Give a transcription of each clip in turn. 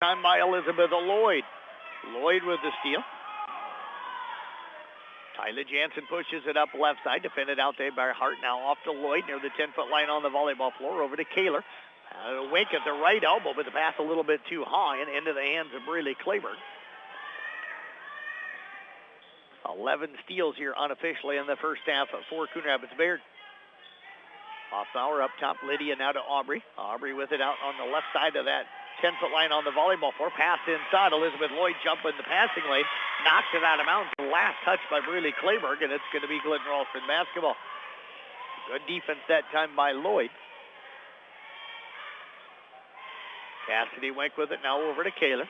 Time by Elizabeth Lloyd. Lloyd with the steal. Tyler Jansen pushes it up left side, defended out there by Hart. Now off to Lloyd near the 10-foot line on the volleyball floor. Over to Kaler. A wink at the right elbow, but the pass a little bit too high and into the hands of Braley Claiborne. 11 steals here unofficially in the first half for Coon Rapids-Bayard. Hoffbauer up top. Lydia now to Aubrey. Aubrey with it out on the left side of that 10-foot line on the volleyball floor. Pass inside. Elizabeth Lloyd jump in the passing lane. Knocks it out of bounds. Last touch by Braley Claiborne, and it's going to be Glidden-Ralston basketball. Good defense that time by Lloyd. Cassidy Wink with it now over to Kaler.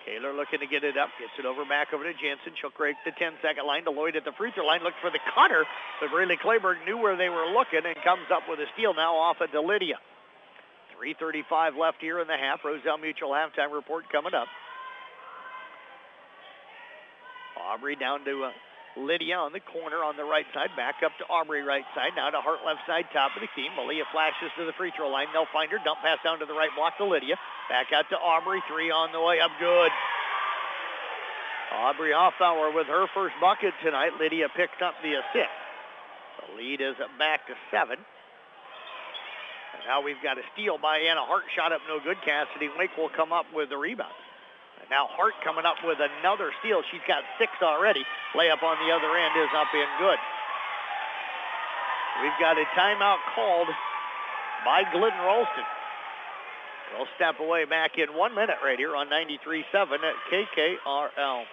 Kaler looking to get it up. Gets it over back over to Jensen. She'll break the 10-second line to Lloyd at the free throw line. Looked for the cutter, but Braley Claiborne knew where they were looking and comes up with a steal now off it to Lydia. 3:35 left here in the half. Roselle Mutual halftime report coming up. Aubrey down to Lydia on the corner on the right side. Back up to Aubrey right side. Now to Hart left side, top of the key. Malia flashes to the free throw line. They'll find her. Dump pass down to the right block to Lydia. Back out to Aubrey. Three on the way up. Good. Aubrey Hoffbauer with her first bucket tonight. Lydia picked up the assist. The lead is back to 7. And now we've got a steal by Anna Hart. Shot up no good. Cassidy Wink will come up with the rebound. And now Hart coming up with another steal. She's got 6 already. Layup on the other end is up and good. We've got a timeout called by Glidden-Ralston. We'll step away back in 1 minute right here on 93.7 at KKRL.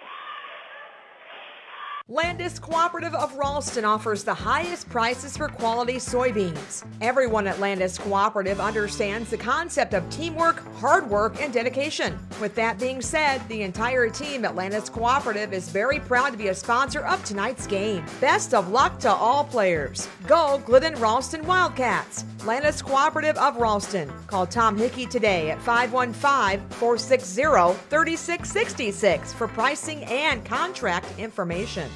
Landis Cooperative of Ralston offers the highest prices for quality soybeans. Everyone at Landis Cooperative understands the concept of teamwork, hard work, and dedication. With that being said, the entire team at Landis Cooperative is very proud to be a sponsor of tonight's game. Best of luck to all players. Go Glidden-Ralston Wildcats. Landis Cooperative of Ralston. Call Tom Hickey today at 515-460-3666 for pricing and contract information.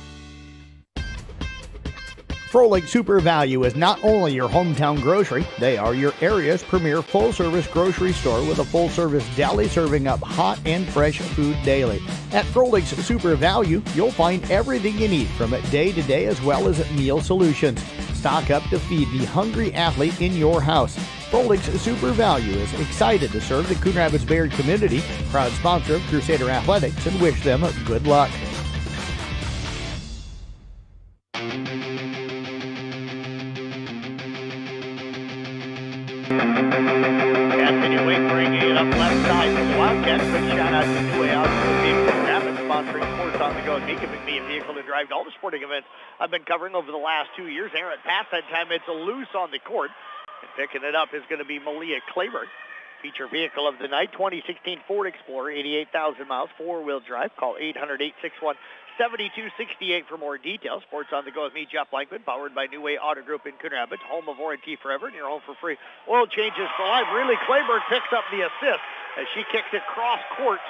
Froelich Super Value is not only your hometown grocery, they are your area's premier full-service grocery store with a full-service deli serving up hot and fresh food daily. At Froelich's Super Value, you'll find everything you need from day-to-day as well as meal solutions. Stock up to feed the hungry athlete in your house. Froelich's Super Value is excited to serve the Coon Rapids-Bayard community, proud sponsor of Crusader Athletics, and wish them good luck. Cassidy Wink bringing it up left side for the Wildcats. Big shout out to New Way Out to the Vehicle Rapids, sponsoring Sports on the Go and giving me a vehicle to drive to all the sporting events I've been covering over the last 2 years. Aaron Pass that time, it's a loose on the court. And picking it up is going to be Malia Claiborne. Feature vehicle of the night, 2016 Ford Explorer, 88,000 miles, four-wheel drive. Call 800-861-7268 for more details. Sports on the Go with me, Jeff Blankman, powered by New Way Auto Group in Coon Rapids, home of warranty forever, and your home for free oil changes for life. Really, Claiborne picks up the assist as she kicks it cross court,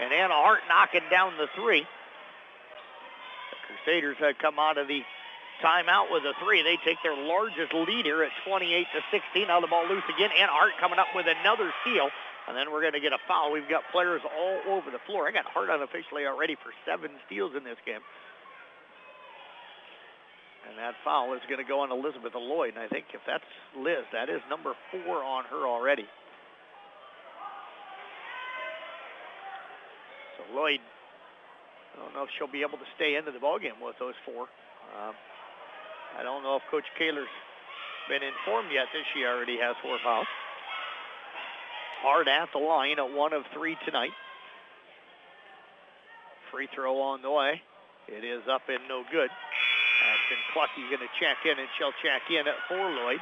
and Anna Hart knocking down the three. The Crusaders have come out of the timeout with a 3. They take their largest lead here at 28-16. Now the ball loose again. Anna Hart coming up with another steal. And then we're going to get a foul. We've got players all over the floor. I got Hart unofficially already for 7 steals in this game. And that foul is going to go on Elizabeth Lloyd. And I think if that's Liz, that is number 4 on her already. So Lloyd, I don't know if she'll be able to stay into the ballgame with those 4. I don't know if Coach Kaler's been informed yet that she already has 4 fouls. Hard at the line at 1 of 3 tonight. Free throw on the way. It is up and no good. Ashton Clucky going to check in, and she'll check in for Lloyd.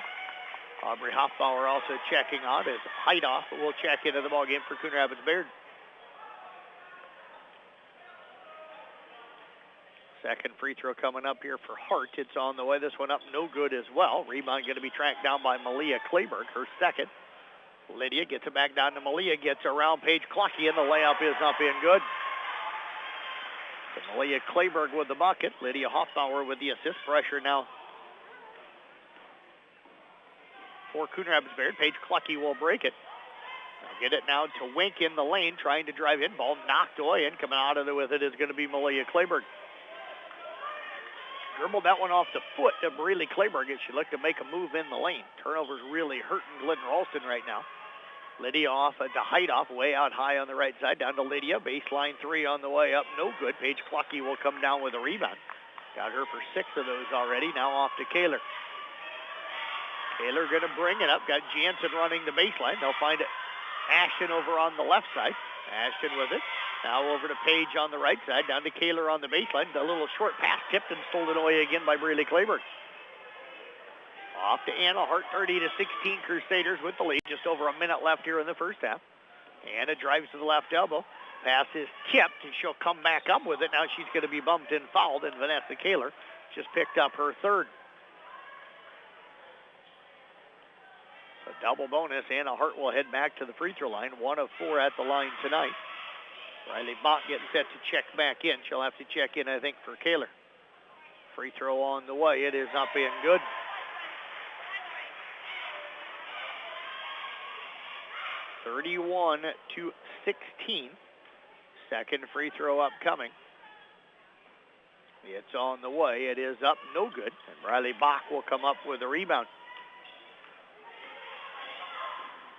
Aubrey Hoffbauer also checking out as Heidoff will check into the ballgame for Coon Rapids-Bayard. Second free throw coming up here for Hart. It's on the way. This one up no good as well. Rebound going to be tracked down by Malia Claiborne, her second. Lydia gets it back down to Malia, gets around Paige Clucky, and the layup is up and good. So Malia Claiborne with the bucket. Lydia Hoffbauer with the assist. Pressure now for Coon Rapids-Bayard. Paige Clucky will break it. They'll get it now to Wink in the lane, trying to drive in. Ball knocked away, and coming out of there with it is going to be Malia Clayburgh. Dribbled that one off the foot of Braley Clayburgh as she looked to make a move in the lane. Turnover's really hurting Glidden-Ralston right now. Lydia off at the height off, way out high on the right side. Down to Lydia. Baseline 3 on the way up. No good. Paige Clucky will come down with a rebound. Got her for 6 of those already. Now off to Kaler. Kaler going to bring it up. Got Jansen running the baseline. They'll find it. Ashton over on the left side. Ashton with it. Now over to Paige on the right side. Down to Kaler on the baseline. A little short pass tipped and stolen away again by Braley Clayburgh. Off to Anna Hart, 30-16 Crusaders with the lead. Just over a minute left here in the first half. Anna drives to the left elbow. Pass is tipped, and she'll come back up with it. Now she's going to be bumped and fouled, and Vanessa Kaler just picked up her third. So double bonus. Anna Hart will head back to the free throw line. 1 of 4 at the line tonight. Riley Bach getting set to check back in. She'll have to check in, I think, for Kaler. Free throw on the way. It is up and good. (31-16). Second free throw upcoming. It's on the way. It is up, no good. And Riley Bach will come up with a rebound.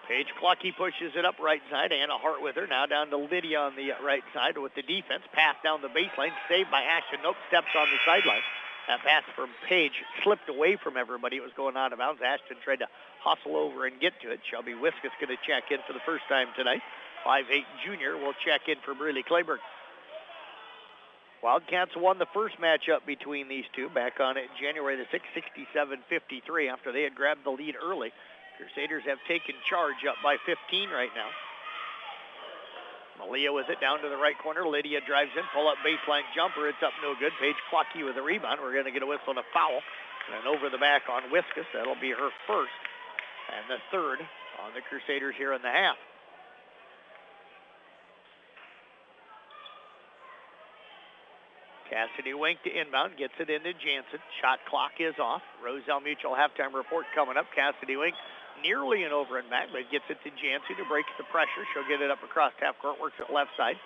Paige Clucky pushes it up right side. Anna Hart with her. Now down to Lydia on the right side with the defense. Pass down the baseline. Saved by Ashton. Nope, steps on the sideline. That pass from Paige slipped away from everybody. It was going out of bounds. Ashton tried to hustle over and get to it. Shelby Wiskus going to check in for the first time tonight. 5'8" junior will check in for Braley Clayburgh. Wildcats won the first matchup between these two back on it January the 6th, 67-53 after they had grabbed the lead early. Crusaders have taken charge up by 15 right now. Malia with it down to the right corner. Lydia drives in, pull-up baseline jumper. It's up no good. Paige Clucky with a rebound. We're going to get a whistle and a foul. And over the back on Wiskus. That'll be her first and the third on the Crusaders here in the half. Cassidy Wink to inbound, gets it into Jansen. Shot clock is off. Roselle Mutual halftime report coming up. Cassidy Wink nearly an over and back, but gets it to Jansen, who breaks the pressure. She'll get it up across half court, works it left side.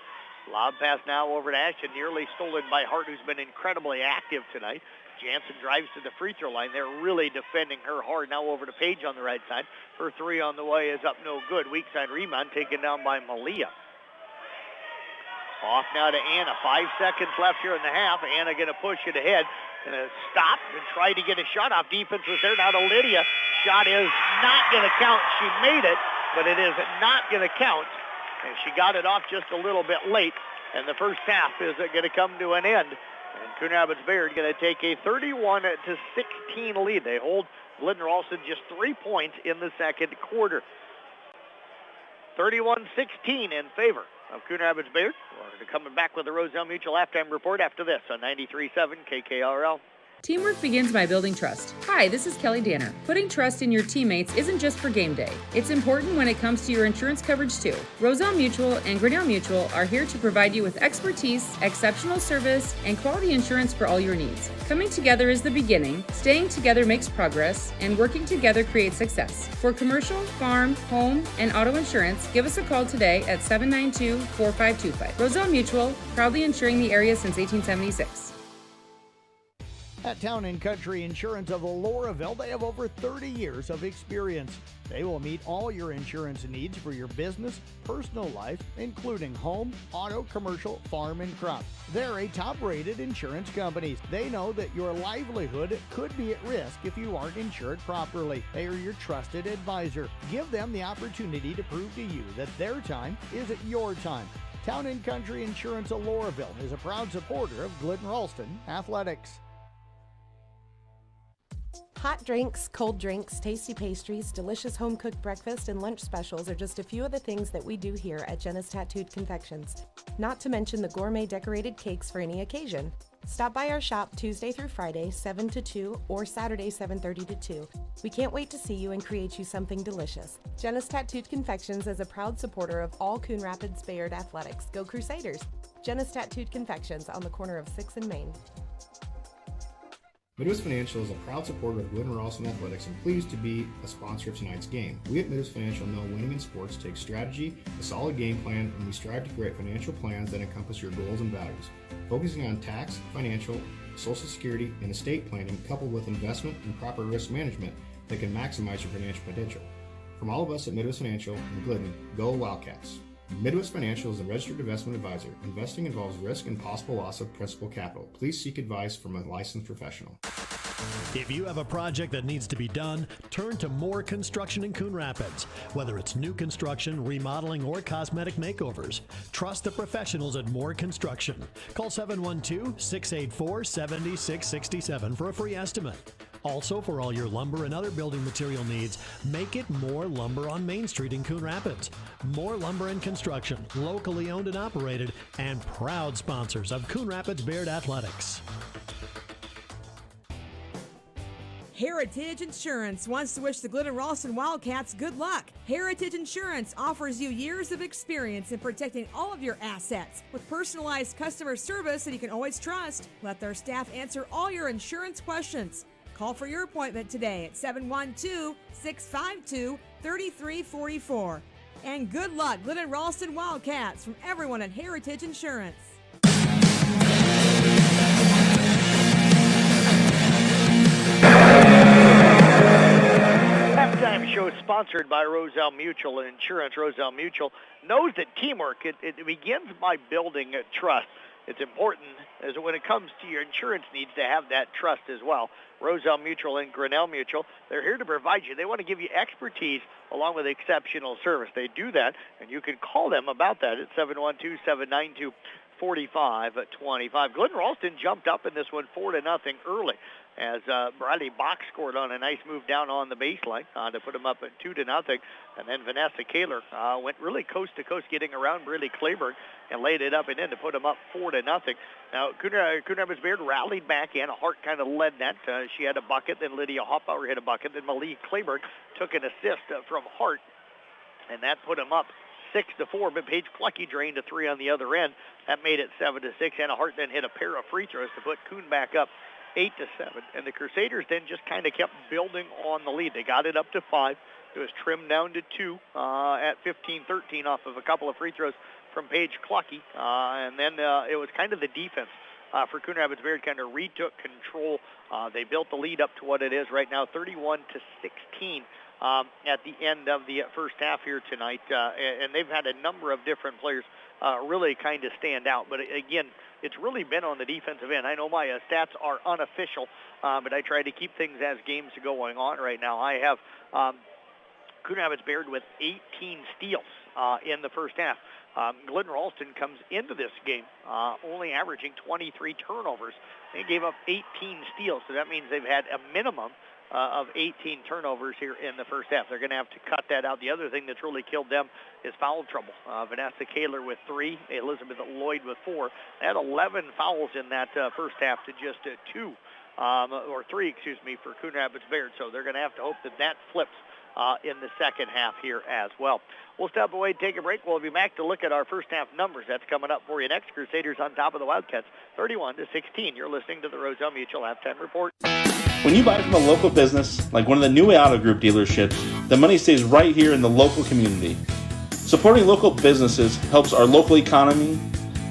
Lob pass now over to Ashton, nearly stolen by Hart, who's been incredibly active tonight. Jansen drives to the free throw line. They're really defending her hard. Now over to Paige on the right side. Her three on the way is up no good. Weak side rebound taken down by Malia. Off now to Anna. 5 seconds left here in the half. Anna going to push it ahead. Going to stop and try to get a shot off. Defense was there. Now to Lydia. Shot is not going to count. She made it, but it is not going to count. And she got it off just a little bit late. And the first half is going to come to an end. And Coon Rapids-Bayard going to take a 31-16 lead. They hold Glidden-Ralston just 3 points in the second quarter. 31-16 in favor of Coon Rapids-Bayard. We're coming back with the Roselle Mutual halftime report after this on 93.7 KKRL. Teamwork begins by building trust. Hi, this is Kelly Danner. Putting trust in your teammates isn't just for game day. It's important when it comes to your insurance coverage too. Roselle Mutual and Grinnell Mutual are here to provide you with expertise, exceptional service, and quality insurance for all your needs. Coming together is the beginning, staying together makes progress, and working together creates success. For commercial, farm, home, and auto insurance, give us a call today at 792-4525. Roselle Mutual, proudly insuring the area since 1876. At Town & Country Insurance of Loraville, they have over 30 years of experience. They will meet all your insurance needs for your business, personal life, including home, auto, commercial, farm, and crop. They're a top-rated insurance company. They know that your livelihood could be at risk if you aren't insured properly. They are your trusted advisor. Give them the opportunity to prove to you that their time is your time. Town & Country Insurance of Loraville is a proud supporter of Glidden-Ralston Athletics. Hot drinks, cold drinks, tasty pastries, delicious home-cooked breakfast, and lunch specials are just a few of the things that we do here at Jenna's Tattooed Confections. Not to mention the gourmet decorated cakes for any occasion. Stop by our shop Tuesday through Friday, 7 to 2, or Saturday, 7:30 to 2. We can't wait to see you and create you something delicious. Jenna's Tattooed Confections is a proud supporter of all Coon Rapids-Bayard athletics. Go Crusaders! Jenna's Tattooed Confections on the corner of 6th and Main. Midwest Financial is a proud supporter of Glidden-Ralston Athletics and pleased to be a sponsor of tonight's game. We at Midwest Financial know winning in sports takes strategy, a solid game plan, and we strive to create financial plans that encompass your goals and values, focusing on tax, financial, Social Security, and estate planning coupled with investment and proper risk management that can maximize your financial potential. From all of us at Midwest Financial and Glidden, go Wildcats. Midwest Financial is a registered investment advisor. Investing involves risk and possible loss of principal capital. Please seek advice from a licensed professional. If you have a project that needs to be done, turn to Moore Construction in Coon Rapids. Whether it's new construction, remodeling, or cosmetic makeovers, trust the professionals at Moore Construction. Call 712-684-7667 for a free estimate. Also, for all your lumber and other building material needs, make it Moore Lumber on Main Street in Coon Rapids. Moore Lumber and Construction, locally owned and operated, and proud sponsors of Coon Rapids-Bayard Athletics. Heritage Insurance wants to wish the Glidden-Ralston Wildcats good luck. Heritage Insurance offers you years of experience in protecting all of your assets with personalized customer service that you can always trust. Let their staff answer all your insurance questions. Call for your appointment today at 712-652-3344. And good luck, Glidden-Ralston Wildcats, from everyone at Heritage Insurance. Halftime show sponsored by Roselle Mutual and Insurance. Roselle Mutual knows that teamwork, it begins by building trust. It's important as when it comes to your insurance needs to have that trust as well. Roselle Mutual and Grinnell Mutual, they're here to provide you. They want to give you expertise along with exceptional service. They do that, and you can call them about that at 712-792-4525. Glidden-Ralston jumped up in this one 4-0 early as Bradley Bach scored on a nice move down on the baseline to put them up at 2-0. And then Vanessa Kaler went really coast to coast, getting around Bradley Clayburgh and laid it up and in to put them up 4-0. Now, Coon Rapids-Bayard rallied back in. Hart kind of led that. She had a bucket. Then Lydia Hoffbauer hit a bucket. Then Malie Clayburgh took an assist from Hart, and that put them up 6-4. But Paige Clucky drained a 3 on the other end. That made it 7-6. Anna Hart then hit a pair of free throws to put Coon back up 8-7. And the Crusaders then just kind of kept building on the lead. They got it up to 5. It was trimmed down to 2 at 15-13 off of a couple of free throws from Paige Clucky. And then it was kind of the defense for Coon Rapids-Bayard kind of retook control. They built the lead up to what it is right now, 31-16 at the end of the first half here tonight. And they've had a number of different players really kind of stand out. But again, it's really been on the defensive end. I know my stats are unofficial, but I try to keep things as games are going on right now. I have Coon Rapids-Bayard with 18 steals in the first half. Glidden-Ralston comes into this game only averaging 23 turnovers. They gave up 18 steals, so that means they've had a minimum of 18 turnovers here in the first half. They're going to have to cut that out. The other thing that's really killed them is foul trouble. Vanessa Kaler with 3, Elizabeth Lloyd with 4. They had 11 fouls in that first half to just 2, or 3, for Coon Rapids-Bayard. So they're going to have to hope that flips in the second half here as well. We'll step away, take a break. We'll be back to look at our first half numbers. That's coming up for you next. Crusaders on top of the Wildcats, 31-16. You're listening to the Roselle Mutual Halftime Report. When you buy from a local business, like one of the New Way Auto Group dealerships, the money stays right here in the local community. Supporting local businesses helps our local economy,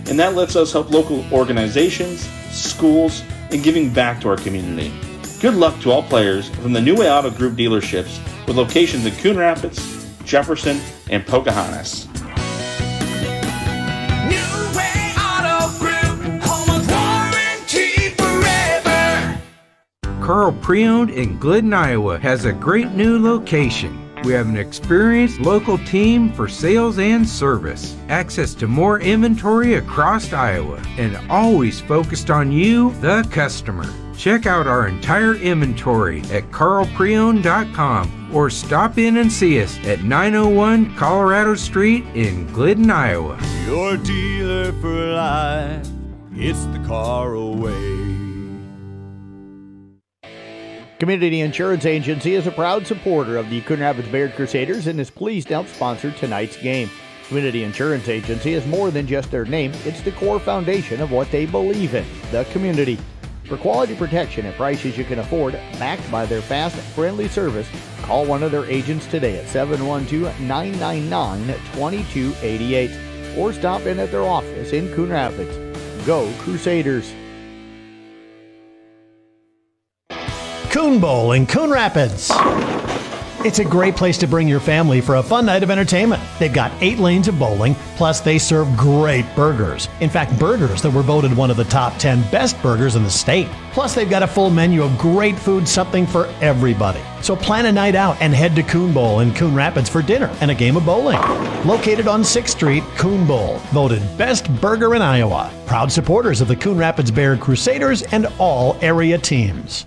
and that lets us help local organizations, schools, and giving back to our community. Good luck to all players from the New Way Auto Group dealerships with locations in Coon Rapids, Jefferson, and Pocahontas. New Way Auto Group, home of warranty forever. Carl Pre-Owned in Glidden, Iowa has a great new location. We have an experienced local team for sales and service, access to more inventory across Iowa, and always focused on you, the customer. Check out our entire inventory at carlpreowned.com or stop in and see us at 901 Colorado Street in Glidden, Iowa. Your dealer for life, it's the Carl way. Community Insurance Agency is a proud supporter of the Coon Rapids-Bayard Crusaders and is pleased to help sponsor tonight's game. Community Insurance Agency is more than just their name. It's the core foundation of what they believe in, the community. For quality protection at prices you can afford, backed by their fast, friendly service, call one of their agents today at 712-999-2288 or stop in at their office in Coon Rapids. Go Crusaders! Coon Bowl in Coon Rapids. It's a great place to bring your family for a fun night of entertainment. They've got 8 lanes of bowling, plus they serve great burgers. In fact, burgers that were voted one of the top 10 best burgers in the state. Plus, they've got a full menu of great food, something for everybody. So plan a night out and head to Coon Bowl in Coon Rapids for dinner and a game of bowling. Located on 6th Street, Coon Bowl, voted best burger in Iowa. Proud supporters of the Coon Rapids-Bayard Crusaders and all area teams.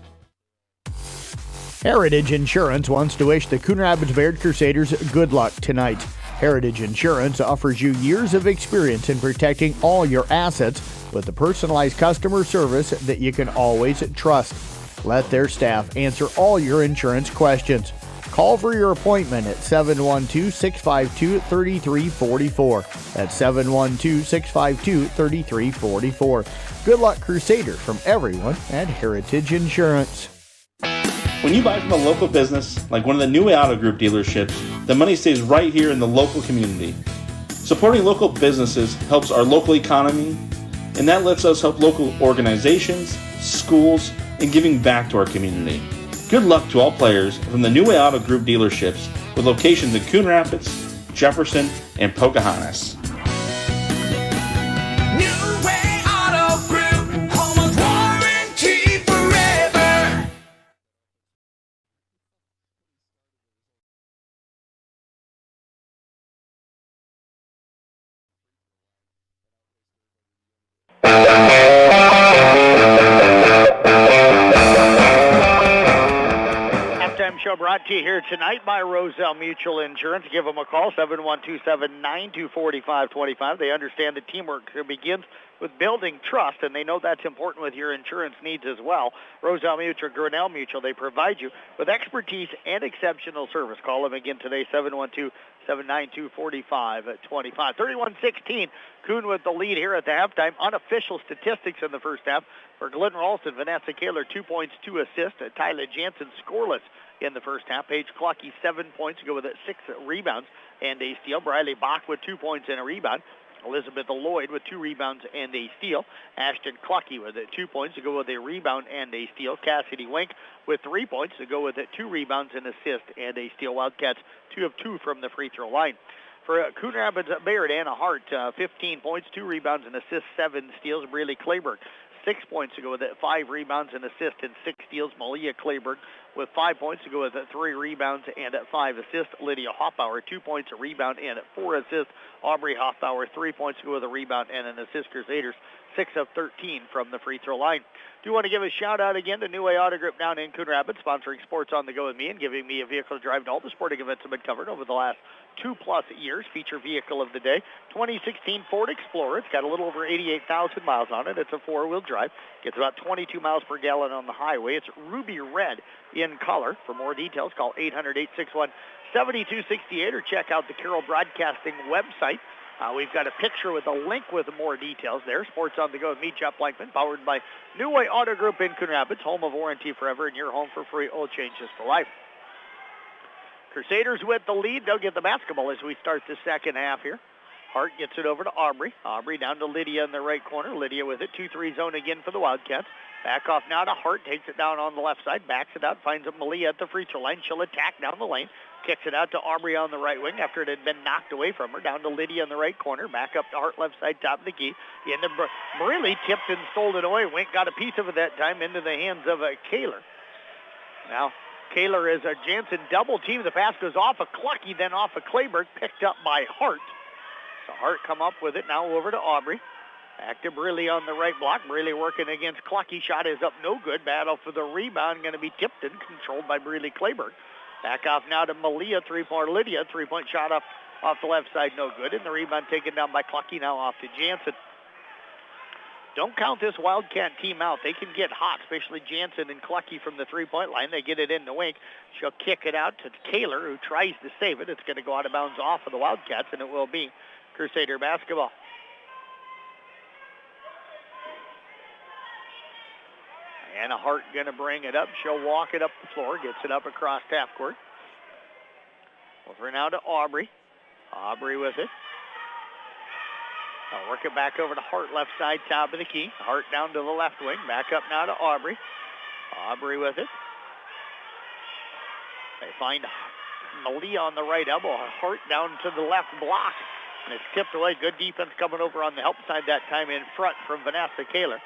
Heritage Insurance wants to wish the Coon Rapids-Bayard Crusaders good luck tonight. Heritage Insurance offers you years of experience in protecting all your assets with the personalized customer service that you can always trust. Let their staff answer all your insurance questions. Call for your appointment at 712-652-3344. That's 712-652-3344. Good luck, Crusaders, from everyone at Heritage Insurance. When you buy from a local business, like one of the New Way Auto Group dealerships, the money stays right here in the local community. Supporting local businesses helps our local economy, and that lets us help local organizations, schools, and giving back to our community. Good luck to all players from the New Way Auto Group dealerships with locations in Coon Rapids, Jefferson, and Pocahontas. New Way Auto Group, home of warranty forever. Halftime show brought to you here tonight by Roselle Mutual Insurance. Give them a call, 712-792-4525. They understand that teamwork begins with building trust, and they know that's important with your insurance needs as well. Roselle Mutual, Grinnell Mutual, they provide you with expertise and exceptional service. Call them again today, 712-792-4525. 31-16, Coon with the lead here at the halftime. Unofficial statistics in the first half for Glidden-Ralston. Vanessa Kaler, 2 points, 2 assists. Tyler Jansen, scoreless in the first half. Paige Clucky, 7 points to go with it, 6 rebounds and a steal. Briley Bach with 2 points and a rebound. Elizabeth Lloyd with 2 rebounds and a steal. Ashton Clucky with 2 points to go with a rebound and a steal. Cassidy Wink with 3 points to go with 2 rebounds, an assist, and a steal. Wildcats 2 of 2 from the free throw line. For Coon Rapids-Bayard, Anna Hart, 15 points, 2 rebounds, and assists, 7 steals. Braley Clayburg, 6 points to go with 5 rebounds, and assists, and 6 steals. Malia Clayburg with 5 points to go with 3 rebounds and 5 assists. Lydia Hoffbauer, 2 points, a rebound, and 4 assists. Aubrey Hoffbauer, 3 points to go with a rebound and an assist. Crusaders, 6 of 13 from the free throw line. Do want to give a shout out again to New Way Auto Group down in Coon Rapids, sponsoring Sports on the Go with me and giving me a vehicle to drive to all the sporting events that have been covered over the last 2+ years. Feature vehicle of the day, 2016 Ford Explorer. It's got a little over 88,000 miles on it. It's a 4-wheel drive. Gets about 22 miles per gallon on the highway. It's ruby red in color. For more details, call 800-861-7268 or check out the Carroll Broadcasting website. We've got a picture with a link with more details there. Sports on the Go with me, Jeff Blankman, powered by New Way Auto Group in Coon Rapids, home of warranty forever, and your home for free oil changes for life. Crusaders with the lead. They'll get the basketball as we start the second half here. Hart gets it over to Aubrey. Aubrey down to Lydia in the right corner. Lydia with it. 2-3 zone again for the Wildcats. Back off now to Hart. Takes it down on the left side. Backs it out. Finds a Malia at the free throw line. She'll attack down the lane. Kicks it out to Aubrey on the right wing after it had been knocked away from her. Down to Lydia in the right corner. Back up to Hart left side, top of the key. Into Marilli, tipped and stole it away. Wink got a piece of it that time into the hands of Kaler. Now, Kaler is a Jansen double team. The pass goes off of Clucky, then off of Clayburg, picked up by Hart. So Hart come up with it. Now over to Aubrey. Back to Briley on the right block. Briley working against Clucky. Shot is up, no good. Battle for the rebound. Going to be tipped and controlled by Briley Clayburg. Back off now to Malia. 3-point Lydia. 3-point shot up off the left side, no good. And the rebound taken down by Clucky. Now off to Jansen. Don't count this Wildcat team out. They can get hot, especially Jansen and Clucky from the 3-point line. They get it in the wing. She'll kick it out to Kaler, who tries to save it. It's going to go out of bounds off of the Wildcats, and it will be Crusader basketball. Anna Hart going to bring it up. She'll walk it up the floor, gets it up across half court. Over now to Aubrey. Aubrey with it. I'll work it back over to Hart, left side, top of the key. Hart down to the left wing. Back up now to Aubrey. Aubrey with it. They find Malia on the right elbow. Hart down to the left block. And it's tipped away. Good defense coming over on the help side that time in front from Vanessa Kaler.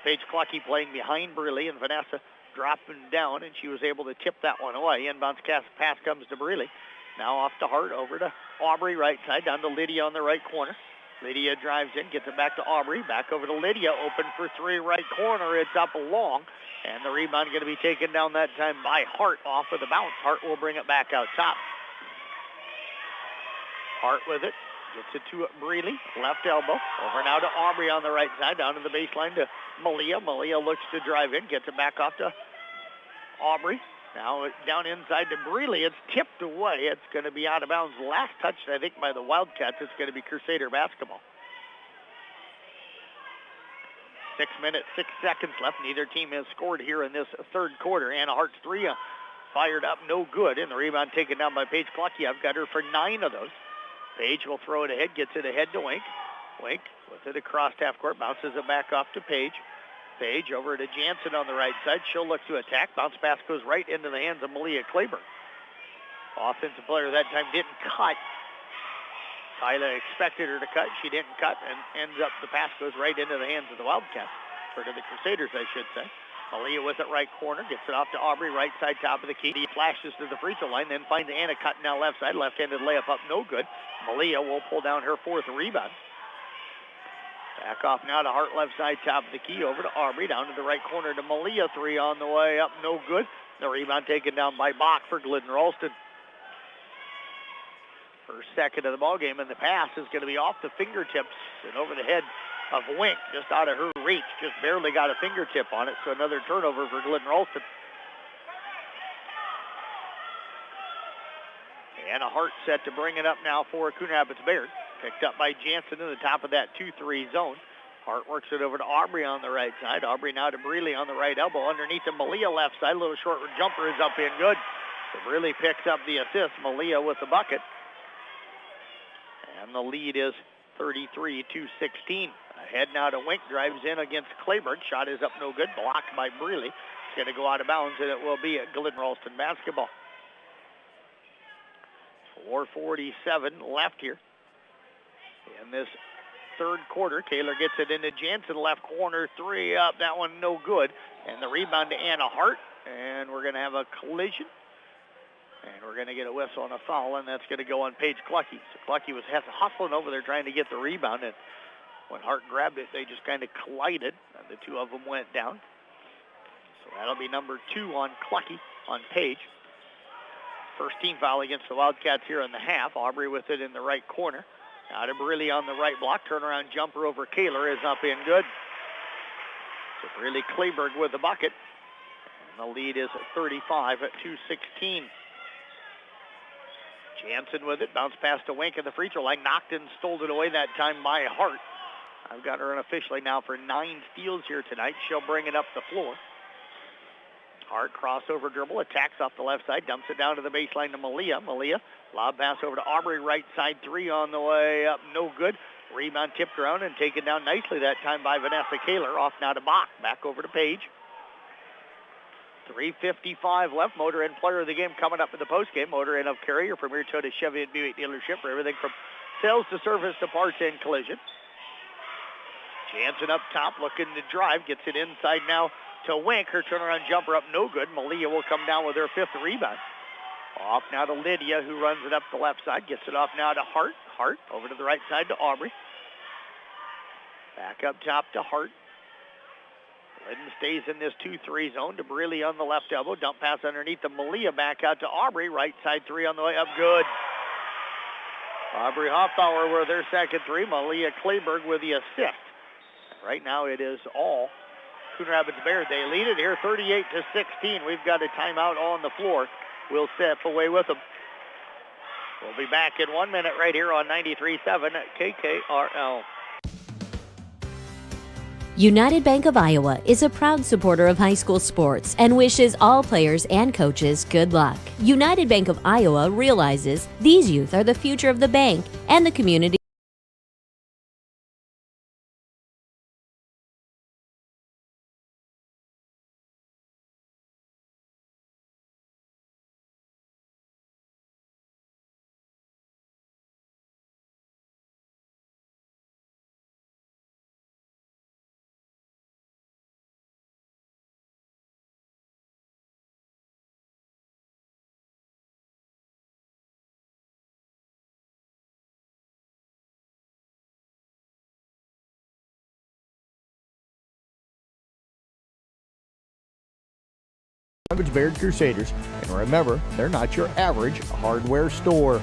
Paige Clucky playing behind Brealey, and Vanessa dropping down, and she was able to tip that one away. Inbounds pass comes to Brealey. Now off to Hart, over to Aubrey, right side, down to Lydia on the right corner. Lydia drives in, gets it back to Aubrey, back over to Lydia, open for three, right corner. It's up long, and the rebound going to be taken down that time by Hart off of the bounce. Hart will bring it back out top. Hart with it, gets it to Brealey, left elbow. Over now to Aubrey on the right side, down to the baseline to Malia. Malia looks to drive in, gets it back off to Aubrey. Now down inside to Brealey. It's tipped away. It's going to be out of bounds. Last touched, I think, by the Wildcats. It's going to be Crusader basketball. 6 minutes, 6 seconds left. Neither team has scored here in this third quarter. Anna Hart's three fired up, no good. And the rebound taken down by Paige Clucky. I've got her for 9 of those. Paige will throw it ahead, gets it ahead to Wink. Wink with it across half court, bounces it back off to Paige. Paige over to Jansen on the right side. She'll look to attack. Bounce pass goes right into the hands of Malia Claiborne. Offensive player that time didn't cut. Kyla expected her to cut. She didn't cut, and ends up the pass goes right into the hands of the Wildcats, or to the Crusaders, I should say. Malia with it right corner, gets it off to Aubrey, right side, top of the key. He flashes to the free throw line, then finds Anna cutting down left side. Left-handed layup up, no good. Malia will pull down her 4th rebound. Back off now to Hart, left side, top of the key, over to Aubrey, down to the right corner to Malia. 3 on the way up, no good. The rebound taken down by Bach for Glidden-Ralston. First second of the ball game, and the pass is going to be off the fingertips and over the head of Wink, just out of her reach. Just barely got a fingertip on it, so another turnover for Glidden-Ralston. Anna Hart set to bring it up now for Coon Rapids-Bayard. Picked up by Jansen in the top of that 2-3 zone. Hart works it over to Aubrey on the right side. Aubrey now to Brealey on the right elbow. Underneath to Malia left side. A little short jumper is up and good. So Brealey picks up the assist. Malia with the bucket. And the lead is 33-16. Ahead now to Wink. Drives in against Claiborne. Shot is up no good. Blocked by Brealey. It's going to go out of bounds, and it will be at Glidden-Ralston basketball. 4:47 left here in this third quarter. Kaler gets it into Jansen, left corner, 3 up. That one no good. And the rebound to Anna Hart. And we're going to have a collision. And we're going to get a whistle and a foul, and that's going to go on Paige Clucky. So Clucky was hustling over there trying to get the rebound, and when Hart grabbed it, they just kind of collided, and the two of them went down. So that'll be number 2 on Clucky, on Paige. First team foul against the Wildcats here in the half. Aubrey with it in the right corner. Now to Brealey on the right block. Turnaround jumper over Kaler is up and good. So Brealey Kleberg with the bucket. And the lead is 35-16. Jansen with it. Bounce pass to Wink at the free throw line. Knocked and stole it away that time by Hart. I've got her unofficially now for 9 steals here tonight. She'll bring it up the floor. Hart crossover dribble, attacks off the left side, dumps it down to the baseline to Malia. Malia, lob pass over to Aubrey, right side 3 on the way up, no good. Rebound tipped around and taken down nicely that time by Vanessa Kaler. Off now to Bach, back over to Paige. 3:55 left. Motor Inn player of the game coming up in the postgame. Motor Inn of Cary, your premier Toyota Chevy and Buick dealership for everything from sales to service to parts and collision. Jansen up top, looking to drive, gets it inside now to Wink. Her turnaround jumper up, no good. Malia will come down with her 5th rebound. Off now to Lydia, who runs it up the left side. Gets it off now to Hart. Hart over to the right side to Aubrey. Back up top to Hart. Glidden stays in this 2-3 zone to Brealey on the left elbow. Dump pass underneath to Malia. Back out to Aubrey. Right side 3 on the way up, good. Aubrey Hoffbauer with her second 3. Malia Kleberg with the assist. Right now it is all Coon Rapids-Bayard. They lead it here 38-16. We've got a timeout on the floor. We'll step away with them. We'll be back in 1 minute right here on 93.7 KKRL. United Bank of Iowa is a proud supporter of high school sports and wishes all players and coaches good luck. United Bank of Iowa realizes these youth are the future of the bank and the community. Rapids-Bayard Crusaders. And remember, they're not your average hardware store.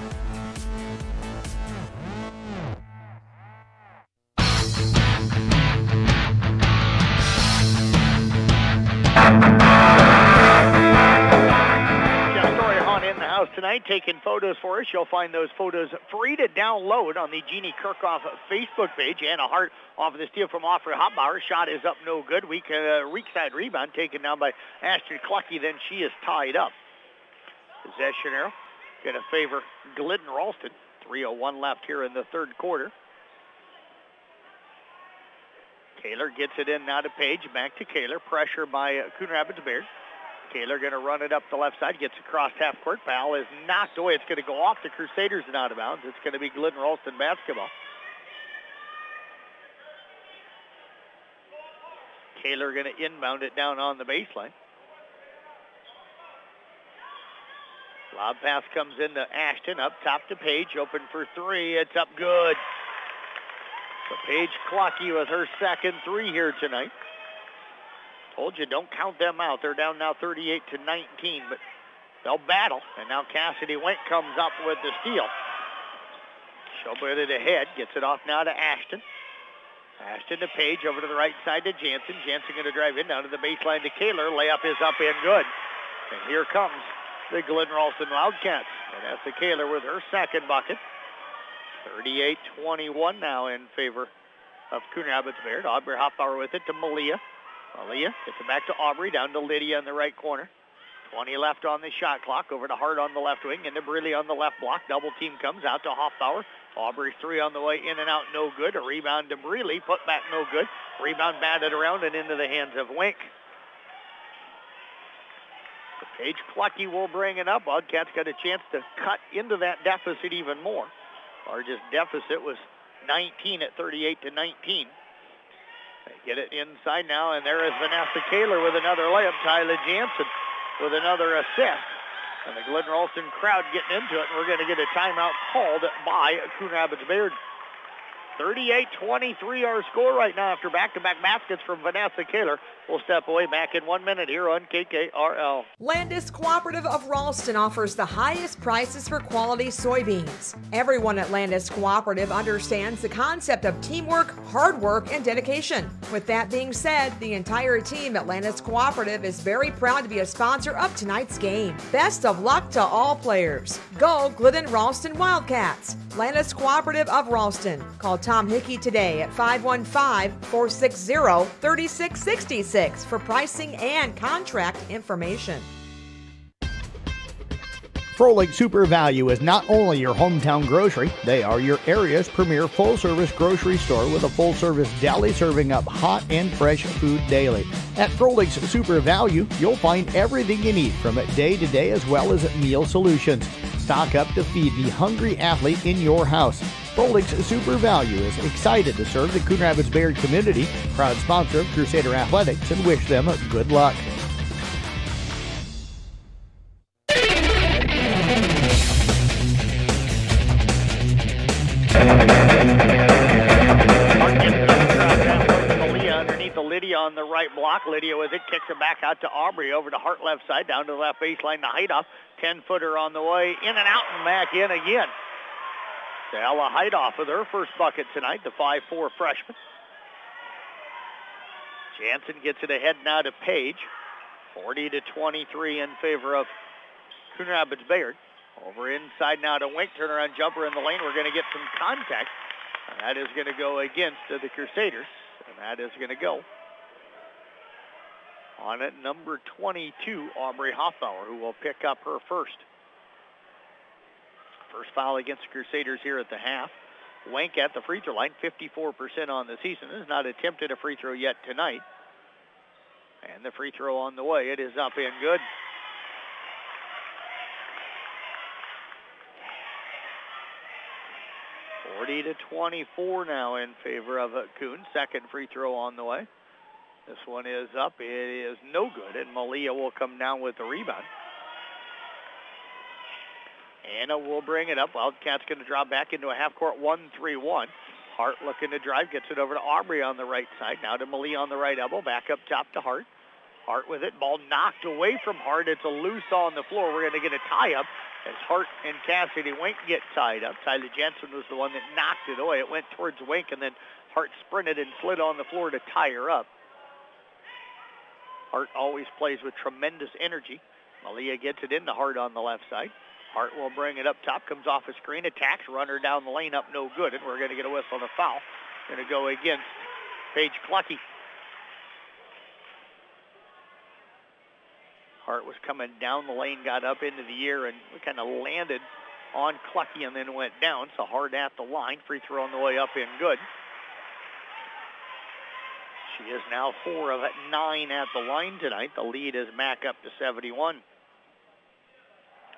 Tonight, taking photos for us. You'll find those photos free to download on the Jeannie Kirchhoff Facebook page. And a heart off of the steal from Offrey Hotbauer. Shot is up no good. Weak side rebound taken down by Astrid Clucky. Then she is tied up. Possession arrow going to favor Glidden-Ralston. 3:01 left here in the third quarter. Kaler gets it in now to Page. Back to Kaler. Pressure by Coon Rapids-Bayard. Kaler going to run it up the left side, gets across half court. Foul is knocked away. It's going to go off the Crusaders and out of bounds. It's going to be Glidden-Ralston basketball. Kaler going to inbound it down on the baseline. Lob pass comes into Ashton, up top to Page, open for three. It's up good. So Paige Clucky with her second three here tonight. Told you, don't count them out. They're down now 38-19, but they'll battle. And now Cassidy Wink comes up with the steal. She'll put it ahead, gets it off now to Ashton. Ashton to Page, over to the right side to Jansen. Jansen going to drive in down to the baseline to Kaler. Layup is up and good. And here comes the Glidden-Ralston Wildcats. Vanessa Kaler with her second bucket. 38-21 now in favor of Coon Rapids-Bayard. Aubrey Hoffbauer with it to Malia. Malia gets it back to Aubrey, down to Lydia in the right corner. 20 left on the shot clock. Over to Hart on the left wing, into Briley on the left block. Double team comes out to Hoffbauer. Aubrey three on the way, in and out, no good. A rebound to Briley, put back, no good. Rebound batted around and into the hands of Wink. Paige Clucky will bring it up. Wildcats got a chance to cut into that deficit even more. Largest deficit was 19 at 38-19. They get it inside now, and there is Vanessa Kaler with another layup. Tyler Jansen with another assist. And the Glidden-Ralston crowd getting into it, and we're going to get a timeout called by Coon Rapids-Bayard. 38-23 our score right now after back-to-back baskets from Vanessa Kaler. We'll step away back in 1 minute here on KKRL. Landis Cooperative of Ralston offers the highest prices for quality soybeans. Everyone at Landis Cooperative understands the concept of teamwork, hard work, and dedication. With that being said, the entire team at Landis Cooperative is very proud to be a sponsor of tonight's game. Best of luck to all players. Go Glidden-Ralston Wildcats. Landis Cooperative of Ralston. Call Tom Hickey today at 515-460-3666 for pricing and contract information. Froelich Super Value is not only your hometown grocery, they are your area's premier full-service grocery store with a full-service deli serving up hot and fresh food daily. At Froelich's Super Value, you'll find everything you need from day-to-day as well as meal solutions. Stock up to feed the hungry athlete in your house. Froelich's Super Value is excited to serve the Coon Rapids-Bayard community, proud sponsor of Crusader Athletics, and wish them good luck. Underneath the Lydia on the right block. Lydia with it, kicks it back out to Aubrey, over to Hart left side, down to the left baseline to Heidoff. 10-footer on the way, in and out and back in again. Ella Heidoff with her first bucket tonight, the 5'4" freshman. Jansen gets it ahead now to Page. 40-23 in favor of Coon Rapids-Bayard. Over inside now to Wink. Turnaround jumper in the lane. We're going to get some contact. And that is going to go against the Crusaders. And that is going to go on at number 22, Aubrey Hoffbauer, who will pick up her first. First foul against the Crusaders here at the half. Wank at the free throw line, 54% on the season. Has not attempted a free throw yet tonight. And the free throw on the way. It is up and good. To 24 now in favor of Coon. Second free throw on the way. This one is up. It is no good, and Malia will come down with the rebound. Anna will bring it up. Wildcats going to drop back into a half-court 1-3-1. Hart looking to drive, gets it over to Aubrey on the right side. Now to Malia on the right elbow. Back up top to Hart. Hart with it. Ball knocked away from Hart. It's a loose on the floor. We're going to get a tie-up as Hart and Cassidy Wink get tied up. Tyler Jensen was the one that knocked it away. It went towards Wink, and then Hart sprinted and slid on the floor to tie her up. Hart always plays with tremendous energy. Malia gets it into Hart on the left side. Hart will bring it up top, comes off a screen, attacks, runner down the lane, up no good, and we're going to get a whistle and a foul. Going to go against Paige Clucky. Hart was coming down the lane, got up into the air, and kind of landed on Clucky and then went down. So Hart at the line, free throw on the way up and good. She is now 4 of 9 at the line tonight. The lead is back up to 71.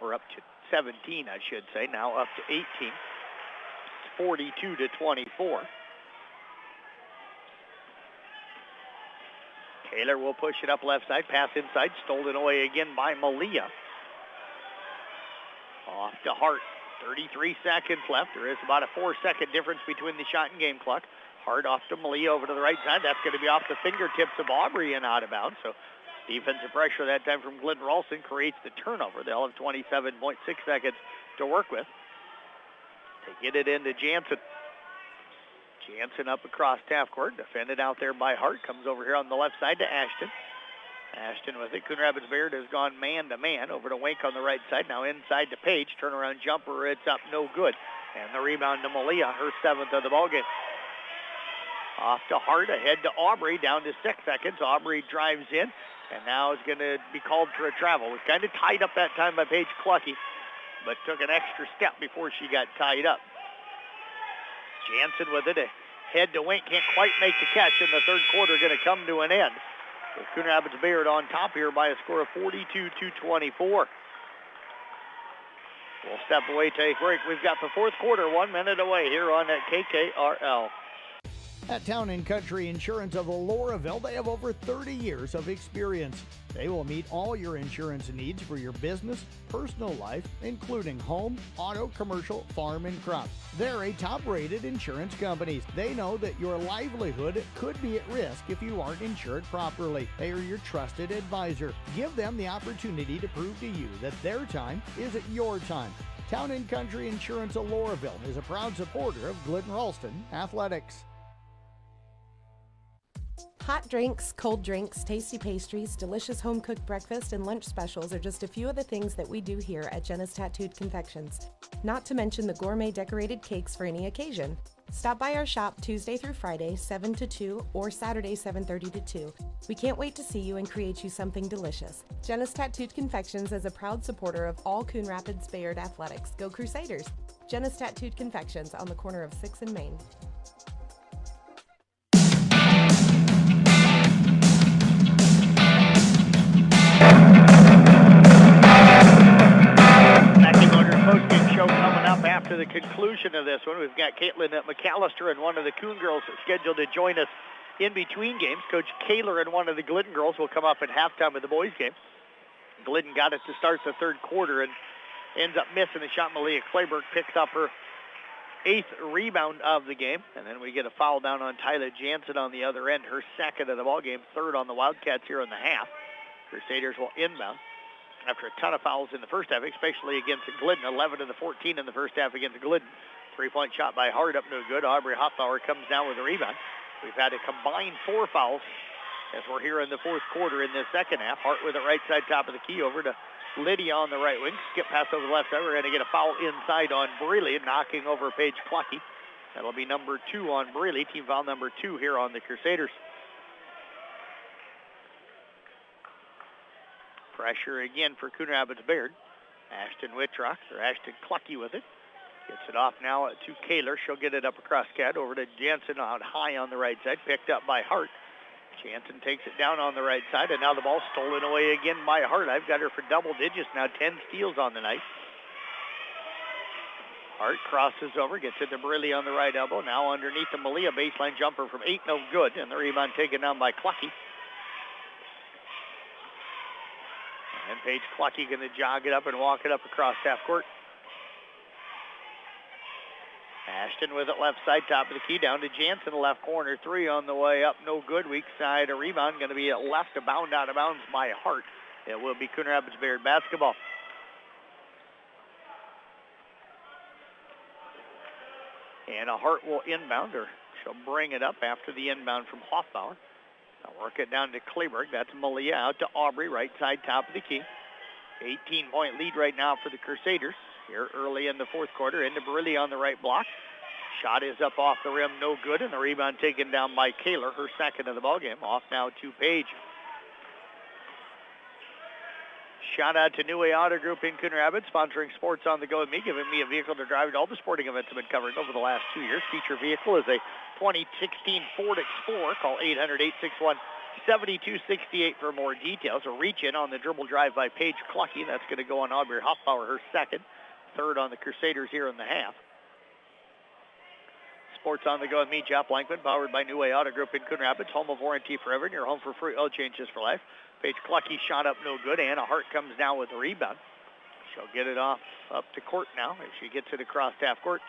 Or up to 17, I should say. Now up to 18. It's 42-24. Taylor will push it up left side, pass inside, stolen away again by Malia. Off to Hart. 33 seconds left. There is about a 4-second difference between the shot and game clock. Hart off to Malia over to the right side. That's going to be off the fingertips of Aubrey and out of bounds. So defensive pressure that time from Glidden-Ralston creates the turnover. They'll have 27.6 seconds to work with. They get it into Jansen. Jansen up across half court, defended out there by Hart. Comes over here on the left side to Ashton. Ashton with it. Coon Rapids-Bayard has gone man-to-man over to Wink on the right side. Now inside to Page. Turnaround jumper. It's up, no good. And the rebound to Malia, her 7th of the ballgame. Off to Hart, ahead to Aubrey, down to 6 seconds. Aubrey drives in, and now is going to be called for a travel. Was kind of tied up that time by Paige Clucky, but took an extra step before she got tied up. Jansen with it, head to Wink, can't quite make the catch, and the third quarter going to come to an end. With Coon Rapids-Bayard on top here by a score of 42-24. We'll step away, take a break. We've got the fourth quarter 1 minute away here on that KKRL. At Town & Country Insurance of Loraville, they have over 30 years of experience. They will meet all your insurance needs for your business, personal life, including home, auto, commercial, farm, and crop. They're a top-rated insurance company. They know that your livelihood could be at risk if you aren't insured properly. They are your trusted advisor. Give them the opportunity to prove to you that their time isn't your time. Town & Country Insurance of Loraville is a proud supporter of Glidden-Ralston Athletics. Hot drinks, cold drinks, tasty pastries, delicious home-cooked breakfast, and lunch specials are just a few of the things that we do here at Jenna's Tattooed Confections. Not to mention the gourmet decorated cakes for any occasion. Stop by our shop Tuesday through Friday, 7 to 2, or Saturday, 7:30 to 2. We can't wait to see you and create you something delicious. Jenna's Tattooed Confections is a proud supporter of all Coon Rapids-Bayard athletics. Go Crusaders! Jenna's Tattooed Confections on the corner of 6th and Main. After the conclusion of this one, we've got Caitlin McAllister and one of the Coon girls scheduled to join us in between games. Coach Kaler and one of the Glidden girls will come up at halftime of the boys' game. Glidden got it to start the third quarter and ends up missing a shot. Malia Clayberg picks up her 8th rebound of the game, and then we get a foul down on Tyler Jansen on the other end, her 2nd of the ball game, 3rd on the Wildcats here in the half. Crusaders will inbound after a ton of fouls in the first half, especially against Glidden. 11 of the 14 in the first half against Glidden. 3-point shot by Hart, up no good. Aubrey Hoffbauer comes down with a rebound. We've had a combined 4 fouls as we're here in the fourth quarter in this second half. Hart with it right side top of the key over to Lydia on the right wing. Skip pass over the left side. We're going to get a foul inside on Brealey, knocking over Paige Clucky. That'll be number 2 on Braley. Team foul number 2 here on the Crusaders. Pressure again for Coon Rapids-Bayard. Ashton Clucky with it. Gets it off now to Kaler. She'll get it up across Cat over to Jansen out high on the right side. Picked up by Hart. Jansen takes it down on the right side, and now the ball stolen away again by Hart. I've got her for double digits now, 10 steals on the night. Hart crosses over, gets it to Brilli on the right elbow. Now underneath the Malia baseline jumper from 8, no good, and the rebound taken down by Clucky. And Paige Clucky going to jog it up and walk it up across half court. Ashton with it left side, top of the key, down to Jansen, left corner, 3 on the way up, no good. Weak side, a rebound, going to be left to bound out of bounds by Hart. It will be Coon Rapids-Bayard basketball. And a Hart will inbound, or she'll bring it up after the inbound from Hoffbauer. Now work it down to Kleberg. That's Malia out to Aubrey, right side, top of the key. 18-point lead right now for the Crusaders. Here early in the fourth quarter, into Brilli on the right block. Shot is up off the rim, no good, and the rebound taken down by Kaler, her second of the ballgame. Off now to Page. Shout out to New Way Auto Group in Coon Rapids, sponsoring Sports on the Go with me, giving me a vehicle to drive at all the sporting events I've been covering over the last 2 years. Feature vehicle is a 2016 Ford Explorer. Call 800-861-7268 for more details. A reach in on the dribble drive by Paige Clucky. That's going to go on Aubrey Hoffbauer, her second. Third on the Crusaders here in the half. Sports on the Go with me, Jeff Blankman, powered by New Way Auto Group in Coon Rapids, home of warranty forever, and your home for free oil changes for life. Paige Clucky shot up no good. Anna Hart comes down with the rebound. She'll get it off up to court now as she gets it across half court.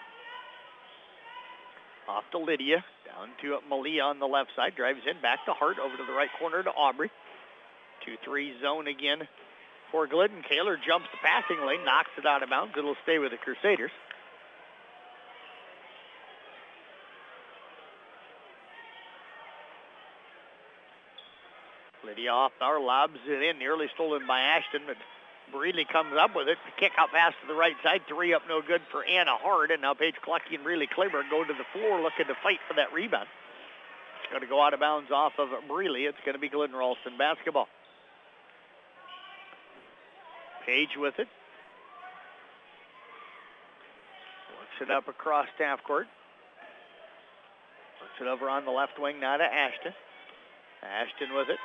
Off to Lydia, down to Malia on the left side, drives in, back to Hart, over to the right corner to Aubrey. 2-3 zone again for Glidden. Kaler jumps the passing lane, knocks it out of bounds. It'll stay with the Crusaders. Lydia Hoffbauer lobs it in, nearly stolen by Ashton, but Breeley comes up with it. Kick out pass to the right side, 3 up no good for Anna Hart, and now Paige Clucky and Breeley Kleber go to the floor looking to fight for that rebound. It's going to go out of bounds off of Breeley. It's going to be Glidden-Ralston basketball. Page with it. Works it up across half court. Works it over on the left wing now to Ashton. Ashton with it.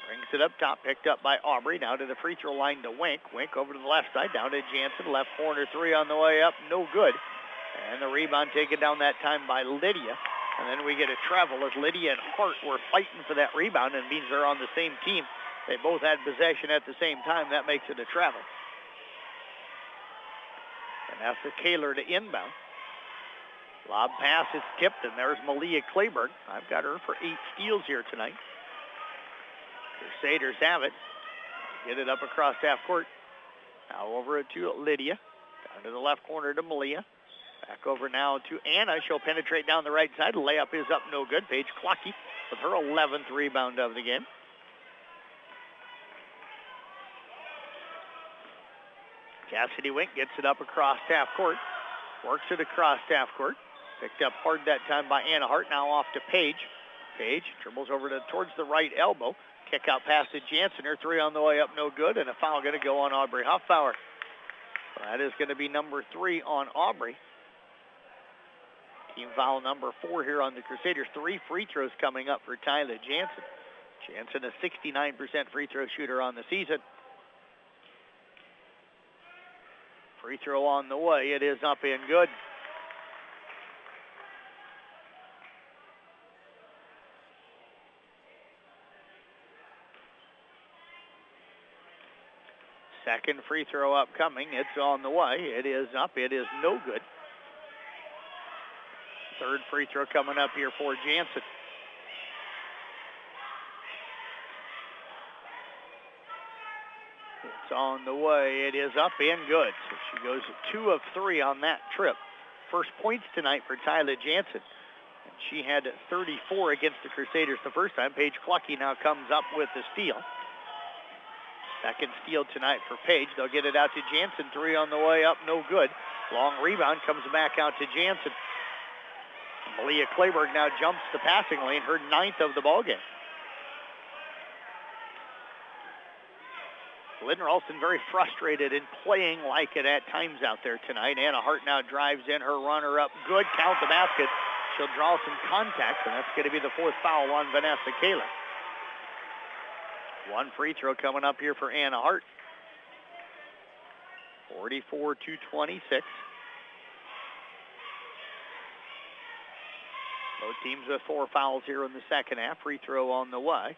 Brings it up top, picked up by Aubrey. Now to the free throw line to Wink. Wink over to the left side, down to Jansen. Left corner 3 on the way up, no good. And the rebound taken down that time by Lydia. And then we get a travel as Lydia and Hart were fighting for that rebound, and means they're on the same team. They both had possession at the same time. That makes it a travel. And that's for Kaler to inbound. Lob pass is tipped, and there's Malia Kleberg. I've got her for 8 steals here tonight. Crusaders have it. Get it up across half court. Now over it to Lydia. Down to the left corner to Malia. Back over now to Anna. She'll penetrate down the right side. Layup is up no good. Paige Clucky with her 11th rebound of the game. Cassidy Wink gets it up across half court. Works it across half court. Picked up hard that time by Anna Hart. Now off to Page. Page dribbles over towards the right elbow. Kick out pass to Jansen. Her 3 on the way up, no good. And a foul going to go on Aubrey Hoffbauer. So that is going to be number 3 on Aubrey. Team foul number 4 here on the Crusaders. 3 free throws coming up for Tyler Jansen. Jansen, a 69% free throw shooter on the season. Free throw on the way. It is up and good. Second free throw upcoming. It's on the way. It is up. It is no good. Third free throw coming up here for Jansen. It's on the way. It is up and good. So she goes 2 of 3 on that trip. First points tonight for Tyler Jansen. And she had 34 against the Crusaders the first time. Paige Clucky now comes up with the steal. Second steal tonight for Page. They'll get it out to Jansen. 3 on the way up, no good. Long rebound comes back out to Jansen. Malia Clayberg now jumps the passing lane, her 9th of the ballgame. Glidden-Ralston very frustrated and playing like it at times out there tonight. Anna Hart now drives in her runner up. Good, count the basket. She'll draw some contact, and that's going to be the 4th foul on Vanessa Kaler. 1 free throw coming up here for Anna Hart. 44-26. Both teams with 4 fouls here in the second half. Free throw on the way.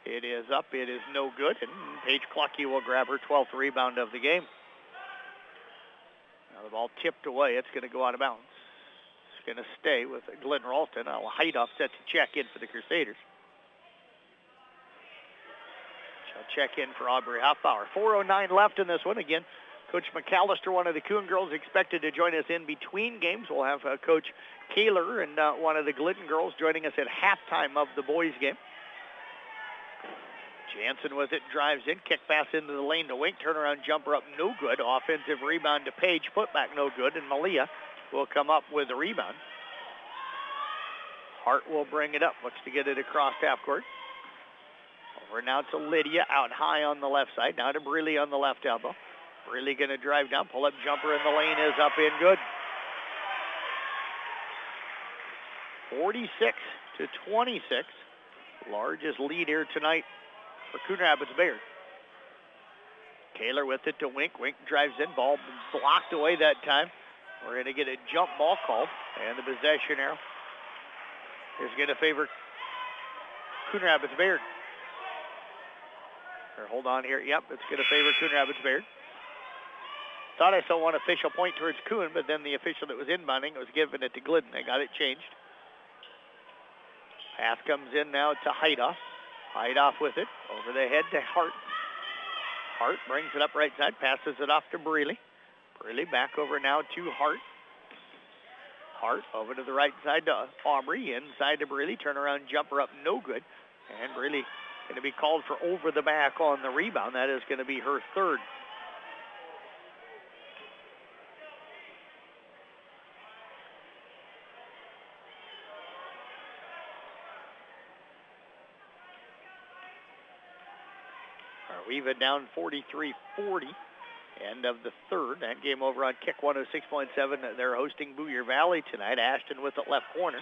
It is up. It is no good. And Paige Clucky will grab her 12th rebound of the game. Now the ball tipped away. It's going to go out of bounds. It's going to stay with Glidden-Ralston. Heidoff set to check in for the Crusaders. She'll check in for Aubrey Hoffbauer. 4:09 left in this one. Again, Coach McAllister, one of the Coon girls, expected to join us in between games. We'll have Coach Kaler and one of the Glidden girls joining us at halftime of the boys' game. Jansen with it, drives in, kick pass into the lane to Wink, turnaround jumper up, no good. Offensive rebound to Page, putback no good, and Malia will come up with the rebound. Hart will bring it up, looks to get it across half court. Over now to Lydia, out high on the left side, now to Brealey on the left elbow. Brealey going to drive down, pull-up jumper in the lane is up in good. 46-26, largest lead here tonight for Coon Rapids-Bayard. Kaler with it to Wink. Wink drives in. Ball blocked away that time. We're going to get a jump ball called. And the possession arrow is going to favor Coon Rapids-Bayard. Hold on here. Yep, it's going to favor Coon Rapids-Bayard. Thought I saw one official point towards Coon, but then the official that was inbounding was giving it to Glidden. They got it changed. Pass comes in now to Heidoff. Heidoff with it. Over the head to Hart. Hart brings it up right side. Passes it off to Brealey. Brealey back over now to Hart. Hart over to the right side to Aubrey. Inside to Brealey. Turnaround jumper up. No good. And Brealey going to be called for over the back on the rebound. That is going to be her 3rd. We've it down 43-40. End of the 3rd. That game over on Kick 106.7. They're hosting Boyer Valley tonight. Ashton with it left corner.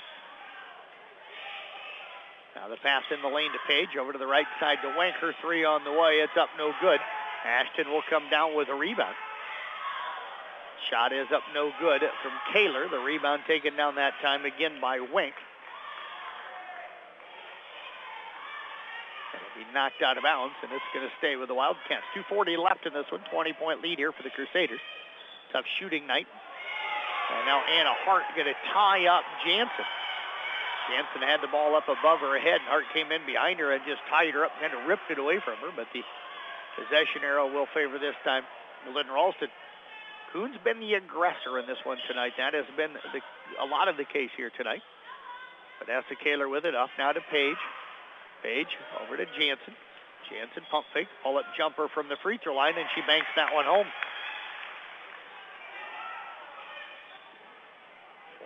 Now the pass in the lane to Page. Over to the right side to Wanker. 3 on the way. It's up no good. Ashton will come down with a rebound. Shot is up no good from Kaler. The rebound taken down that time again by Wink. He knocked out of bounds, and it's going to stay with the Wildcats. 2:40 left in this one. 20-point lead here for the Crusaders. Tough shooting night. And now Anna Hart going to tie up Jansen. Jansen had the ball up above her head, and Hart came in behind her and just tied her up and kind of ripped it away from her. But the possession arrow will favor this time Glidden-Ralston. Coon's been the aggressor in this one tonight. That has been a lot of the case here tonight. Vanessa Kaler with it. Off now to Page. Page over to Jansen. Jansen pump fake, pull-up jumper from the free throw line, and she banks that one home.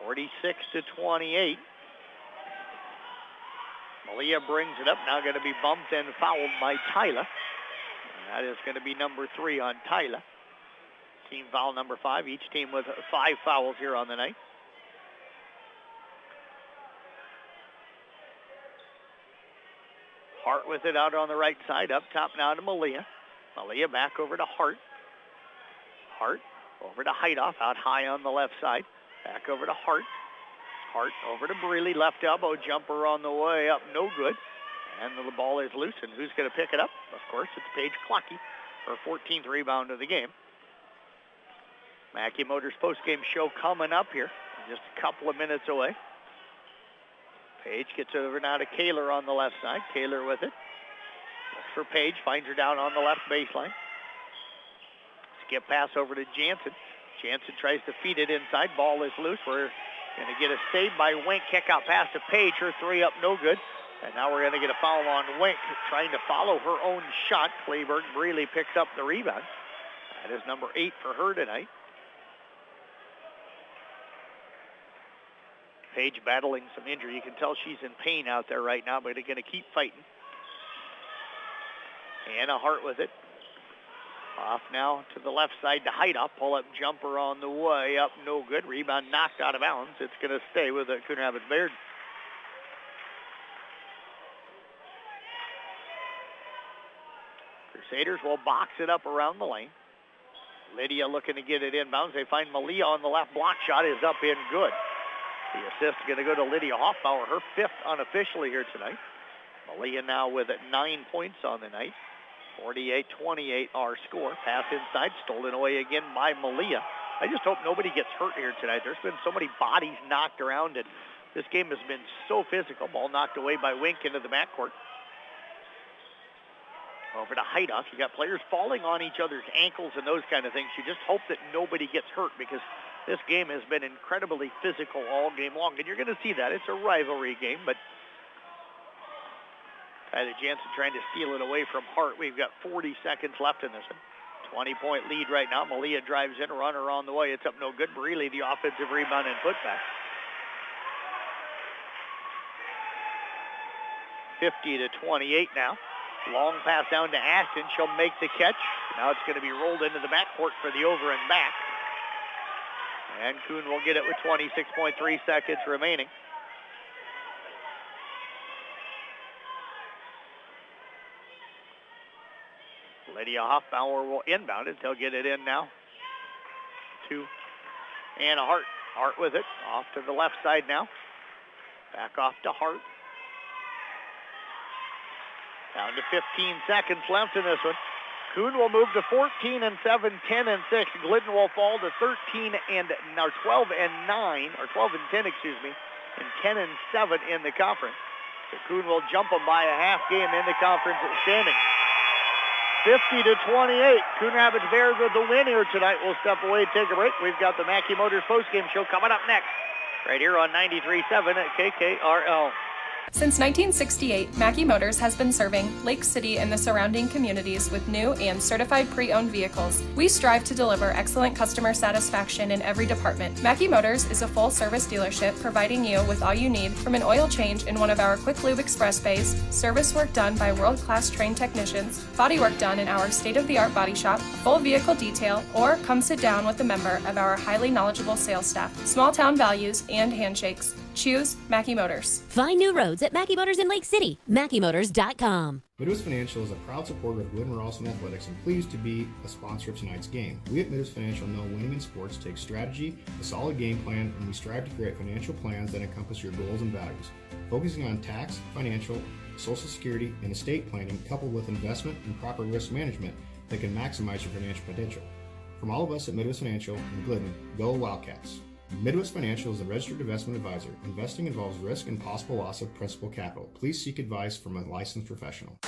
46-28. Malia brings it up, now going to be bumped and fouled by Tyler. And that is going to be number 3 on Tyler. Team foul number 5, each team with 5 fouls here on the night. Hart with it out on the right side. Up top now to Malia. Malia back over to Hart. Hart over to Heidoff. Out high on the left side. Back over to Hart. Hart over to Brealey. Left elbow jumper on the way up. No good. And the ball is loose. And who's going to pick it up? Of course, it's Paige Clucky. Her 14th rebound of the game. Mackey Motors postgame show coming up here. Just a couple of minutes away. Page gets over now to Kaler on the left side. Kaler with it. Looks for Page. Finds her down on the left baseline. Skip pass over to Jansen. Jansen tries to feed it inside. Ball is loose. We're going to get a save by Wink. Kick out pass to Page. Her 3 up, no good. And now we're going to get a foul on Wink, trying to follow her own shot. Clayberg Brealey picks up the rebound. That is number 8 for her tonight. Paige battling some injury. You can tell she's in pain out there right now, but they're going to keep fighting. Anna Hart with it. Off now to the left side to Haida. Pull-up jumper on the way up. No good. Rebound knocked out of bounds. It's going to stay with the Coon Rapids-Bayard. Crusaders will box it up around the lane. Lydia looking to get it inbounds. They find Malia on the left. Block shot is up in good. The assist is going to go to Lydia Hoffbauer, her 5th unofficially here tonight. Malia now with 9 points on the night. 48-28 our score. Pass inside, stolen away again by Malia. I just hope nobody gets hurt here tonight. There's been so many bodies knocked around, and this game has been so physical. Ball knocked away by Wink into the backcourt. Over to Haida. You got players falling on each other's ankles and those kind of things. You just hope that nobody gets hurt because this game has been incredibly physical all game long, and you're going to see that. It's a rivalry game, but Tyler Jansen trying to steal it away from Hart. We've got 40 seconds left in this one. 20-point lead right now. Malia drives in, runner on the way. It's up no good. Brealey, the offensive rebound and putback. 50-28 now. Long pass down to Ashton. She'll make the catch. Now it's going to be rolled into the backcourt for the over and back. And Coon will get it with 26.3 seconds remaining. Lydia Hoffbauer will inbound it. They'll get it in now to Anna Hart. Hart with it. Off to the left side now. Back off to Hart. Down to 15 seconds left in this one. Coon will move to 14-7, 10-6. Glidden will fall to 12-9, or 12-10, excuse me, and 10-7 in the conference. So Coon will jump them by a half game in the conference standing. 50-28. Coon Rapids-Bayard with the win here tonight. We'll step away, take a break. We've got the Mackey Motors postgame show coming up next, right here on 93.7 at KKRL. Since 1968, Mackey Motors has been serving Lake City and the surrounding communities with new and certified pre-owned vehicles. We strive to deliver excellent customer satisfaction in every department. Mackey Motors is a full-service dealership providing you with all you need from an oil change in one of our quick lube express bays, service work done by world-class trained technicians, body work done in our state-of-the-art body shop, full vehicle detail, or come sit down with a member of our highly knowledgeable sales staff. Small-town values and handshakes. Choose Mackey Motors. Find new roads at Mackey Motors in Lake City. MackeyMotors.com. Midwest Financial is a proud supporter of Glidden-Ralston Athletics and pleased to be a sponsor of tonight's game. We at Midwest Financial know winning in sports takes strategy, a solid game plan, and we strive to create financial plans that encompass your goals and values. Focusing on tax, financial, Social Security, and estate planning coupled with investment and proper risk management that can maximize your financial potential. From all of us at Midwest Financial and Glidden, go Wildcats. Midwest Financial is a registered investment advisor. Investing involves risk and possible loss of principal capital. Please seek advice from a licensed professional.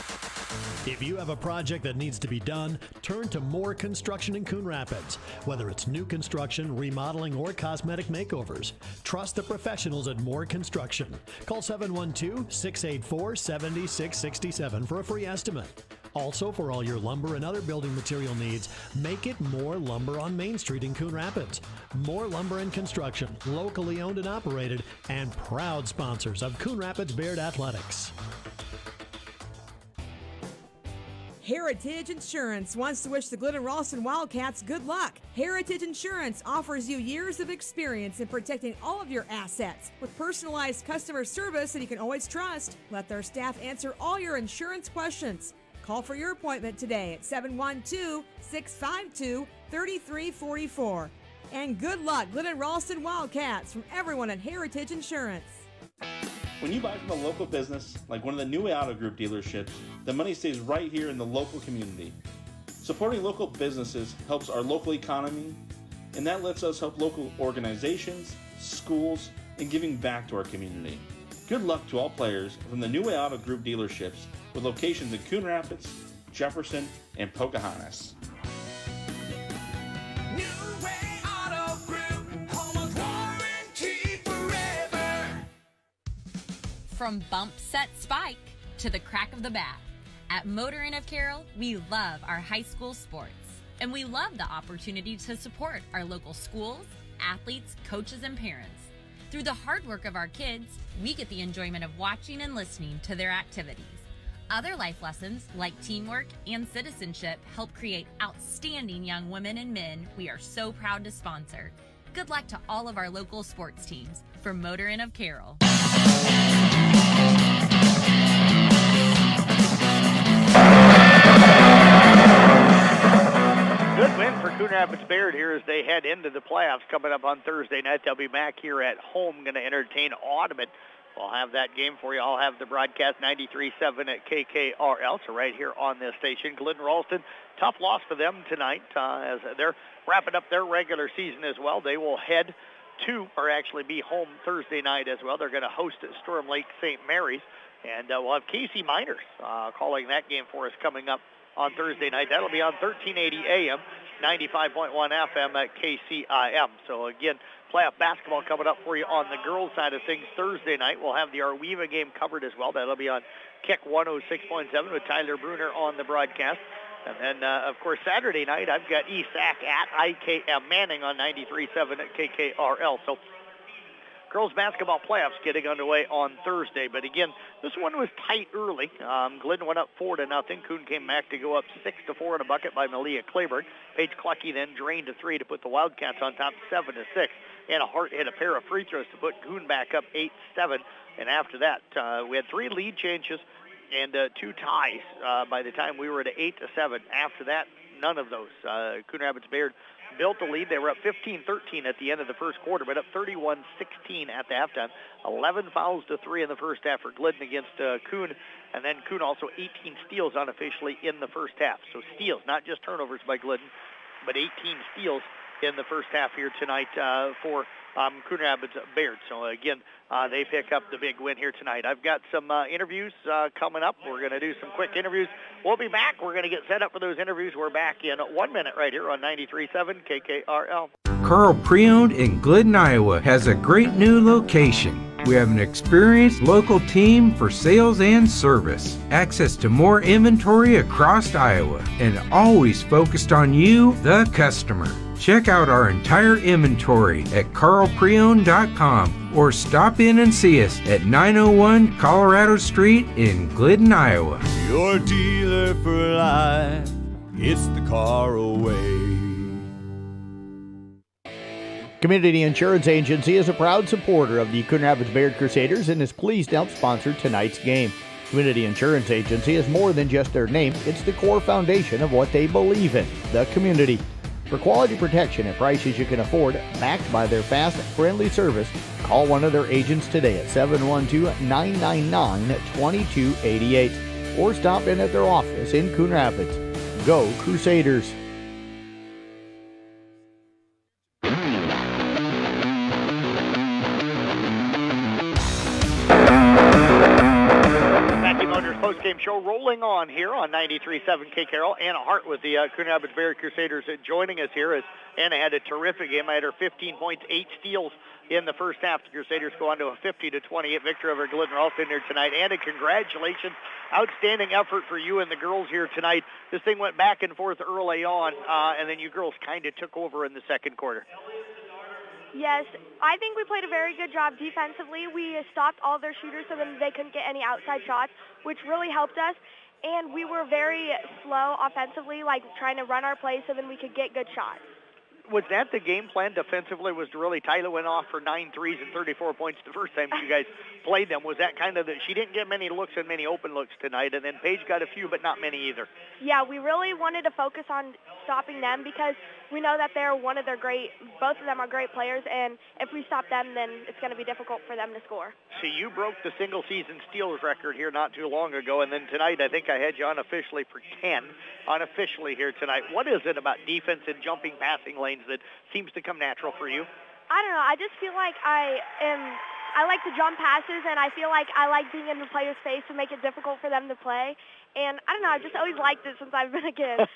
If you have a project that needs to be done, turn to Moore Construction in Coon Rapids. Whether it's new construction, remodeling, or cosmetic makeovers, trust the professionals at Moore Construction. Call 712-684-7667 for a free estimate. Also, for all your lumber and other building material needs, make it Moore Lumber on Main Street in Coon Rapids. Moore Lumber and Construction, locally owned and operated, and proud sponsors of Coon Rapids-Bayard Athletics. Heritage Insurance wants to wish the Glidden-Ralston Wildcats good luck. Heritage Insurance offers you years of experience in protecting all of your assets with personalized customer service that you can always trust. Let their staff answer all your insurance questions. Call for your appointment today at 712-652-3344. And good luck, Glidden-Ralston Wildcats, from everyone at Heritage Insurance. When you buy from a local business, like one of the New Way Auto Group dealerships, the money stays right here in the local community. Supporting local businesses helps our local economy, and that lets us help local organizations, schools, and giving back to our community. Good luck to all players from the New Way Auto Group dealerships with locations in Coon Rapids, Jefferson, and Pocahontas. From bump, set, spike to the crack of the bat, at Motor Inn of Carroll, we love our high school sports. And we love the opportunity to support our local schools, athletes, coaches, and parents. Through the hard work of our kids, we get the enjoyment of watching and listening to their activities. Other life lessons, like teamwork and citizenship, help create outstanding young women and men we are so proud to sponsor. Good luck to all of our local sports teams. From Motor Inn of Carroll. Good win for Coon Rapids-Bayard here as they head into the playoffs coming up on Thursday night. They'll be back here at home, going to entertain Audubon. We'll have that game for you. I'll have the broadcast 93.7 at KKRL, so right here on this station. Glidden-Ralston, tough loss for them tonight as they're wrapping up their regular season as well. They will head to, or actually be home Thursday night as well. They're going to host at Storm Lake St. Mary's, and we'll have Casey Miners calling that game for us coming up on Thursday night. That'll be on 1380 AM, 95.1 FM at KCIM. So again, playoff basketball coming up for you on the girls' side of things Thursday night. We'll have the Arweva game covered as well. That'll be on Kick 106.7 with Tyler Bruner on the broadcast. And then, of course, Saturday night, I've got ESAC at IKM Manning on 93.7 at KKRL. So girls basketball playoffs getting underway on Thursday. But again, this one was tight early. Glidden went up 4-0. Coon came back to go up 6-4 in a bucket by Malia Clayburgh. Paige Clucky then drained a 3 to put the Wildcats on top 7-6. Anna Hart hit a pair of free throws to put Coon back up 8-7. And after that, we had 3 lead changes and 2 ties by the time we were at 8-7. After that, none of those. Coon Rapids-Bayard built the lead. They were up 15-13 at the end of the first quarter, but up 31-16 at the halftime. 11 fouls to 3 in the first half for Glidden against Coon, and then Coon also 18 steals unofficially in the first half. So steals, not just turnovers by Glidden, but 18 steals in the first half here tonight for Coon Rapids-Bayard. So again, they pick up the big win here tonight. I've got some interviews coming up. We're going to do some quick interviews. We'll be back. We're going to get set up for those interviews. We're back in 1 minute right here on 93.7 KKRL. Carl Pre-Owned in Glidden, Iowa has a great new location. We have an experienced local team for sales and service, access to more inventory across Iowa, and always focused on you, the customer. Check out our entire inventory at carlpreowned.com or stop in and see us at 901 Colorado Street in Glidden, Iowa. Your dealer for life, it's the Carl way. Community Insurance Agency is a proud supporter of the Coon Rapids-Bayard Crusaders and is pleased to help sponsor tonight's game. Community Insurance Agency is more than just their name. It's the core foundation of what they believe in, the community. For quality protection at prices you can afford, backed by their fast, friendly service, call one of their agents today at 712-999-2288 or stop in at their office in Coon Rapids. Go Crusaders! Post-game show rolling on here on 93.7 KKRL. Anna Hart with the Coon Rapids-Bayard Crusaders joining us here as Anna had a terrific game. I had her 15 points, 8 steals in the first half. The Crusaders go on to a 50-28 victory over Glidden-Ralston here tonight. Anna, congratulations. Outstanding effort for you and the girls here tonight. This thing went back and forth early on, and then you girls kind of took over in the second quarter. Yes, I think we played a very good job defensively. We stopped all their shooters so then they couldn't get any outside shots, which really helped us. And we were very slow offensively, like trying to run our plays so then we could get good shots. Was that the game plan defensively, was to really, Tyler went off for 9 threes and 34 points the first time you guys played them. Was that kind of she didn't get many looks and many open looks tonight, and then Paige got a few, but not many either. Yeah, we really wanted to focus on stopping them because we know that they're both of them are great players, and if we stop them, then it's going to be difficult for them to score. So you broke the single-season steals record here not too long ago, and then tonight I think I had you unofficially for 10, unofficially here tonight. What is it about defense and jumping passing lanes that seems to come natural for you? I don't know. I just feel like I like to jump passes, and I feel like I like being in the player's face to make it difficult for them to play. And I don't know. I've just always liked it since I've been a kid.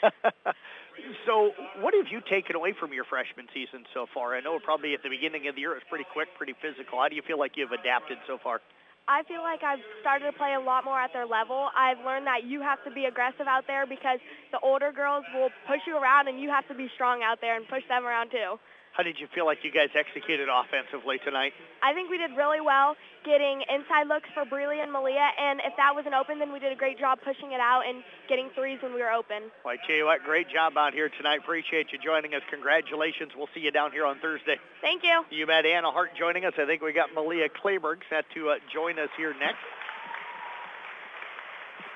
So what have you taken away from your freshman season so far? I know probably at the beginning of the year it was pretty quick, pretty physical. How do you feel like you've adapted so far? I feel like I've started to play a lot more at their level. I've learned that you have to be aggressive out there because the older girls will push you around, and you have to be strong out there and push them around too. How did you feel like you guys executed offensively tonight? I think we did really well getting inside looks for Breeley and Malia, and if that wasn't open, then we did a great job pushing it out and getting threes when we were open. Well, I tell you what, great job out here tonight. Appreciate you joining us. Congratulations. We'll see you down here on Thursday. Thank you. You bet. Anna Hart joining us. I think we got Malia Kleberg set to join us here next.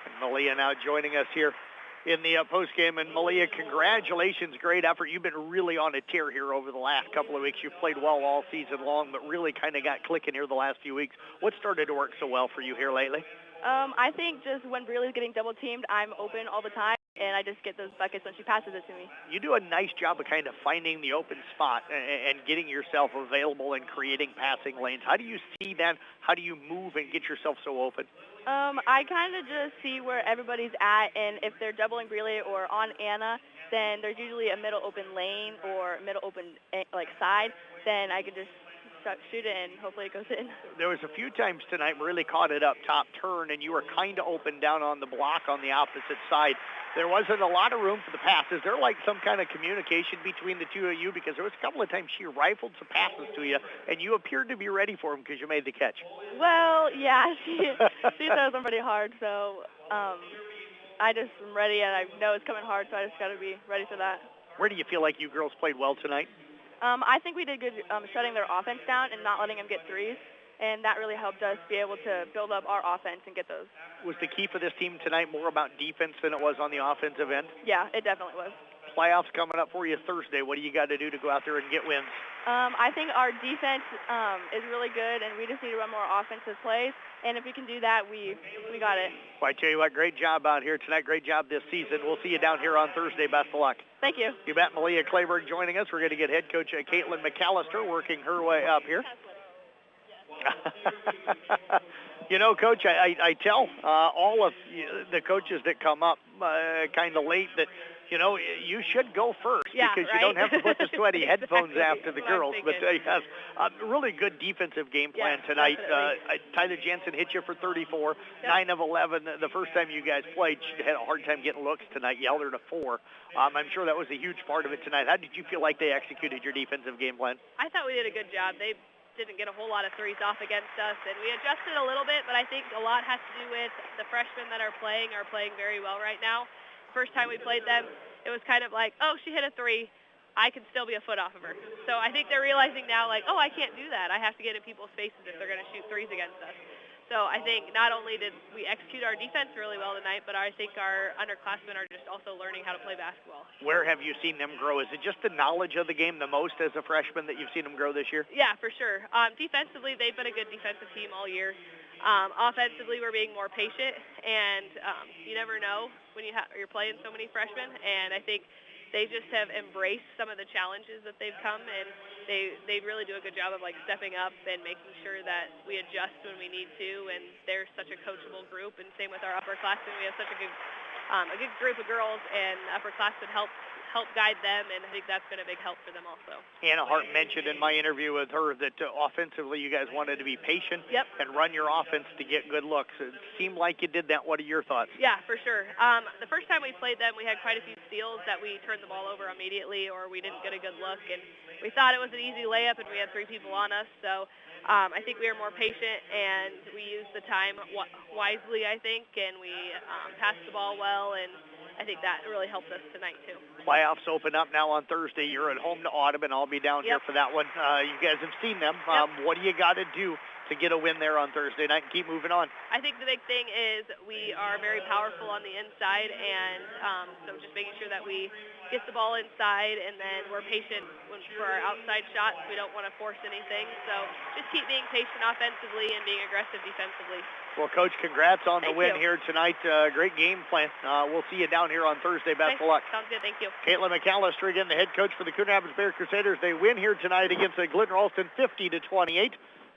And Malia now joining us here in the postgame. And Malia, congratulations, great effort. You've been really on a tear here over the last couple of weeks. You've played well all season long, but really kind of got clicking here the last few weeks. What started to work so well for you here lately? I think just when Breeley's getting double teamed, I'm open all the time, and I just get those buckets when she passes it to me. You do a nice job of kind of finding the open spot and getting yourself available and creating passing lanes. How do you see that? How do you move and get yourself so open? I kind of just see where everybody's at, and if they're doubling Breeley or on Anna, then there's usually a middle open lane or middle open side. Then I could just shoot it and hopefully it goes in. There was a few times tonight really caught it up top turn, and you were kind of open down on the block on the opposite side. There wasn't a lot of room for the pass. Is there like some kind of communication between the two of you? Because there was a couple of times she rifled some passes to you, and you appeared to be ready for them because you made the catch. Well, yeah, she throws them pretty hard, so I just am ready, and I know it's coming hard, so I just got to be ready for that. Where do you feel like you girls played well tonight? I think we did good shutting their offense down and not letting them get threes, and that really helped us be able to build up our offense and get those. Was the key for this team tonight more about defense than it was on the offensive end? Yeah, it definitely was. Playoffs coming up for you Thursday. What do you got to do to go out there and get wins? I think our defense is really good, and we just need to run more offensive plays. And if we can do that, we got it. Well, I tell you what, great job out here tonight. Great job this season. We'll see you down here on Thursday. Best of luck. Thank you. You bet. Malia Kleberg joining us. We're going to get head coach Caitlin McAllister working her way up here. You know, Coach, I tell all of the coaches that come up kind of late that, you know, you should go first because you don't have to put the sweaty headphones after the girls. But yes, really good defensive game plan tonight. Tyler Jensen hit you for 34, 9 of 11. The first time you guys played, she had a hard time getting looks tonight. You held her to 4. I'm sure that was a huge part of it tonight. How did you feel like they executed your defensive game plan? I thought we did a good job. They didn't get a whole lot of threes off against us, and we adjusted a little bit, but I think a lot has to do with the freshmen that are playing very well right now. First time we played them, it was kind of like, oh, she hit a 3. I can still be a foot off of her. So I think they're realizing now, like, oh, I can't do that. I have to get in people's faces if they're going to shoot 3s against us. So I think not only did we execute our defense really well tonight, but I think our underclassmen are just also learning how to play basketball. Where have you seen them grow? Is it just the knowledge of the game the most as a freshman that you've seen them grow this year? Yeah, for sure. Defensively, they've been a good defensive team all year. Offensively, we're being more patient, and you never know when you're playing so many freshmen, and I think they just have embraced some of the challenges that they've come, and they really do a good job of like stepping up and making sure that we adjust when we need to, and they're such a coachable group, and same with our upperclassmen. We have such a good group of girls, and upperclassmen help guide them, and I think that's been a big help for them also. Anna Hart mentioned in my interview with her that offensively you guys wanted to be patient and run your offense to get good looks. It seemed like you did that. What are your thoughts? Yeah, for sure. The first time we played them, we had quite a few steals that we turned the ball over immediately, or we didn't get a good look, and we thought it was an easy layup, and we had 3 people on us. So I think we were more patient, and we used the time wisely, I think, and we passed the ball well, and I think that really helped us tonight, too. Playoffs open up now on Thursday. You're at home to Audubon. I'll be down here for that one. You guys have seen them. What do you got to do to get a win there on Thursday night and keep moving on? I think the big thing is we are very powerful on the inside, and so just making sure that we get the ball inside, and then we're patient for our outside shots. We don't want to force anything, so just keep being patient offensively and being aggressive defensively. Well, Coach, congrats on the win here tonight. Great game plan. We'll see you down here on Thursday. Best of luck. Sounds good. Thank you. Caitlin McAllister, again, the head coach for the Coon Rapids-Bayard Crusaders. They win here tonight against the Glidden-Ralston 50-28.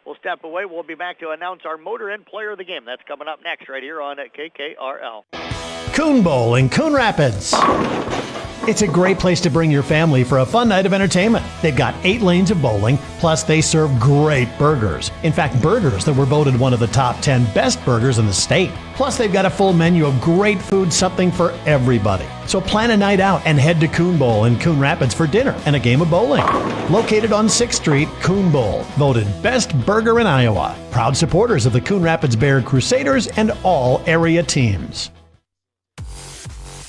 We'll step away. We'll be back to announce our Motor Inn Player of the Game. That's coming up next right here on KKRL. Coon Bowl in Coon Rapids. It's a great place to bring your family for a fun night of entertainment. They've got 8 lanes of bowling, plus they serve great burgers. In fact, burgers that were voted one of the top 10 best burgers in the state. Plus, they've got a full menu of great food, something for everybody. So plan a night out and head to Coon Bowl in Coon Rapids for dinner and a game of bowling. Located on 6th Street, Coon Bowl, voted best burger in Iowa. Proud supporters of the Coon Rapids-Bayard Crusaders and all area teams.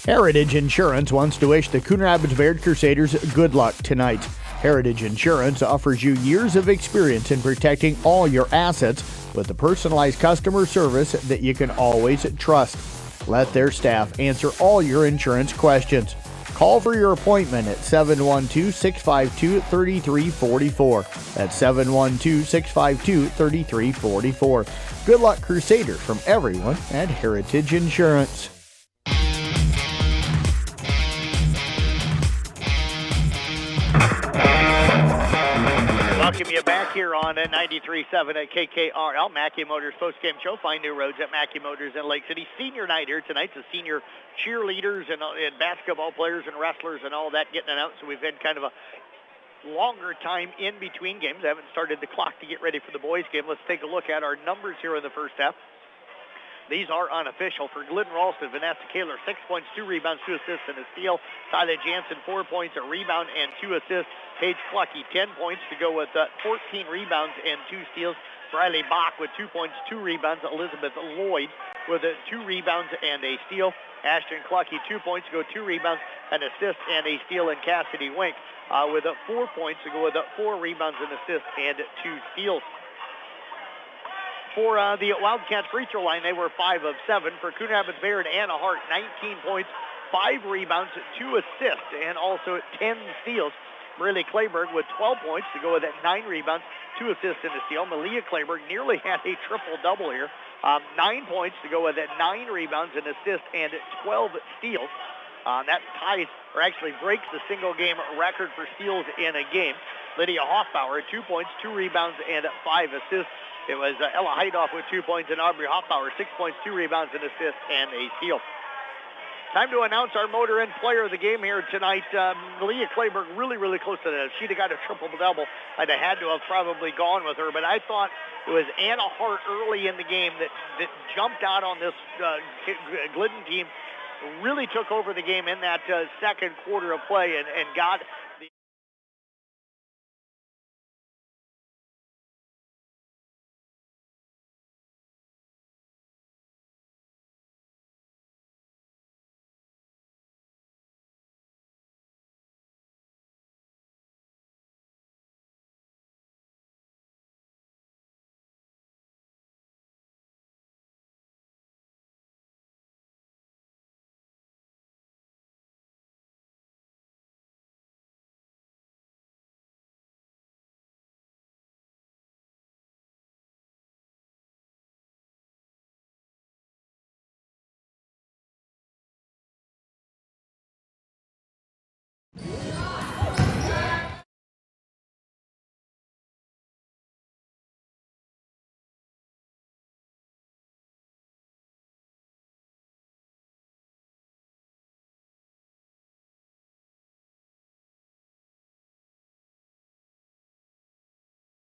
Heritage Insurance wants to wish the Coon Rapids-Bayard Crusaders good luck tonight. Heritage Insurance offers you years of experience in protecting all your assets with the personalized customer service that you can always trust. Let their staff answer all your insurance questions. Call for your appointment at 712-652-3344. That's 712-652-3344. Good luck, Crusaders, from everyone at Heritage Insurance. Welcome you back here on 93.7 at KKRL, Mackey Motors postgame show. Find new roads at Mackey Motors in Lake City. Senior night here tonight. The senior cheerleaders and basketball players and wrestlers and all that getting it out. So we've had kind of a longer time in between games. I haven't started the clock to get ready for the boys game. Let's take a look at our numbers here in the first half. These are unofficial. For Glidden-Ralston, Vanessa Kaler, 6 points, 2 rebounds, 2 assists, and a steal. Tyler Jansen, 4 points, a rebound, and 2 assists. Paige Clucky, 10 points to go with 14 rebounds and 2 steals. Briley Bach with 2 points, 2 rebounds. Elizabeth Lloyd with 2 rebounds and a steal. Ashton Clucky, 2 points to go, 2 rebounds, an assist, and a steal. And Cassidy Wink with 4 points to go with 4 rebounds, an assist, and 2 steals. For the Wildcats free throw line, they were 5 of 7. For Coon Rapids-Bayard, Anna Hart, 19 points, 5 rebounds, 2 assists, and also 10 steals. Briley Clayberg with 12 points to go with 9 rebounds, 2 assists, and a steal. Malia Clayberg nearly had a triple-double here. 9 points to go with 9 rebounds, an assist, and 12 steals. That ties, or actually breaks the single-game record for steals in a game. Lydia Hoffbauer, 2 points, 2 rebounds, and 5 assists. It was Ella Heidoff with 2 points and Aubrey Hoffbauer, 6 points, 2 rebounds, an assist, and a steal. Time to announce our motor and player of the game here tonight. Malia Clayberg really, really close to that. If she'd have got a triple-double, I'd have had to have probably gone with her. But I thought it was Anna Hart early in the game that jumped out on this Glidden team, really took over the game in that second quarter of play and got the...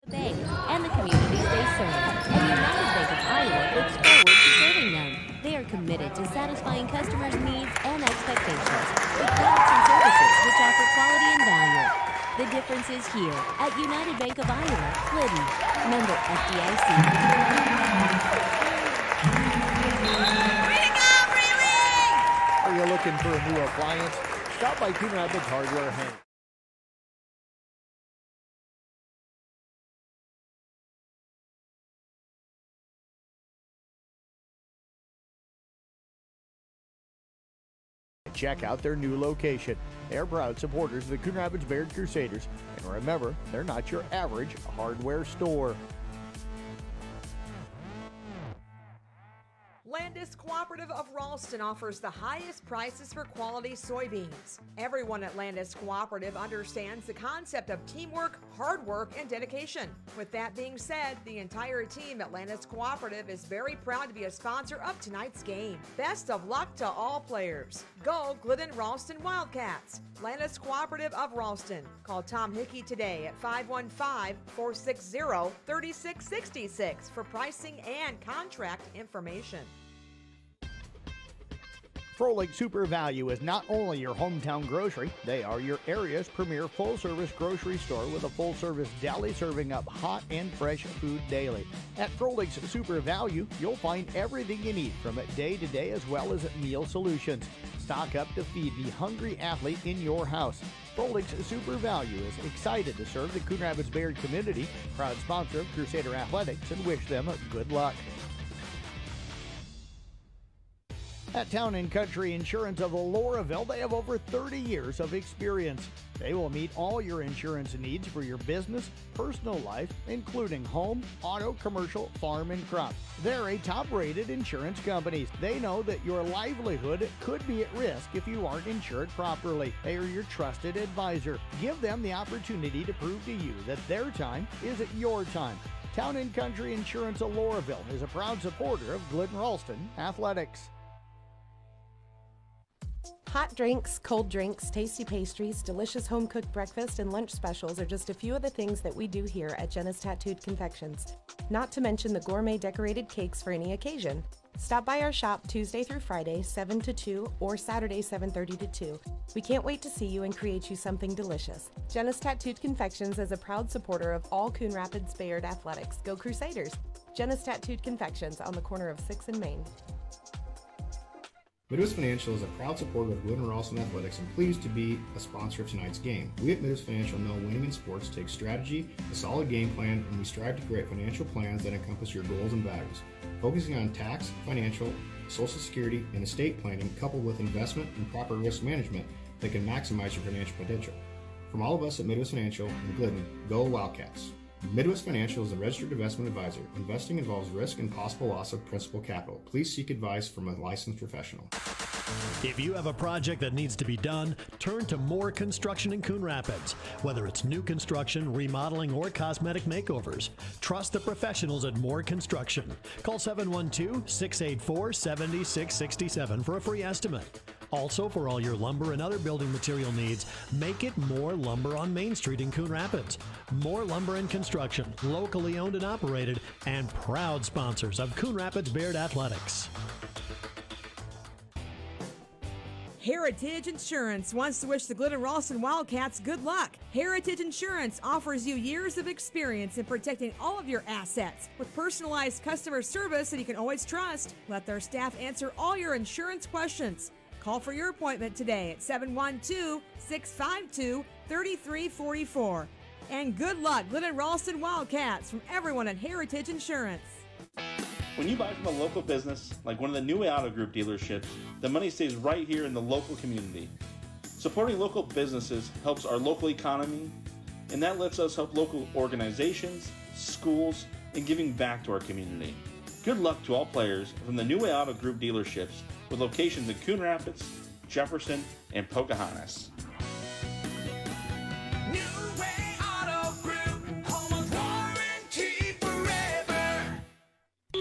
The bank and the communities they serve, and United Bank of Iowa looks forward to serving them. They are committed to satisfying customers' needs and expectations with products and services which offer quality and value. The difference is here at United Bank of Iowa, Glidden, member FDIC. Are you looking for a new appliance? Stop by Coon Rapids Hardware Hank. Check out their new location. They're proud supporters of the Coon Rapids-Bayard Crusaders. And remember, they're not your average hardware store. Landis Cooperative Cooperative of Ralston offers the highest prices for quality soybeans. Everyone at Landis Cooperative understands the concept of teamwork, hard work, and dedication. With that being said, the entire team at Landis Cooperative is very proud to be a sponsor of tonight's game. Best of luck to all players. Go Glidden-Ralston Wildcats. Landis Cooperative of Ralston. Call Tom Hickey today at 515-460-3666 for pricing and contract information. Froelich Super Value is not only your hometown grocery, they are your area's premier full-service grocery store with a full-service deli serving up hot and fresh food daily. At Froelich's Super Value, you'll find everything you need from day to day as well as meal solutions. Stock up to feed the hungry athlete in your house. Froelich's Super Value is excited to serve the Coon Rapids-Bayard community, proud sponsor of Crusader Athletics, and wish them good luck. At Town & Country Insurance of Loraville, they have over 30 years of experience. They will meet all your insurance needs for your business, personal life, including home, auto, commercial, farm, and crop. They're a top-rated insurance company. They know that your livelihood could be at risk if you aren't insured properly. They are your trusted advisor. Give them the opportunity to prove to you that their time is your time. Town & Country Insurance of Loraville is a proud supporter of Glidden-Ralston Athletics. Hot drinks, cold drinks, tasty pastries, delicious home-cooked breakfast, and lunch specials are just a few of the things that we do here at Jenna's Tattooed Confections. Not to mention the gourmet decorated cakes for any occasion. Stop by our shop Tuesday through Friday, 7 to 2, or Saturday, 7:30 to 2. We can't wait to see you and create you something delicious. Jenna's Tattooed Confections is a proud supporter of all Coon Rapids-Bayard athletics. Go Crusaders! Jenna's Tattooed Confections on the corner of 6th and Main. Midwest Financial is a proud supporter of Glidden-Ralston Athletics and pleased to be a sponsor of tonight's game. We at Midwest Financial know winning in sports takes strategy, a solid game plan, and we strive to create financial plans that encompass your goals and values. Focusing on tax, financial, Social Security, and estate planning coupled with investment and proper risk management that can maximize your financial potential. From all of us at Midwest Financial and Glidden, go Wildcats! Midwest Financial is a registered investment advisor. Investing involves risk and possible loss of principal capital. Please seek advice from a licensed professional. If you have a project that needs to be done, turn to Moore Construction in Coon Rapids. Whether it's new construction, remodeling, or cosmetic makeovers, trust the professionals at Moore Construction. Call 712-684-7667 for a free estimate. Also, for all your lumber and other building material needs, make it Moore Lumber on Main Street in Coon Rapids. Moore Lumber and Construction, locally owned and operated, and proud sponsors of Coon Rapids-Bayard Athletics. Heritage Insurance wants to wish the Glidden-Ralston Wildcats good luck. Heritage Insurance offers you years of experience in protecting all of your assets with personalized customer service that you can always trust. Let their staff answer all your insurance questions. Call for your appointment today at 712-652-3344. And good luck, Glidden-Ralston Wildcats, from everyone at Heritage Insurance. When you buy from a local business, like one of the New Way Auto Group dealerships, the money stays right here in the local community. Supporting local businesses helps our local economy, and that lets us help local organizations, schools, and giving back to our community. Good luck to all players from the New Way Auto Group dealerships with locations in Coon Rapids, Jefferson, and Pocahontas.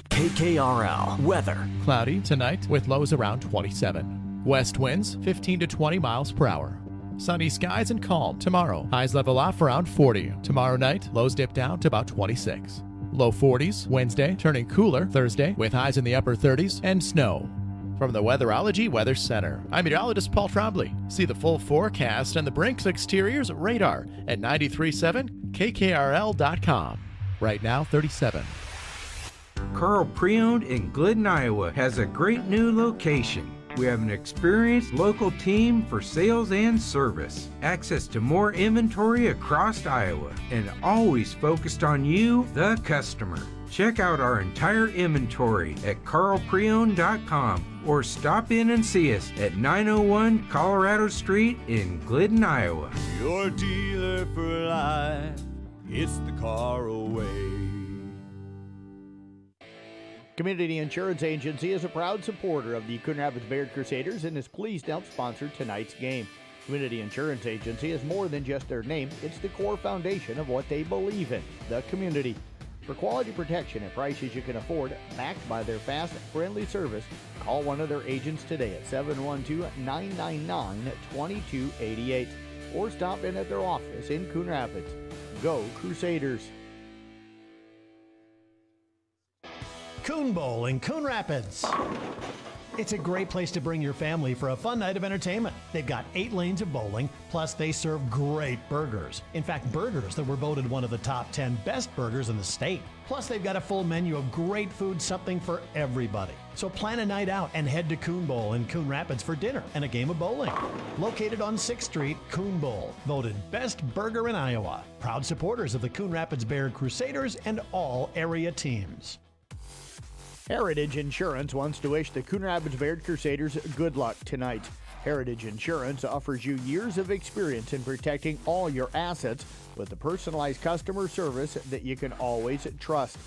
KKRL weather. Cloudy tonight with lows around 27. West winds 15 to 20 miles per hour. Sunny skies and calm tomorrow. Highs level off around 40. Tomorrow night, lows dip down to about 26. Low 40s Wednesday, turning cooler Thursday with highs in the upper 30s and snow. From the Weatherology Weather Center, I'm meteorologist Paul Trombley. See the full forecast and the Brinks Exteriors radar at 93.7KKRL.com. Right now, 37. Carl Pre-Owned in Glidden, Iowa has a great new location. We have an experienced local team for sales and service, access to more inventory across Iowa, and always focused on you, the customer. Check out our entire inventory at carlpreowned.com or stop in and see us at 901 Colorado Street in Glidden, Iowa. Your dealer for life, it's the Carl way. Community Insurance Agency is a proud supporter of the Coon Rapids-Bayard Crusaders and is pleased to help sponsor tonight's game. Community Insurance Agency is more than just their name, it's the core foundation of what they believe in, the community. For quality protection at prices you can afford, backed by their fast, friendly service, call one of their agents today at 712-999-2288 or stop in at their office in Coon Rapids. Go Crusaders! Coon Bowl in Coon Rapids. It's a great place to bring your family for a fun night of entertainment. They've got 8 lanes of bowling, plus they serve great burgers. In fact, burgers that were voted one of the top 10 best burgers in the state. Plus, they've got a full menu of great food, something for everybody. So plan a night out and head to Coon Bowl in Coon Rapids for dinner and a game of bowling. Located on 6th Street, Coon Bowl, voted best burger in Iowa. Proud supporters of the Coon Rapids-Bayard Crusaders and all area teams. Heritage Insurance wants to wish the Coon Rapids-Bayard Crusaders good luck tonight. Heritage Insurance offers you years of experience in protecting all your assets with the personalized customer service that you can always trust.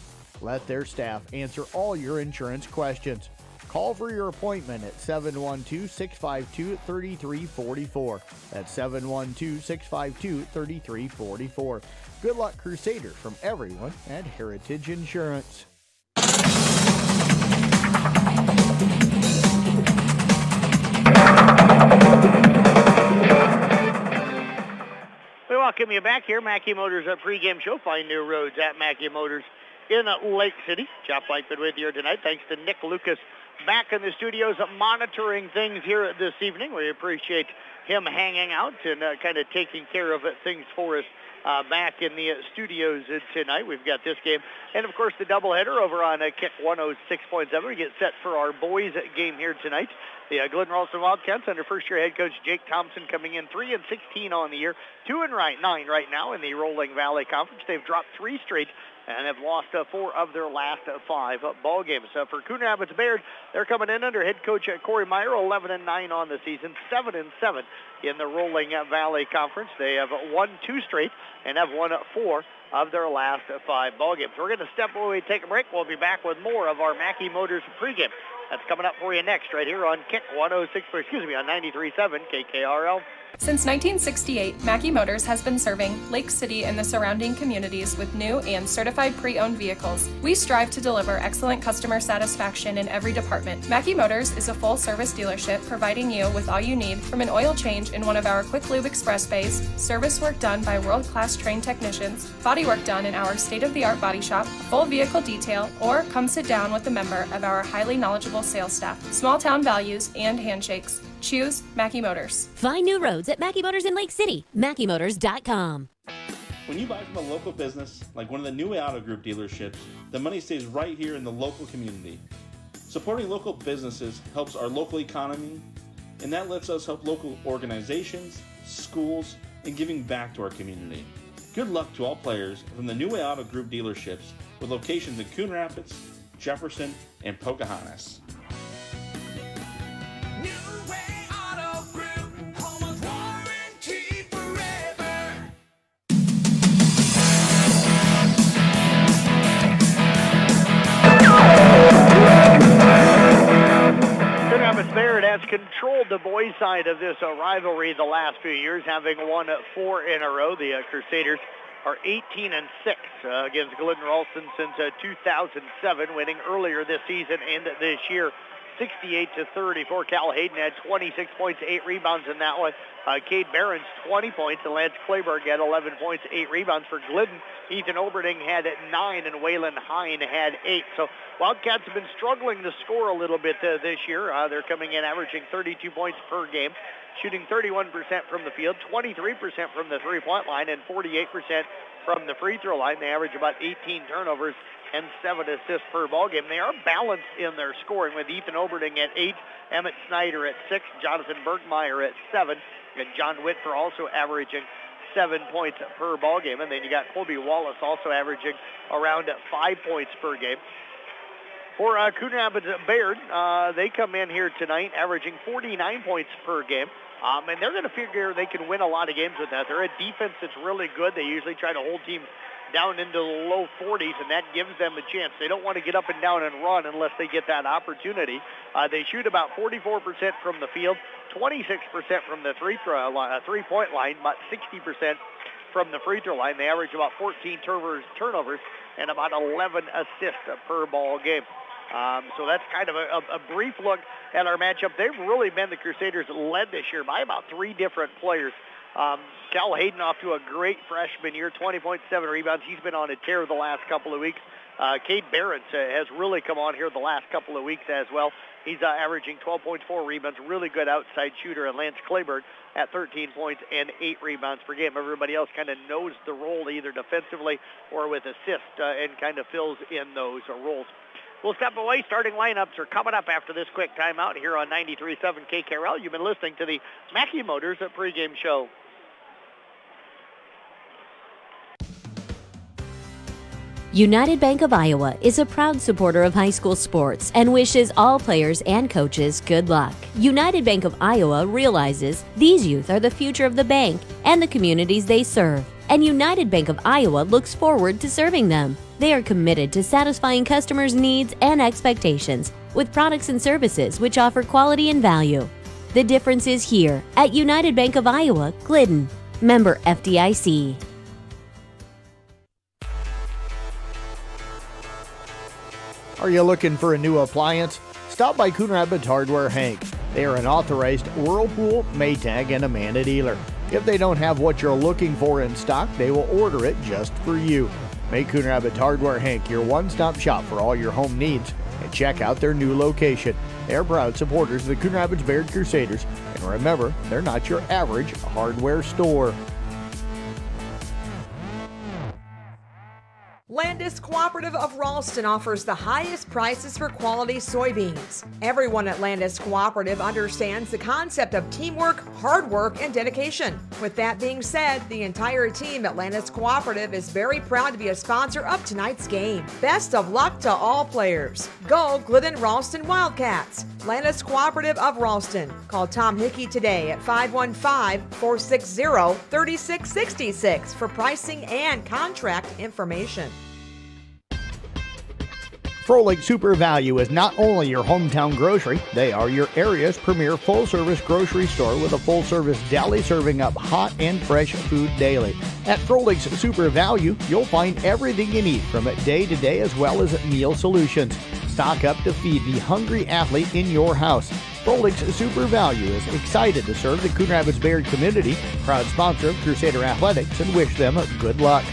Let their staff answer all your insurance questions. Call for your appointment at 712-652-3344. That's 712-652-3344. Good luck, Crusaders, from everyone at Heritage Insurance. We welcome you back here. Mackey Motors pregame show. Find new roads at Mackey Motors in Lake City. Jeff Blankman with you tonight. Thanks to Nick Lucas back in the studios monitoring things here this evening. We appreciate him hanging out and kind of taking care of things for us back in the studios tonight. We've got this game and, of course, the doubleheader over on Kick 106.7. We get set for our boys game here tonight. The Glidden-Ralston Wildcats under first-year head coach Jake Thompson coming in 3-16 on the year, 2-9 right now in the Rolling Valley Conference. They've dropped 3 straight and have lost 4 of their last 5 ball games. For Coon Rapids-Bayard, they're coming in under head coach Corey Meyer, 11-9 on the season, 7-7 in the Rolling Valley Conference. They have won 2 straight and have won 4 of their last 5 ball games. We're going to step away, take a break. We'll be back with more of our Mackey Motors pregame. That's coming up for you next, right here on Kick on 93.7 KKRL. Since 1968, Mackey Motors has been serving Lake City and the surrounding communities with new and certified pre-owned vehicles. We strive to deliver excellent customer satisfaction in every department. Mackey Motors is a full-service dealership providing you with all you need from an oil change in one of our quick lube express bays, service work done by world-class trained technicians, body work done in our state-of-the-art body shop, full vehicle detail, or come sit down with a member of our highly knowledgeable sales staff. Small town values and handshakes. Choose Mackey Motors. Find new roads at Mackey Motors in Lake City. MackeyMotors.com. When you buy from a local business, like one of the New Way Auto Group dealerships, the money stays right here in the local community. Supporting local businesses helps our local economy, and that lets us help local organizations, schools, and giving back to our community. Good luck to all players from the New Way Auto Group dealerships with locations in Coon Rapids, Jefferson, and Pocahontas. Rapids-Bayard has controlled the boys' side of this rivalry the last few years, having won 4 in a row. The Crusaders are 18-6 against Glidden-Ralston since 2007, winning earlier this season and this year 68-34. Cal Hayden had 26 points, 8 rebounds in that one. Cade Barron's 20 points, and Lance Clayberg had 11 points, 8 rebounds for Glidden. Ethan Oberding had 9, and Waylon Hine had 8. So Wildcats have been struggling to score a little bit this year. They're coming in averaging 32 points per game, shooting 31% from the field, 23% from the three-point line, and 48% from the free throw line. They average about 18 turnovers and 7 assists per ball game. They are balanced in their scoring with Ethan Oberding at 8, Emmett Snyder at 6, Jonathan Bergmeyer at 7, and John Whitfer also averaging 7 points per ball game. And then you got Colby Wallace also averaging around 5 points per game. For Coon Rapids-Bayard, they come in here tonight averaging 49 points per game. And they're going to figure they can win a lot of games with that. They're a defense that's really good. They usually try to hold teams down into the low 40s, and that gives them a chance. They don't want to get up and down and run unless they get that opportunity. They shoot about 44% from the field, 26% from the three-point line, about 60% from the free throw line. They average about 14 turnovers and about 11 assists per ball game. So that's kind of a brief look at our matchup. They've really been the Crusaders led this year by about 3 different players. Cal Hayden off to a great freshman year, 20.7 rebounds. He's been on a tear the last couple of weeks. Cade Barrett has really come on here the last couple of weeks as well. He's averaging 12.4 rebounds, really good outside shooter. And Lance Clayburgh at 13 points and 8 rebounds per game. Everybody else kind of knows the role either defensively or with assist and kind of fills in those roles. We'll step away. Starting lineups are coming up after this quick timeout here on 93.7 KKRL. You've been listening to the Mackey Motors pregame show. United Bank of Iowa is a proud supporter of high school sports and wishes all players and coaches good luck. United Bank of Iowa realizes these youth are the future of the bank and the communities they serve, and United Bank of Iowa looks forward to serving them. They are committed to satisfying customers' needs and expectations with products and services which offer quality and value. The difference is here at United Bank of Iowa, Glidden. Member FDIC. Are you looking for a new appliance? Stop by Coon Rapids Hardware Hank. They are an authorized Whirlpool, Maytag, and Amana dealer. If they don't have what you're looking for in stock, they will order it just for you. Make Coon Rapids Hardware Hank your one-stop shop for all your home needs, and check out their new location. They're proud supporters of the Coon Rapids-Bayard Crusaders, and remember, they're not your average hardware store. Landis Cooperative of Ralston offers the highest prices for quality soybeans. Everyone at Landis Cooperative understands the concept of teamwork, hard work, and dedication. With that being said, the entire team at Landis Cooperative is very proud to be a sponsor of tonight's game. Best of luck to all players. Go Glidden-Ralston Wildcats! Landis Cooperative of Ralston. Call Tom Hickey today at 515-460-3666 for pricing and contract information. Froelich Super Value is not only your hometown grocery, they are your area's premier full-service grocery store with a full-service deli serving up hot and fresh food daily. At Froelich's Super Value, you'll find everything you need from day-to-day as well as meal solutions. Stock up to feed the hungry athlete in your house. Froelich's Super Value is excited to serve the Coon Rapids-Bayard community, proud sponsor of Crusader Athletics, and wish them good luck.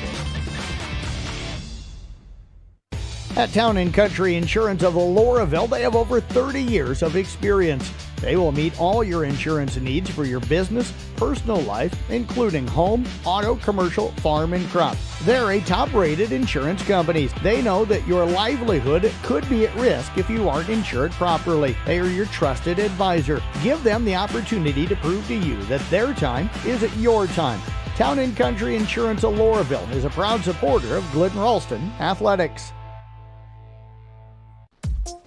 At Town & Country Insurance of Loraville, they have over 30 years of experience. They will meet all your insurance needs for your business, personal life, including home, auto, commercial, farm, and crop. They're a top-rated insurance company. They know that your livelihood could be at risk if you aren't insured properly. They are your trusted advisor. Give them the opportunity to prove to you that their time is your time. Town & Country Insurance of Loraville is a proud supporter of Glidden-Ralston Athletics.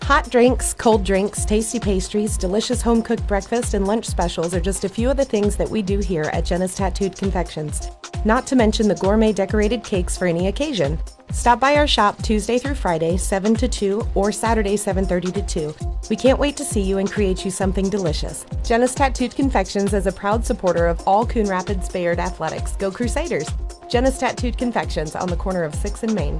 Hot drinks, cold drinks, tasty pastries, delicious home-cooked breakfast, and lunch specials are just a few of the things that we do here at Jenna's Tattooed Confections. Not to mention the gourmet decorated cakes for any occasion. Stop by our shop Tuesday through Friday, 7 to 2, or Saturday, 7:30 to 2. We can't wait to see you and create you something delicious. Jenna's Tattooed Confections is a proud supporter of all Coon Rapids-Bayard athletics. Go Crusaders! Jenna's Tattooed Confections on the corner of 6th and Main.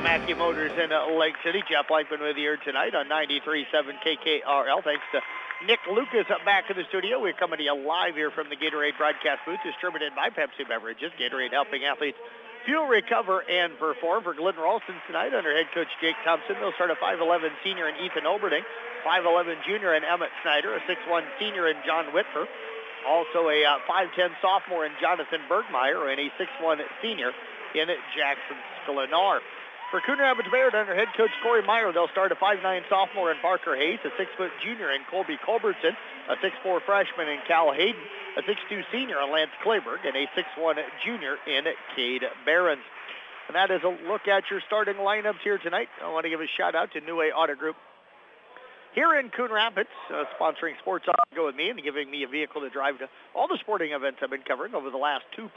Mackey Motors in Lake City. Jeff Blankman with you here tonight on 93.7 KKRL. Thanks to Nick Lucas back in the studio. We're coming to you live here from the Gatorade broadcast booth, distributed by Pepsi Beverages. Gatorade helping athletes fuel, recover, and perform. For Glidden-Ralston tonight under head coach Jake Thompson, they'll start a 5'11 senior in Ethan Oberding, 5'11 junior in Emmett Snyder, a 6'1 senior in John Whitfer, also a 5'10 sophomore in Jonathan Bergmeyer, and a 6'1 senior in Jackson Sklenar. For Coon Rapids-Bayard under head coach Corey Meyer, they'll start a 5'9" sophomore in Parker Hayes, a 6-foot junior in Colby Culbertson, a 6'4" freshman in Cal Hayden, a 6'2" senior in Lance Clayberg, and a 6'1" junior in Cade Behrens. And that is a look at your starting lineups here tonight. I want to give a shout out to New Way Auto Group here in Coon Rapids, sponsoring Sports On Go With Me and giving me a vehicle to drive to all the sporting events I've been covering over the last 2+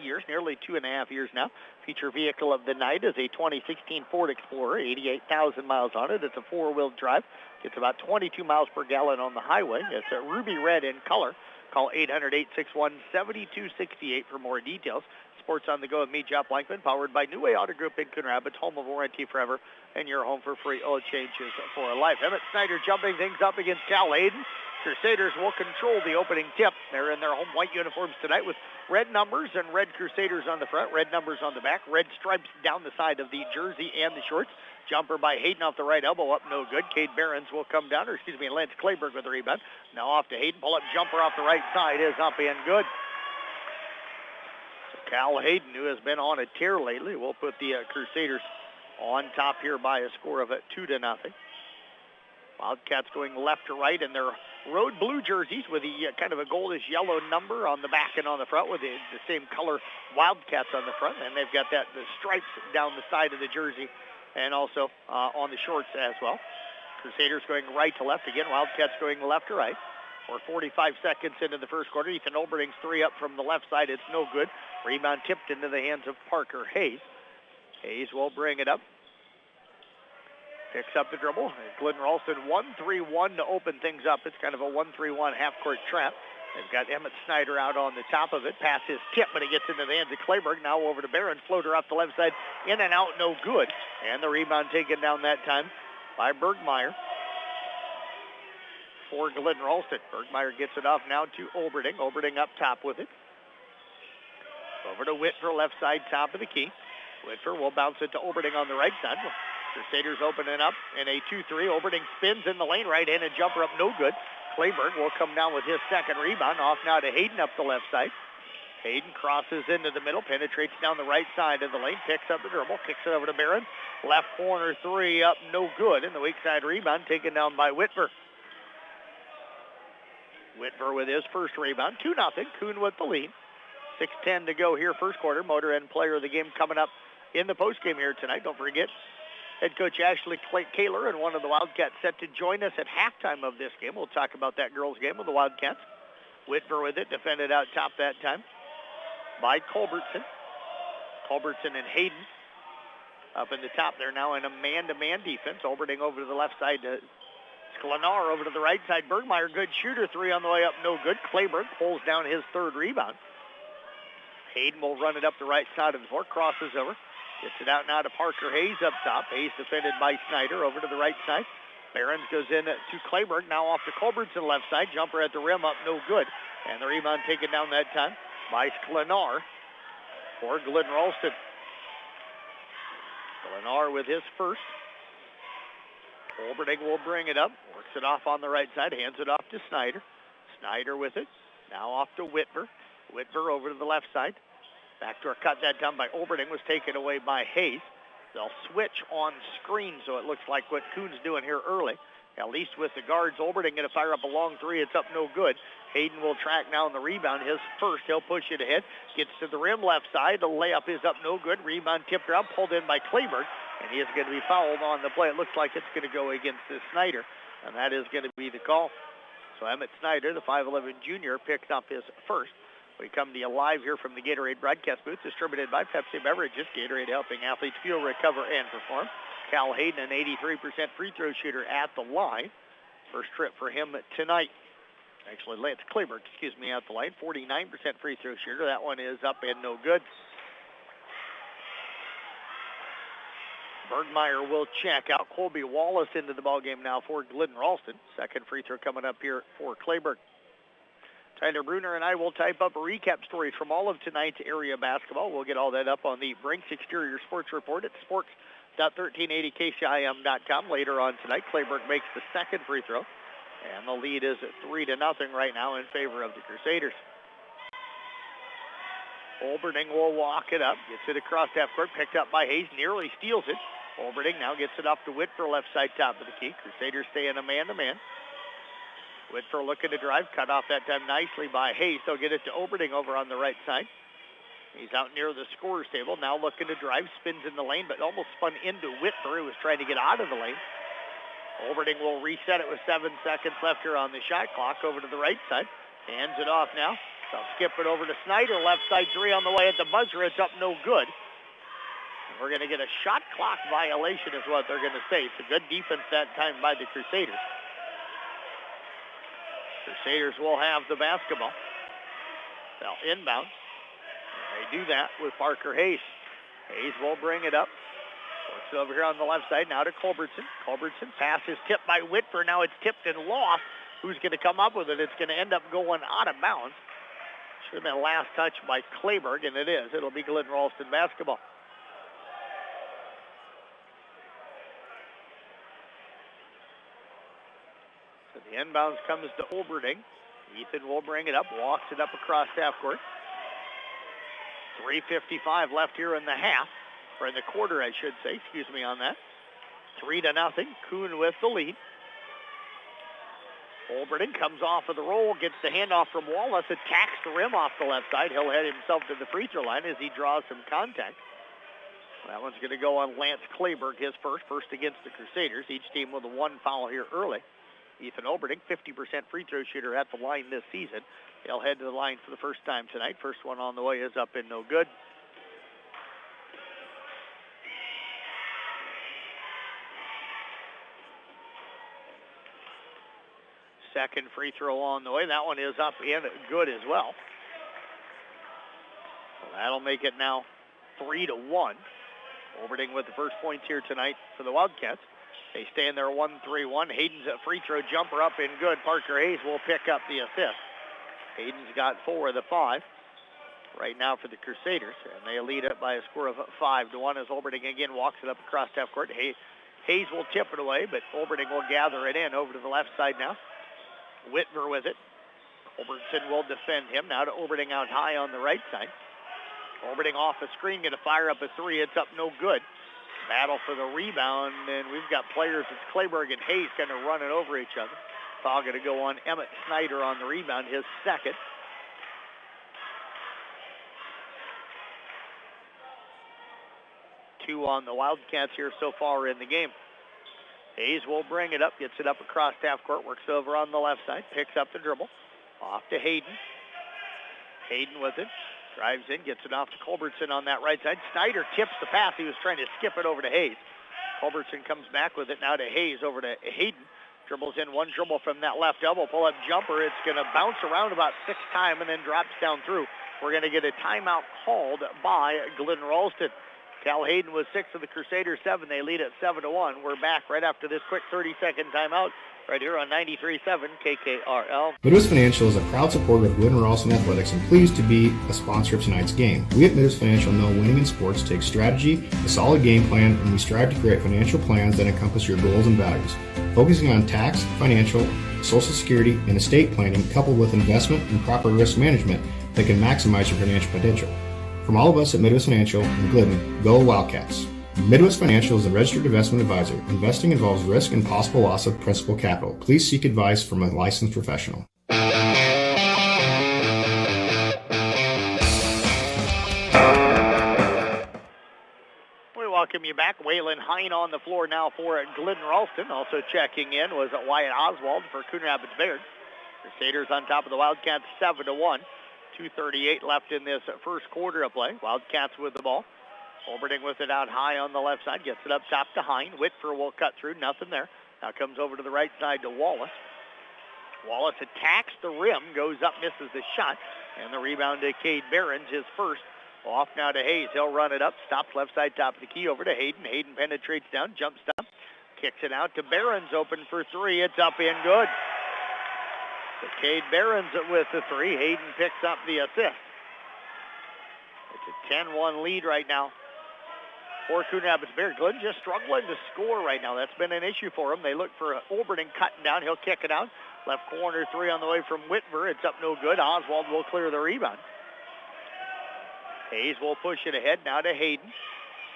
years, nearly 2.5 years now. Feature vehicle of the night is a 2016 Ford Explorer, 88,000 miles on it. It's a 4-wheel drive. Gets about 22 miles per gallon on the highway. It's a ruby red in color. Call 800-861-7268 for more details. Sports on the Go with me, Jeff Blankman, powered by New Way Auto Group in Coon Rapids, home of warranty forever, and your home for free oil changes for life. Emmett Snyder jumping things up against Cal Hayden. Crusaders will control the opening tip. They're in their home white uniforms tonight with red numbers and red Crusaders on the front, red numbers on the back, red stripes down the side of the jersey and the shorts. Jumper by Hayden off the right elbow, up no good. Cade Behrens will come down, Lance Clayberg with the rebound. Now off to Hayden, pull-up jumper off the right side is up and good. Cal Hayden, who has been on a tear lately, will put the Crusaders on top here by a score of 2-0. Wildcats going left to right in their road blue jerseys with the kind of a goldish yellow number on the back and on the front with the same color Wildcats on the front. And they've got the stripes down the side of the jersey and also on the shorts as well. Crusaders going right to left again. Wildcats going left to right. We're 45 seconds into the first quarter. Ethan Olberding's 3 up from the left side. It's no good. Rebound tipped into the hands of Parker Hayes. Hayes will bring it up. Picks up the dribble. Glidden-Ralston 1-3-1 to open things up. It's kind of a 1-3-1 half-court trap. They've got Emmett Snyder out on the top of it. Pass is tipped, but it gets into the hands of Clayberg. Now over to Behrens. Floater off the left side. In and out, no good. And the rebound taken down that time by Bergmeyer. For Glidden-Ralston. Bergmeyer gets it off now to Olberding. Olberding up top with it. Over to Whitfer, left side, top of the key. Whitfer will bounce it to Olberding on the right side. Crusaders opening up in a 2-3. Olberding spins in the lane, right-handed jumper up, no good. Clayberg will come down with his second rebound. Off now to Hayden up the left side. Hayden crosses into the middle, penetrates down the right side of the lane, picks up the dribble, kicks it over to Behrens. Left corner 3 up, no good. And the weak side rebound taken down by Whitfer. Whitver with his first rebound. 2-0. Coon with the lead. 6:10 to go here, first quarter. Motor End player of the game coming up in the postgame here tonight. Don't forget, head coach Ashley Kaler and one of the Wildcats set to join us at halftime of this game. We'll talk about that girls' game with the Wildcats. Whitver with it, defended out top that time by Culbertson. Culbertson and Hayden up in the top. They're now in a man-to-man defense. Olberding over to the left side to Sklenar over to the right side. Bergmeyer, good shooter. 3 on the way up, no good. Clayberg pulls down his third rebound. Hayden will run it up the right side of the floor. Crosses over. Gets it out now to Parker Hayes up top. Hayes defended by Snyder over to the right side. Behrens goes in to Clayberg. Now off to Culbertson left side. Jumper at the rim up, no good. And the rebound taken down that time by Sklenar for Glidden-Ralston. Sklenar with his first. Olberding will bring it up, works it off on the right side, hands it off to Snyder. Snyder with it, now off to Whitver. Whitver over to the left side. Backdoor cut that time by Olberding was taken away by Hayes. They'll switch on screen, so it looks like what Coon's doing here early. At least with the guards, Olberding going to fire up a long 3. It's up no good. Hayden will track now on the rebound. His first, he'll push it ahead. Gets to the rim left side. The layup is up no good. Rebound tipped around, pulled in by Clayberg. And he is going to be fouled on the play. It looks like it's going to go against this Snyder. And that is going to be the call. So Emmett Snyder, the 5'11 junior, picks up his first. We come to you live here from the Gatorade broadcast booth, distributed by Pepsi Beverages. Gatorade helping athletes fuel, recover, and perform. Cal Hayden, an 83% free throw shooter at the line. First trip for him tonight. Actually, Lance Clayberg, at the line. 49% free throw shooter. That one is up and no good. Bergmeyer will check out. Colby Wallace into the ballgame now for Glidden-Ralston. Second free throw coming up here for Clayberg. Tyler Bruner and I will type up a recap stories from all of tonight's area basketball. We'll get all that up on the Brinks Exterior Sports Report at sports.1380kcim.com later on tonight. Clayberg makes the second free throw, and the lead is at 3-0 right now in favor of the Crusaders. Olberding will walk it up, gets it across half court, picked up by Hayes, nearly steals it. Olberding now gets it off to Whitfer, left side top of the key. Crusaders stay in a man-to-man. Whitfer looking to drive, cut off that time nicely by Hayes. They'll get it to Olberding over on the right side. He's out near the scorer's table, now looking to drive, spins in the lane, but almost spun into Whitfer, who was trying to get out of the lane. Olberding will reset it with 7 seconds left here on the shot clock. Over to the right side. Hands it off now. They'll skip it over to Snyder. Left side three on the way at the buzzer. It's up no good. And we're going to get a shot clock violation is what they're going to say. It's a good defense that time by the Crusaders. Crusaders will have the basketball. They'll inbound. They do that with Parker Hayes. Hayes will bring it up. Works over here on the left side. Now to Culbertson. Culbertson pass is tipped by Whitfer. Now it's tipped and lost. Who's going to come up with it? It's going to end up going out of bounds. Should have been a last touch by Kleberg, and it is. It'll be Glidden-Ralston basketball. So the inbounds comes to Olberding. Ethan will bring it up, walks it up across half court. 3:55 left here in the half, or in the quarter, I should say. Excuse me on that. 3-0. Coon with the lead. Olberding comes off of the roll, gets the handoff from Wallace, attacks the rim off the left side. He'll head himself to the free throw line as he draws some contact. That one's going to go on Lance Kleberg, his first against the Crusaders. Each team with a 1 foul here early. Ethan Olberding, 50% free throw shooter at the line this season. He'll head to the line for the first time tonight. First one on the way is up and no good. Second free throw on the way. That one is up and good as well. So that'll make it now 3-1. Olberding with the first points here tonight for the Wildcats. They stay in there 1-3-1. Hayden's a free throw jumper up and good. Parker Hayes will pick up the assist. Hayden's got 4 of the 5 right now for the Crusaders, and they lead it by a score of 5-1 as Olberding again walks it up across half court. Hayes will tip it away, but Olberding will gather it in over to the left side now. Whitmer with it. Culbertson will defend him. Now to Olberding out high on the right side. Olberding off the screen, going to fire up a three. It's up no good. Battle for the rebound, and we've got players. It's Kleberg and Hayes kind of running over each other. Foul going to go on Emmett Snyder on the rebound, his second. Two on the Wildcats here so far in the game. Hayes will bring it up, gets it up across half court, works over on the left side, picks up the dribble. Off to Hayden. Hayden with it. Drives in, gets it off to Culbertson on that right side. Snyder tips the pass. He was trying to skip it over to Hayes. Culbertson comes back with it now to Hayes, over to Hayden. Dribbles in, one dribble from that left elbow. Pull-up jumper. It's going to bounce around about 6 times and then drops down through. We're going to get a timeout called by Glidden-Ralston. Cal Hayden was 6 of the Crusaders 7. They lead at 7-1. We're back right after this quick 30-second timeout right here on 93.7 KKRL. Midwest Financial is a proud supporter of Glidden-Ralston Athletics and pleased to be a sponsor of tonight's game. We at Midwest Financial know winning in sports takes strategy, a solid game plan, and we strive to create financial plans that encompass your goals and values. Focusing on tax, financial, Social Security, and estate planning coupled with investment and proper risk management that can maximize your financial potential. From all of us at Midwest Financial and Glidden, go Wildcats. Midwest Financial is a registered investment advisor. Investing involves risk and possible loss of principal capital. Please seek advice from a licensed professional. We welcome you back. Waylon Hine on the floor now for Glidden-Ralston. Also checking in was Wyatt Oswald for Coon Rapids-Bayard. Crusaders on top of the Wildcats 7-1. 2:38 left in this first quarter of play. Wildcats with the ball. Olberding with it out high on the left side. Gets it up top to Hine. Whitfer will cut through. Nothing there. Now comes over to the right side to Wallace. Wallace attacks the rim. Goes up, misses the shot. And the rebound to Cade Behrens, his first. Off now to Hayes. He'll run it up. Stops left side top of the key over to Hayden. Hayden penetrates down. Jump stop. Kicks it out to Behrens. Open for three. It's up and good. So Cade Behrens with the three. Hayden picks up the assist. It's a 10-1 lead right now for Coon Rapids-Bayard. Glidden just struggling to score right now. That's been an issue for them. They look for Olberding cutting down. He'll kick it out. Left corner three on the way from Whitmer. It's up no good. Oswald will clear the rebound. Hayes will push it ahead now to Hayden.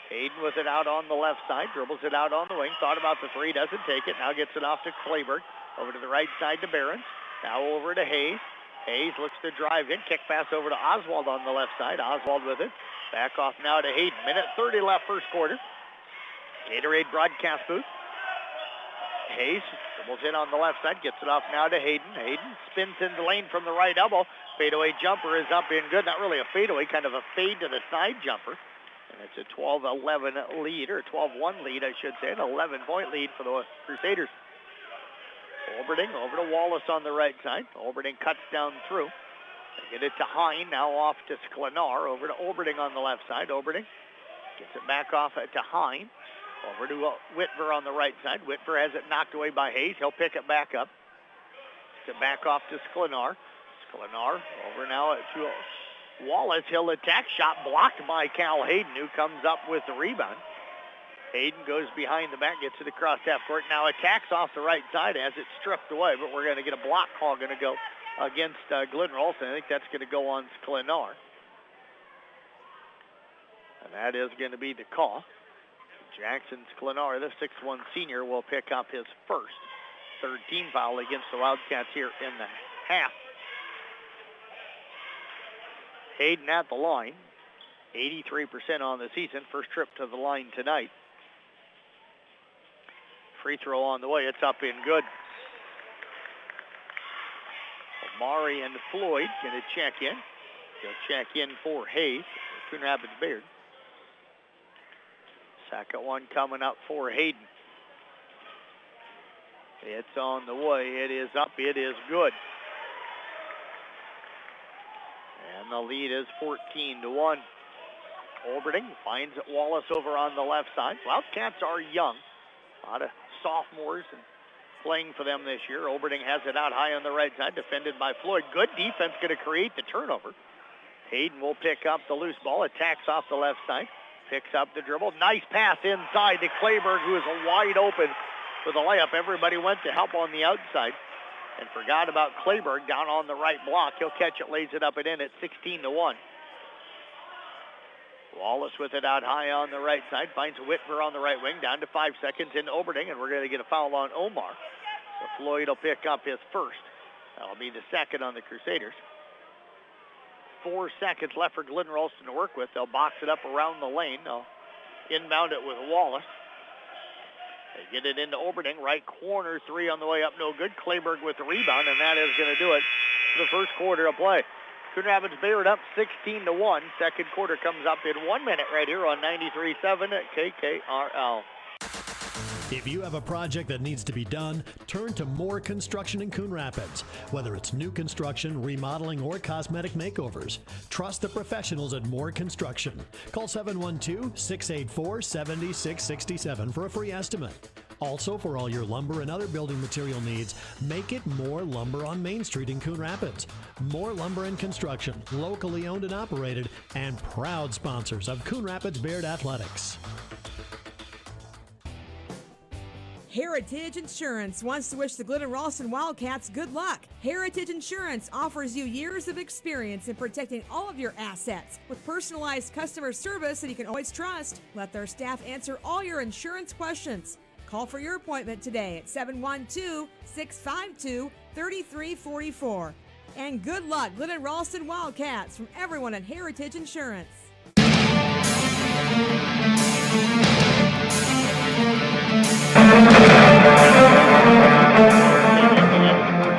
Hayden with it out on the left side, dribbles it out on the wing, thought about the three, doesn't take it, now gets it off to Kleberg, over to the right side to Behrens, now over to Hayes. Hayes looks to drive in, kick pass over to Oswald on the left side, Oswald with it, back off now to Hayden, minute 30 left first quarter. Gatorade broadcast booth. Hayes dribbles in on the left side, gets it off now to Hayden. Hayden spins in the lane from the right elbow. Fadeaway jumper is up in good. Not really a fadeaway, kind of a fade to the side jumper. And it's a 12-11 lead, or 12-1 lead, I should say. An 11-point lead for the Crusaders. Olberding over to Wallace on the right side. Olberding cuts down through. They get it to Hine, now off to Sklenar. Over to Olberding on the left side. Olberding gets it back off to Hine. Over to Whitver on the right side. Whitver has it knocked away by Hayes. He'll pick it back up. To back off to Sklenar. Sklenar over now to Wallace. He'll attack. Shot blocked by Cal Hayden, who comes up with the rebound. Hayden goes behind the back, gets it across half court. Now attacks off the right side as it's stripped away, but we're going to get a block call going to go against Glidden-Ralston. I think that's going to go on Sklenar. And that is going to be the call. Jackson Sklenar, the 6'1 senior, will pick up his first third team foul against the Wildcats here in the half. Hayden at the line, 83% on the season, first trip to the line tonight. Free throw on the way, it's up in good. Omari and Floyd going to check in. They'll check in for Hayes, Coon Rapids-Bayard. Second one coming up for Hayden. It's on the way. It is up. It is good. And the lead is 14-1. Olberding finds Wallace over on the left side. Wildcats are young. A lot of sophomores and playing for them this year. Olberding has it out high on the right side, defended by Floyd. Good defense, going to create the turnover. Hayden will pick up the loose ball. Attacks off the left side. Picks up the dribble. Nice pass inside to Kleberg, who is wide open for the layup. Everybody went to help on the outside and forgot about Kleberg down on the right block. He'll catch it, lays it up and in at 16-1. Wallace with it out high on the right side. Finds Whitver on the right wing. Down to 5 seconds into Olberding, and we're going to get a foul on Omar. So Floyd will pick up his first. That'll be the second on the Crusaders. 4 seconds left for Glidden-Ralston to work with. They'll box it up around the lane. They'll inbound it with Wallace. They get it into Olberding. Right corner, three on the way up, no good. Kleberg with the rebound, and that is going to do it for the first quarter of play. Coon Rapids-Bayard up 16-1. Second quarter comes up in 1 minute right here on 93.7 at KKRL. If you have a project that needs to be done, turn to Moore Construction in Coon Rapids. Whether it's new construction, remodeling, or cosmetic makeovers, trust the professionals at Moore Construction. Call 712-684-7667 for a free estimate. Also, for all your lumber and other building material needs, make it Moore Lumber on Main Street in Coon Rapids. Moore Lumber and Construction, locally owned and operated, and proud sponsors of Coon Rapids-Bayard Athletics. Heritage Insurance wants to wish the Glidden-Ralston Wildcats good luck. Heritage Insurance offers you years of experience in protecting all of your assets with personalized customer service that you can always trust. Let their staff answer all your insurance questions. Call for your appointment today at 712-652-3344. And good luck, Glidden-Ralston Wildcats, from everyone at Heritage Insurance.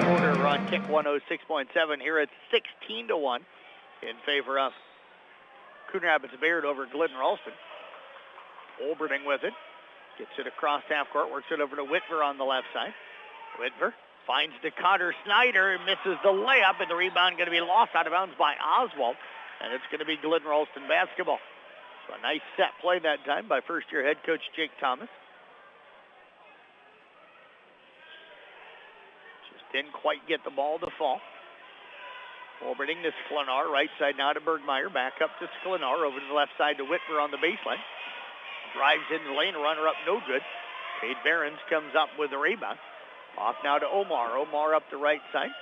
Quarter on kick 106.7 here at 16-1 in favor of Coon Rapids-Bayard over Glidden-Ralston. Olberding with it. Gets it across half court. Works it over to Whitver on the left side. Whitver finds DeCotter Snyder and misses the layup, and the rebound going to be lost out of bounds by Oswald. And it's going to be Glidden-Ralston basketball. So a nice set play that time by first-year head coach Jake Thomas. Didn't quite get the ball to fall. Olberding to Sklenar, right side now to Bergmeyer, back up to Sklenar, over to the left side to Whitver on the baseline. Drives into the lane, runner up, no good. Cade Behrens comes up with the rebound. Off now to Omar. Omar up the right side.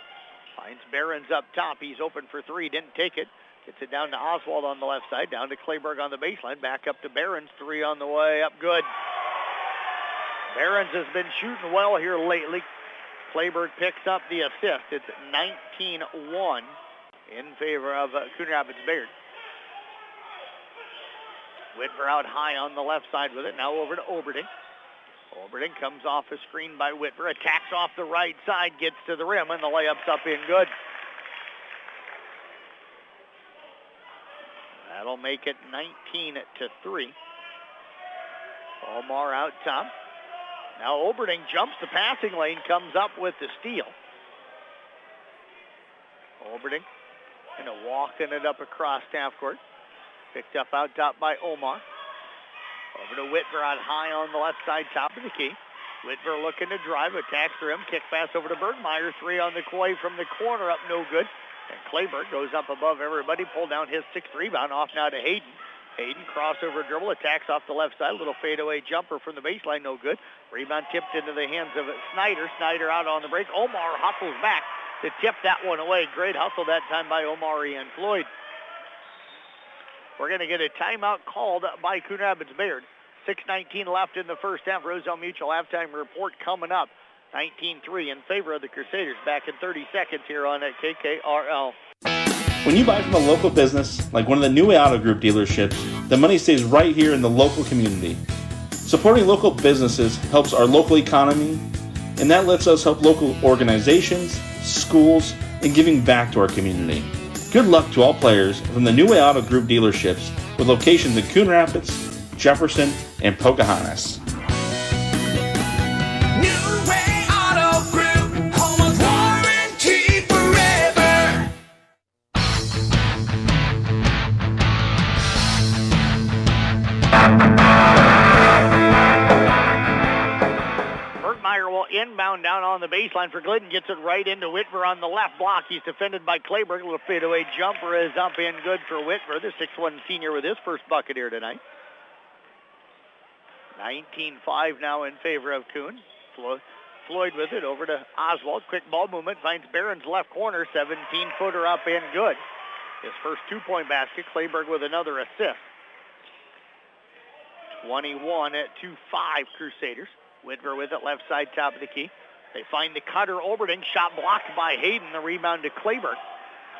Finds Behrens up top. He's open for three, didn't take it. Gets it down to Oswald on the left side, down to Clayburg on the baseline, back up to Behrens, 3 on the way, up good. Behrens has been shooting well here lately. Clayburg picks up the assist. It's 19-1 in favor of Coon Rapids-Bayard. Whitver out high on the left side with it. Now over to Oberding. Oberding comes off a screen by Whitver, attacks off the right side, gets to the rim, and the layup's up in good. That'll make it 19-3. Omar out top. Now Oberding jumps the passing lane, comes up with the steal. Oberding walking it up across half court. Picked up out top by Omar. Over to Whitver out high on the left side, top of the key. Whitver looking to drive, attacks the rim, kick pass over to Bergmeyer. 3 on the way from the corner, up no good. And Clayburg goes up above everybody, pulled down his 6th rebound, off now to Hayden. Hayden crossover dribble, attacks off the left side, little fadeaway jumper from the baseline, no good. Rebound tipped into the hands of Snyder. Snyder out on the break. Omar hustles back to tip that one away. Great hustle that time by Omari and Floyd. We're going to get a timeout called by Coon Rapids-Bayard. 6:19 left in the first half. Roselle Mutual halftime report coming up. 19-3 in favor of the Crusaders. Back in 30 seconds here on KKRL. When you buy from a local business, like one of the New Way Auto Group dealerships, the money stays right here in the local community. Supporting local businesses helps our local economy, and that lets us help local organizations, schools, and giving back to our community. Good luck to all players from the New Way Auto Group dealerships with locations in Coon Rapids, Jefferson, and Pocahontas. New Way Auto Group, home of warranty forever. Bergmeyer will inbound down on the baseline for Glidden. Gets it right into Whitver on the left block. He's defended by Clayburg. A little fadeaway jumper is up in good for Whitver, the 6'1 senior with his first bucket here tonight. 19-5 now in favor of Coon. Floyd with it over to Oswald. Quick ball movement. Finds Barron's left corner. 17-footer up in good. His first 2-point basket. Clayburg with another assist. 21-5 Crusaders. Whitver with it. Left side top of the key. They find the cutter. Oberding. Shot blocked by Hayden. The rebound to Clayburg.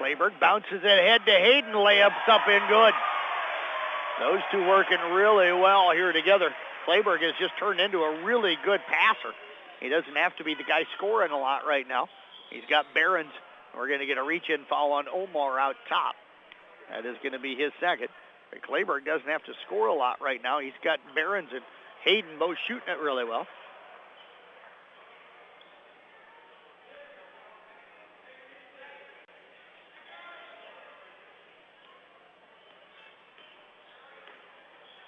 Clayburg bounces it ahead to Hayden. Layups up in good. Those two working really well here together. Clayburg has just turned into a really good passer. He doesn't have to be the guy scoring a lot right now. He's got Behrens. We're going to get a reach-in foul on Omar out top. That is going to be his second. But Clayburg doesn't have to score a lot right now. He's got Behrens and Hayden both shooting it really well.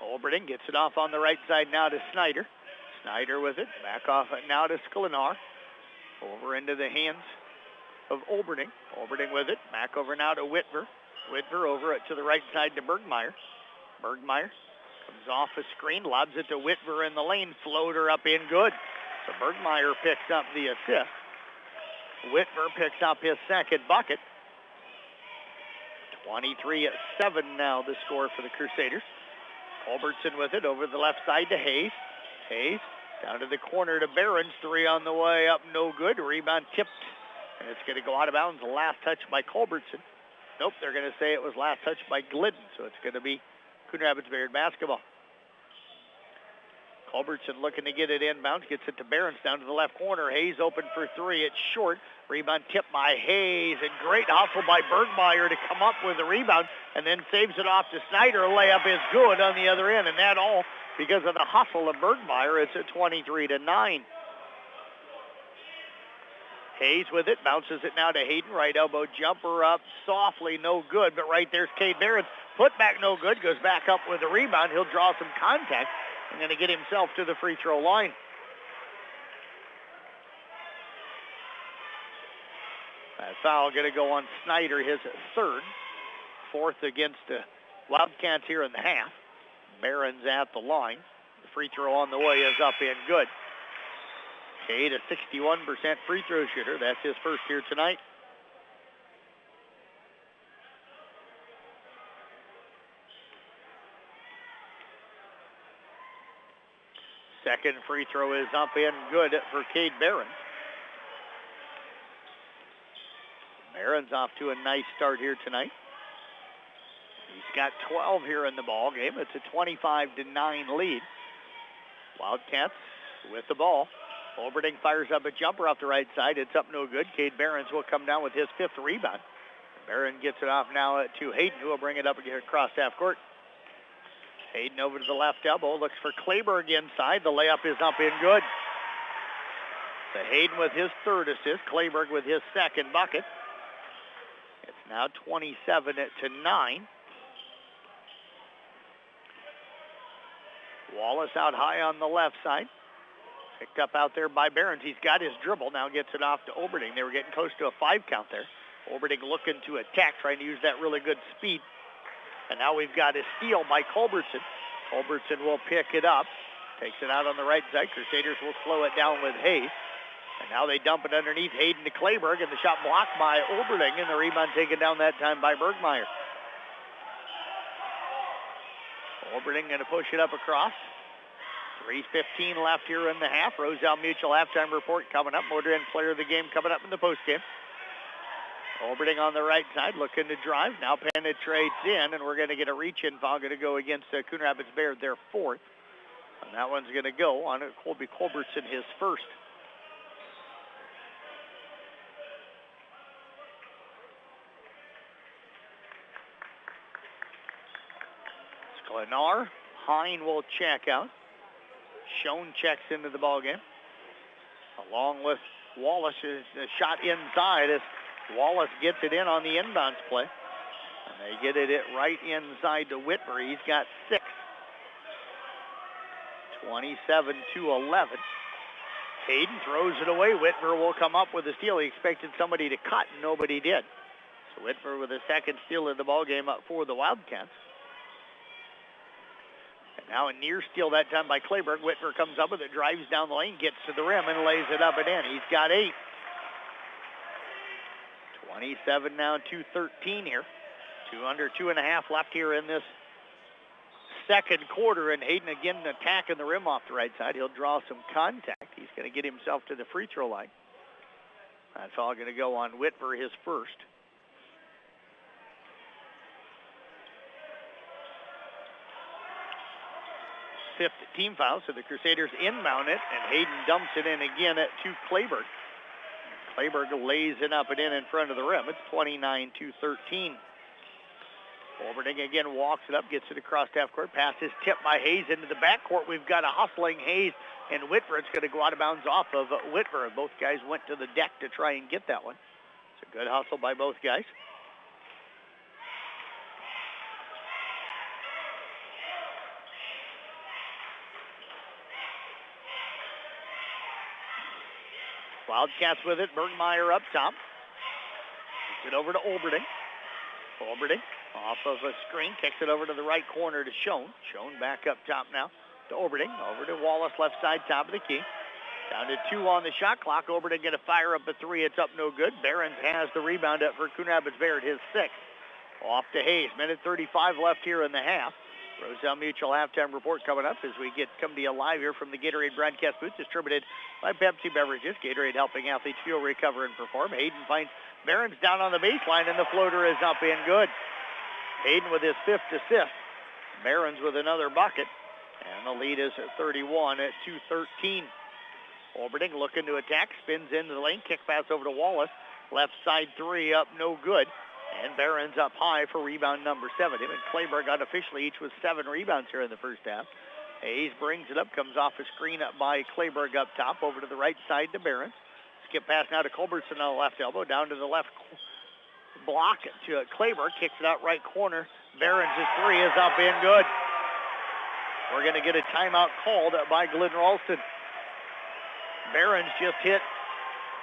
Oberding gets it off on the right side now to Snyder. Snyder with it. Back off it now to Sklenar. Over into the hands of Oberding. Oberding with it. Back over now to Whitver. Whitver over it to the right side to Bergmeyer. Bergmeyer comes off a screen. Lobs it to Whitver in the lane. Floater up in good. So Bergmeyer picks up the assist. Whitver picks up his second bucket. 23-7 now the score for the Crusaders. Culbertson with it over the left side to Hayes. Hayes down to the corner to Behrens. 3 on the way up, no good. Rebound tipped, and it's going to go out of bounds. The last touch by Culbertson. Nope, they're going to say it was last touch by Glidden, so it's going to be Coon Rapids-Bayard basketball. Culbertson looking to get it inbound. Gets it to Behrens down to the left corner. Hayes open for 3. It's short. Rebound tipped by Hayes. And great hustle by Bergmeyer to come up with the rebound. And then saves it off to Snyder. Layup is good on the other end. And that all because of the hustle of Bergmeyer. It's at 23-9. Hayes with it. Bounces it now to Hayden. Right elbow jumper up softly. No good. But right there's Cade Behrens. Put back no good. Goes back up with the rebound. He'll draw some contact. And going to get himself to the free throw line. That foul going to go on Snyder, his third. Fourth against the Wildcats here in the half. Behrens at the line. The free throw on the way is up and good. Cade, a 61% free throw shooter. That's his first here tonight. second free throw is up and good for Cade Barron. Barron's off to a nice start here tonight. He's got 12 here in the ball game. It's a 25-9 lead. Wildcats with the ball. Oberding fires up a jumper off the right side. It's up no good. Cade Barron will come down with his 5th rebound. Barron gets it off now to Hayden, who will bring it up again across half court. Hayden over to the left elbow, looks for Kleberg inside. The layup is up and good. So Hayden with his 3rd assist, Kleberg with his 2nd bucket. It's now 27-9. Wallace out high on the left side. Picked up out there by Barons. He's got his dribble, now gets it off to Oberding. They were getting close to a 5 count there. Oberding looking to attack, trying to use that really good speed. And now we've got a steal by Culbertson. Culbertson will pick it up. Takes it out on the right side. Crusaders will slow it down with Hayes. And now they dump it underneath Hayden to Kleberg, and the shot blocked by Oberding, and the rebound taken down that time by Bergmeyer. Oberding going to push it up across. 3:15 left here in the half. Roselle Mutual halftime report coming up. Motor Inn player of the game coming up in the postgame. Oberding on the right side, looking to drive. Now penetrates in, and we're going to get a reach-in foul. Going to go against Coon Rapids-Bayard, their 4th. And that one's going to go on Colby Culbertson, his 1st. Sklenar. Hine will check out. Schoen checks into the ballgame. Along with Wallace, is a shot inside as Wallace gets it in on the inbounds play. And they get it right inside to Whitmer. He's got 6. 27-11. Hayden throws it away. Whitmer will come up with a steal. He expected somebody to cut, and nobody did. So Whitmer with a 2nd steal in the ballgame up for the Wildcats. And now a near steal that time by Kleberg. Whitmer comes up with it, drives down the lane, gets to the rim, and lays it up and in. He's got 8. 27 now, 2:13 here. Under 2.5 left here in this 2nd quarter, and Hayden again attacking the rim off the right side. He'll draw some contact. He's going to get himself to the free throw line. That's all going to go on Whitmer, his 1st. 5th team foul, so the Crusaders inbound it, and Hayden dumps it in again to Kleberg. Kleberg lays it up and in front of the rim. It's 29-13. Oberding again walks it up, gets it across half court. Pass is tipped by Hayes into the backcourt. We've got a hustling Hayes and Whitmer. It's going to go out of bounds off of Whitmer. Both guys went to the deck to try and get that one. It's a good hustle by both guys. Wildcats with it. Bergmeyer up top. Gets it over to Oberding. Oberding off of a screen. Kicks it over to the right corner to Schoen. Schoen back up top now to Oberding. Over to Wallace, left side, top of the key. Down to 2 on the shot clock. Oberding going to fire up a 3. It's up no good. Barons has the rebound up for Coon Rapids-Bayard, his 6th. Off to Hayes. Minute 35 left here in the half. Roselle Mutual halftime report coming up as we come to you live here from the Gatorade broadcast booth, distributed by Pepsi Beverages. Gatorade helping athletes feel, recover, and perform. Hayden finds Barons down on the baseline, and the floater is up and good. Hayden with his 5th assist. Barons with another bucket. And the lead is at 31-213. Oberding looking to attack, spins into the lane, kick pass over to Wallace. Left side 3 up, no good. And Barron's up high for rebound number 7. Him and Kleberg unofficially each with 7 rebounds here in the first half. Hayes brings it up, comes off a screen up by Kleberg up top, over to the right side to Barron's. Skip pass now to Culbertson on the left elbow, down to the left block to Kleberg, kicks it out right corner. Barron's 3 is up and good. We're going to get a timeout called by Glidden-Ralston. Barron's just hit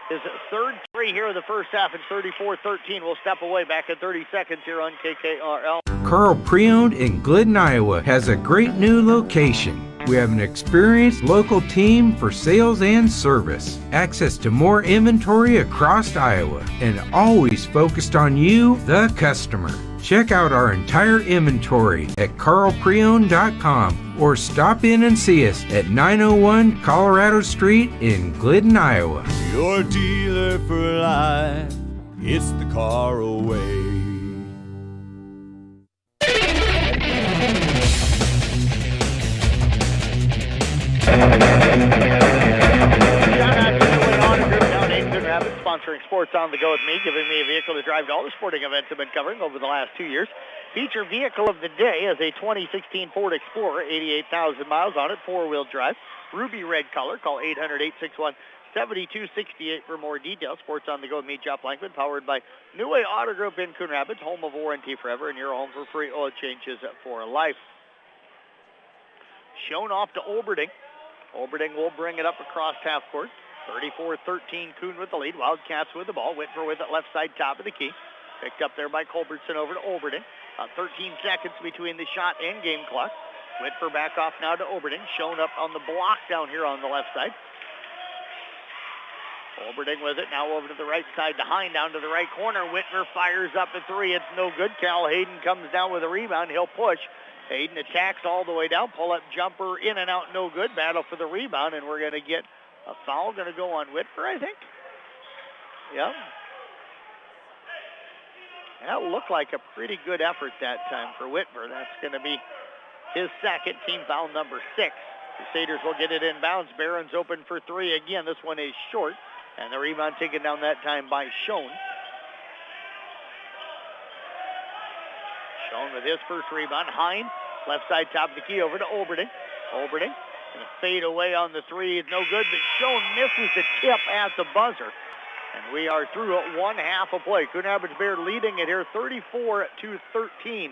his 3rd 3 here in the first half at 34-13. We'll step away back at 30 seconds here on KKRL. Carl Pre-Owned in Glidden, Iowa has a great new location. We have an experienced local team for sales and service, access to more inventory across Iowa, and always focused on you, the customer. Check out our entire inventory at carlpreowned.com or stop in and see us at 901 Colorado Street in Glidden, Iowa. Your dealer for life, it's the car away. Sponsoring Sports on the Go with me, giving me a vehicle to drive to all the sporting events I've been covering over the last 2 years. Feature vehicle of the day is a 2016 Ford Explorer, 88,000 miles on it, four-wheel drive, ruby red color. Call 800-861-7268 for more details. Sports on the Go with me, Jeff Blankman, powered by New Way Auto Group in Coon Rapids, home of warranty forever, and your home for free oil changes for life. Shown off to Oberding. Oberding will bring it up across half court. 34-13, Coon with the lead. Wildcats with the ball. Whitmer with it left side, top of the key. Picked up there by Culbertson over to Oberding. 13 seconds between the shot and game clock. Whitmer back off now to Oberding. Shown up on the block down here on the left side. Oberding with it now over to the right side to Hine down to the right corner. Whitmer fires up a three. It's no good. Cal Hayden comes down with a rebound. He'll push. Hayden attacks all the way down. Pull-up jumper in and out, no good. Battle for the rebound, and we're going to get a foul going to go on Whitmer, I think. Yep. That looked like a pretty good effort that time for Whitmer. That's going to be his second, team foul number 6. Crusaders will get it inbounds. Barron's open for three again. This one is short, and the rebound taken down that time by Schoen. Schoen with his first rebound. Hine, left side top of the key over to Oberding. Oberding. Going to fade away on the three. It's no good, but Schoen misses the tip at the buzzer. And we are through at one half of play. Coon Rapids-Bayard leading it here 34-13.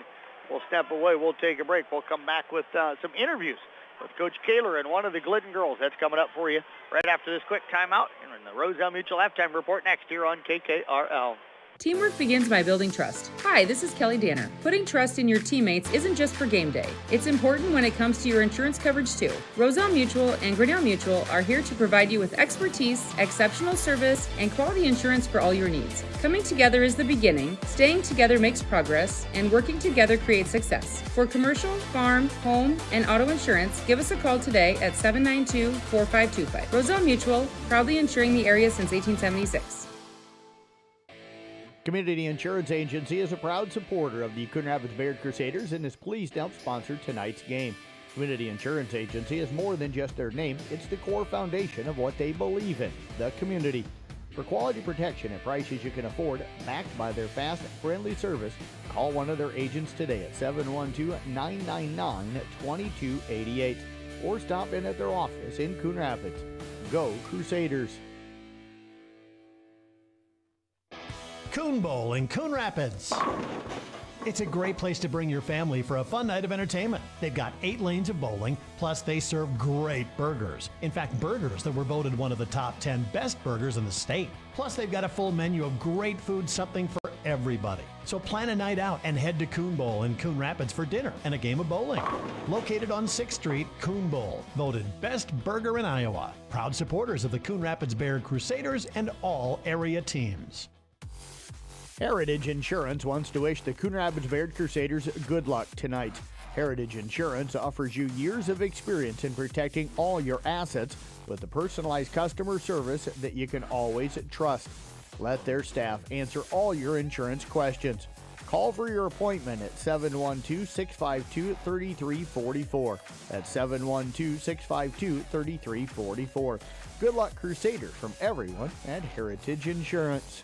We'll step away. We'll take a break. We'll come back with some interviews with Coach Kaler and one of the Glidden girls. That's coming up for you right after this quick timeout. And the Roselle Mutual halftime report next here on KKRL. Teamwork begins by building trust. Hi, this is Kelly Danner. Putting trust in your teammates isn't just for game day. It's important when it comes to your insurance coverage too. Roselle Mutual and Grinnell Mutual are here to provide you with expertise, exceptional service, and quality insurance for all your needs. Coming together is the beginning, staying together makes progress, and working together creates success. For commercial, farm, home, and auto insurance, give us a call today at 792-4525. Roselle Mutual, proudly insuring the area since 1876. Community Insurance Agency is a proud supporter of the Coon Rapids-Bayard Crusaders and is pleased to help sponsor tonight's game. Community Insurance Agency is more than just their name. It's the core foundation of what they believe in, the community. For quality protection at prices you can afford, backed by their fast, friendly service, call one of their agents today at 712-999-2288 or stop in at their office in Coon Rapids. Go Crusaders! Coon Bowl in Coon Rapids. It's a great place to bring your family for a fun night of entertainment. They've got 8 lanes of bowling, plus they serve great burgers. In fact, burgers that were voted one of the top 10 best burgers in the state. Plus, they've got a full menu of great food, something for everybody. So plan a night out and head to Coon Bowl in Coon Rapids for dinner and a game of bowling. Located on 6th Street, Coon Bowl, voted best burger in Iowa. Proud supporters of the Coon Rapids-Bayard Crusaders and all area teams. Heritage Insurance wants to wish the Coon Rapids-Bayard Crusaders good luck tonight. Heritage Insurance offers you years of experience in protecting all your assets with the personalized customer service that you can always trust. Let their staff answer all your insurance questions. Call for your appointment at 712-652-3344. That's 712-652-3344. Good luck, Crusaders, from everyone at Heritage Insurance.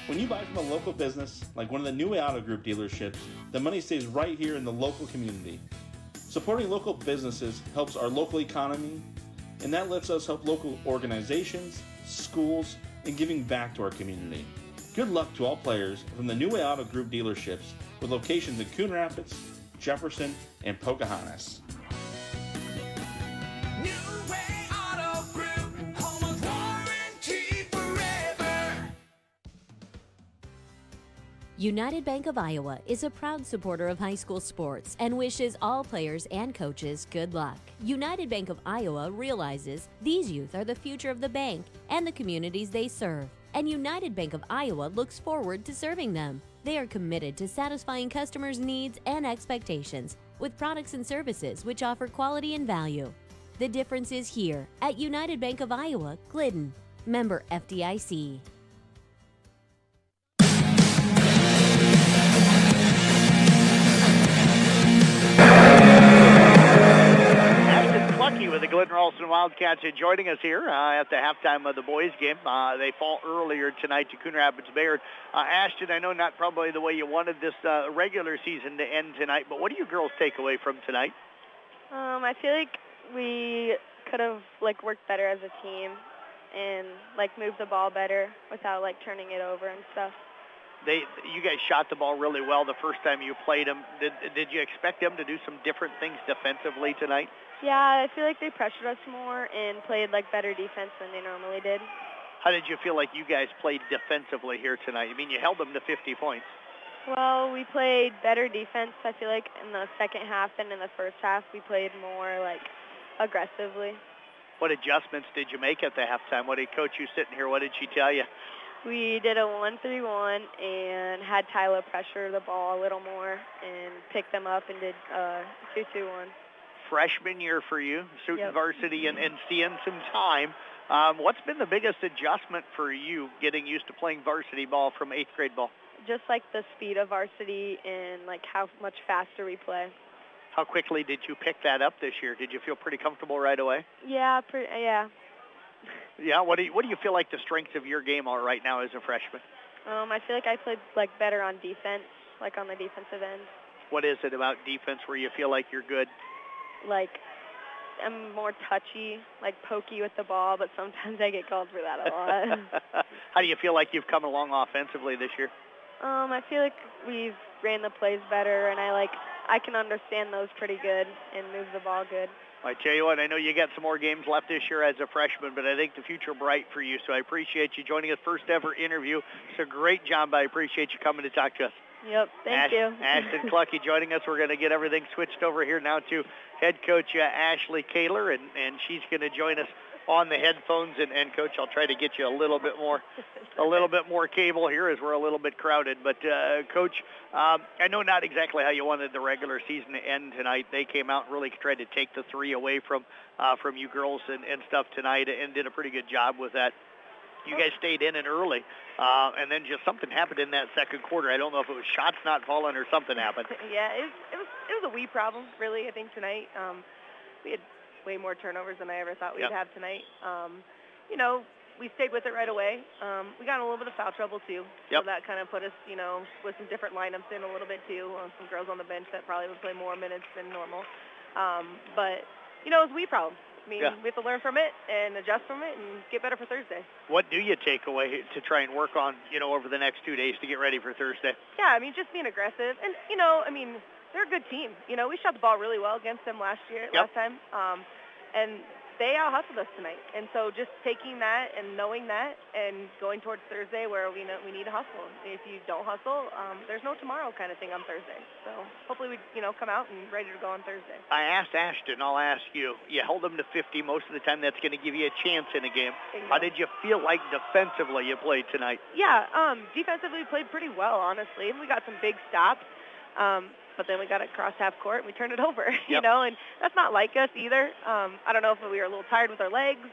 When you buy from a local business, like one of the New Way Auto Group dealerships, the money stays right here in the local community. Supporting local businesses helps our local economy, and that lets us help local organizations, schools, and giving back to our community. Good luck to all players from the New Way Auto Group dealerships with locations in Coon Rapids, Jefferson, and Pocahontas. United Bank of Iowa is a proud supporter of high school sports and wishes all players and coaches good luck. United Bank of Iowa realizes these youth are the future of the bank and the communities they serve. and United Bank of Iowa looks forward to serving them. They are committed to satisfying customers' needs and expectations with products and services which offer quality and value. The difference is here at United Bank of Iowa, Glidden. Member FDIC. With the Glidden-Ralston Wildcats joining us here at the halftime of the boys game. They fall earlier tonight to Coon Rapids-Bayard. Ashton, I know not probably the way you wanted this regular season to end tonight, but what do you girls take away from tonight? I feel like we could have worked better as a team and moved the ball better without turning it over and stuff. You guys shot the ball really well the first time you played them. Did you expect them to do some different things defensively tonight? Yeah, I feel like they pressured us more and played better defense than they normally did. How did you feel like you guys played defensively here tonight? I mean, you held them to 50 points. Well, we played better defense, I feel like, in the second half than in the first half. We played more, aggressively. What adjustments did you make at the halftime? What did Coach, you sitting here, what did she tell you? We did a 1-3-1 and had Tyler pressure the ball a little more and pick them up and did 2-2-1. Freshman year for you, shooting varsity and seeing some time. What's been the biggest adjustment for you getting used to playing varsity ball from 8th grade ball? Just the speed of varsity and how much faster we play. How quickly did you pick that up this year? Did you feel pretty comfortable right away? Yeah, yeah. Yeah, what do you feel like the strengths of your game are right now as a freshman? I feel like I played better on defense, on the defensive end. What is it about defense where you feel like you're good? I'm more touchy, pokey with the ball, but sometimes I get called for that a lot. How do you feel like you've come along offensively this year? I feel like we've ran the plays better, and I can understand those pretty good and move the ball good. I tell you what, I know you got some more games left this year as a freshman, but I think the future bright for you, so I appreciate you joining us. First ever interview. It's a great job. I appreciate you coming to talk to us. Yep, thank you. Ashton Clucky joining us. We're going to get everything switched over here now to head coach Ashley Kaler, and she's going to join us on the headphones. And Coach, I'll try to get you a little bit more cable here as we're a little bit crowded. But Coach, I know not exactly how you wanted the regular season to end tonight. They came out and really tried to take the 3 away from you girls and stuff tonight, and did a pretty good job with that. You guys stayed in it early, and then just something happened in that second quarter. I don't know if it was shots not falling or something happened. Yeah, it was a wee problem, really, I think, tonight. We had way more turnovers than I ever thought we'd have tonight. We stayed with it right away. We got in a little bit of foul trouble, too. So that kind of put us, with some different lineups in a little bit, too. Some girls on the bench that probably would play more minutes than normal. But, it was a wee problem. I mean, we have to learn from it and adjust from it and get better for Thursday. What do you take away to try and work on, over the next 2 days to get ready for Thursday? Yeah, just being aggressive. And, they're a good team. We shot the ball really well against them last time. And they out-hustled us tonight. And so just taking that and knowing that and going towards Thursday where we need to hustle. If you don't hustle, there's no tomorrow kind of thing on Thursday. So hopefully we, come out and ready to go on Thursday. I asked Ashton, I'll ask you. You held them to 50 most of the time. That's going to give you a chance in a game. How did you feel like defensively you played tonight? Yeah, defensively we played pretty well, honestly. We got some big stops. But then we got it across half court and we turned it over, and that's not like us either. I don't know if we were a little tired with our legs.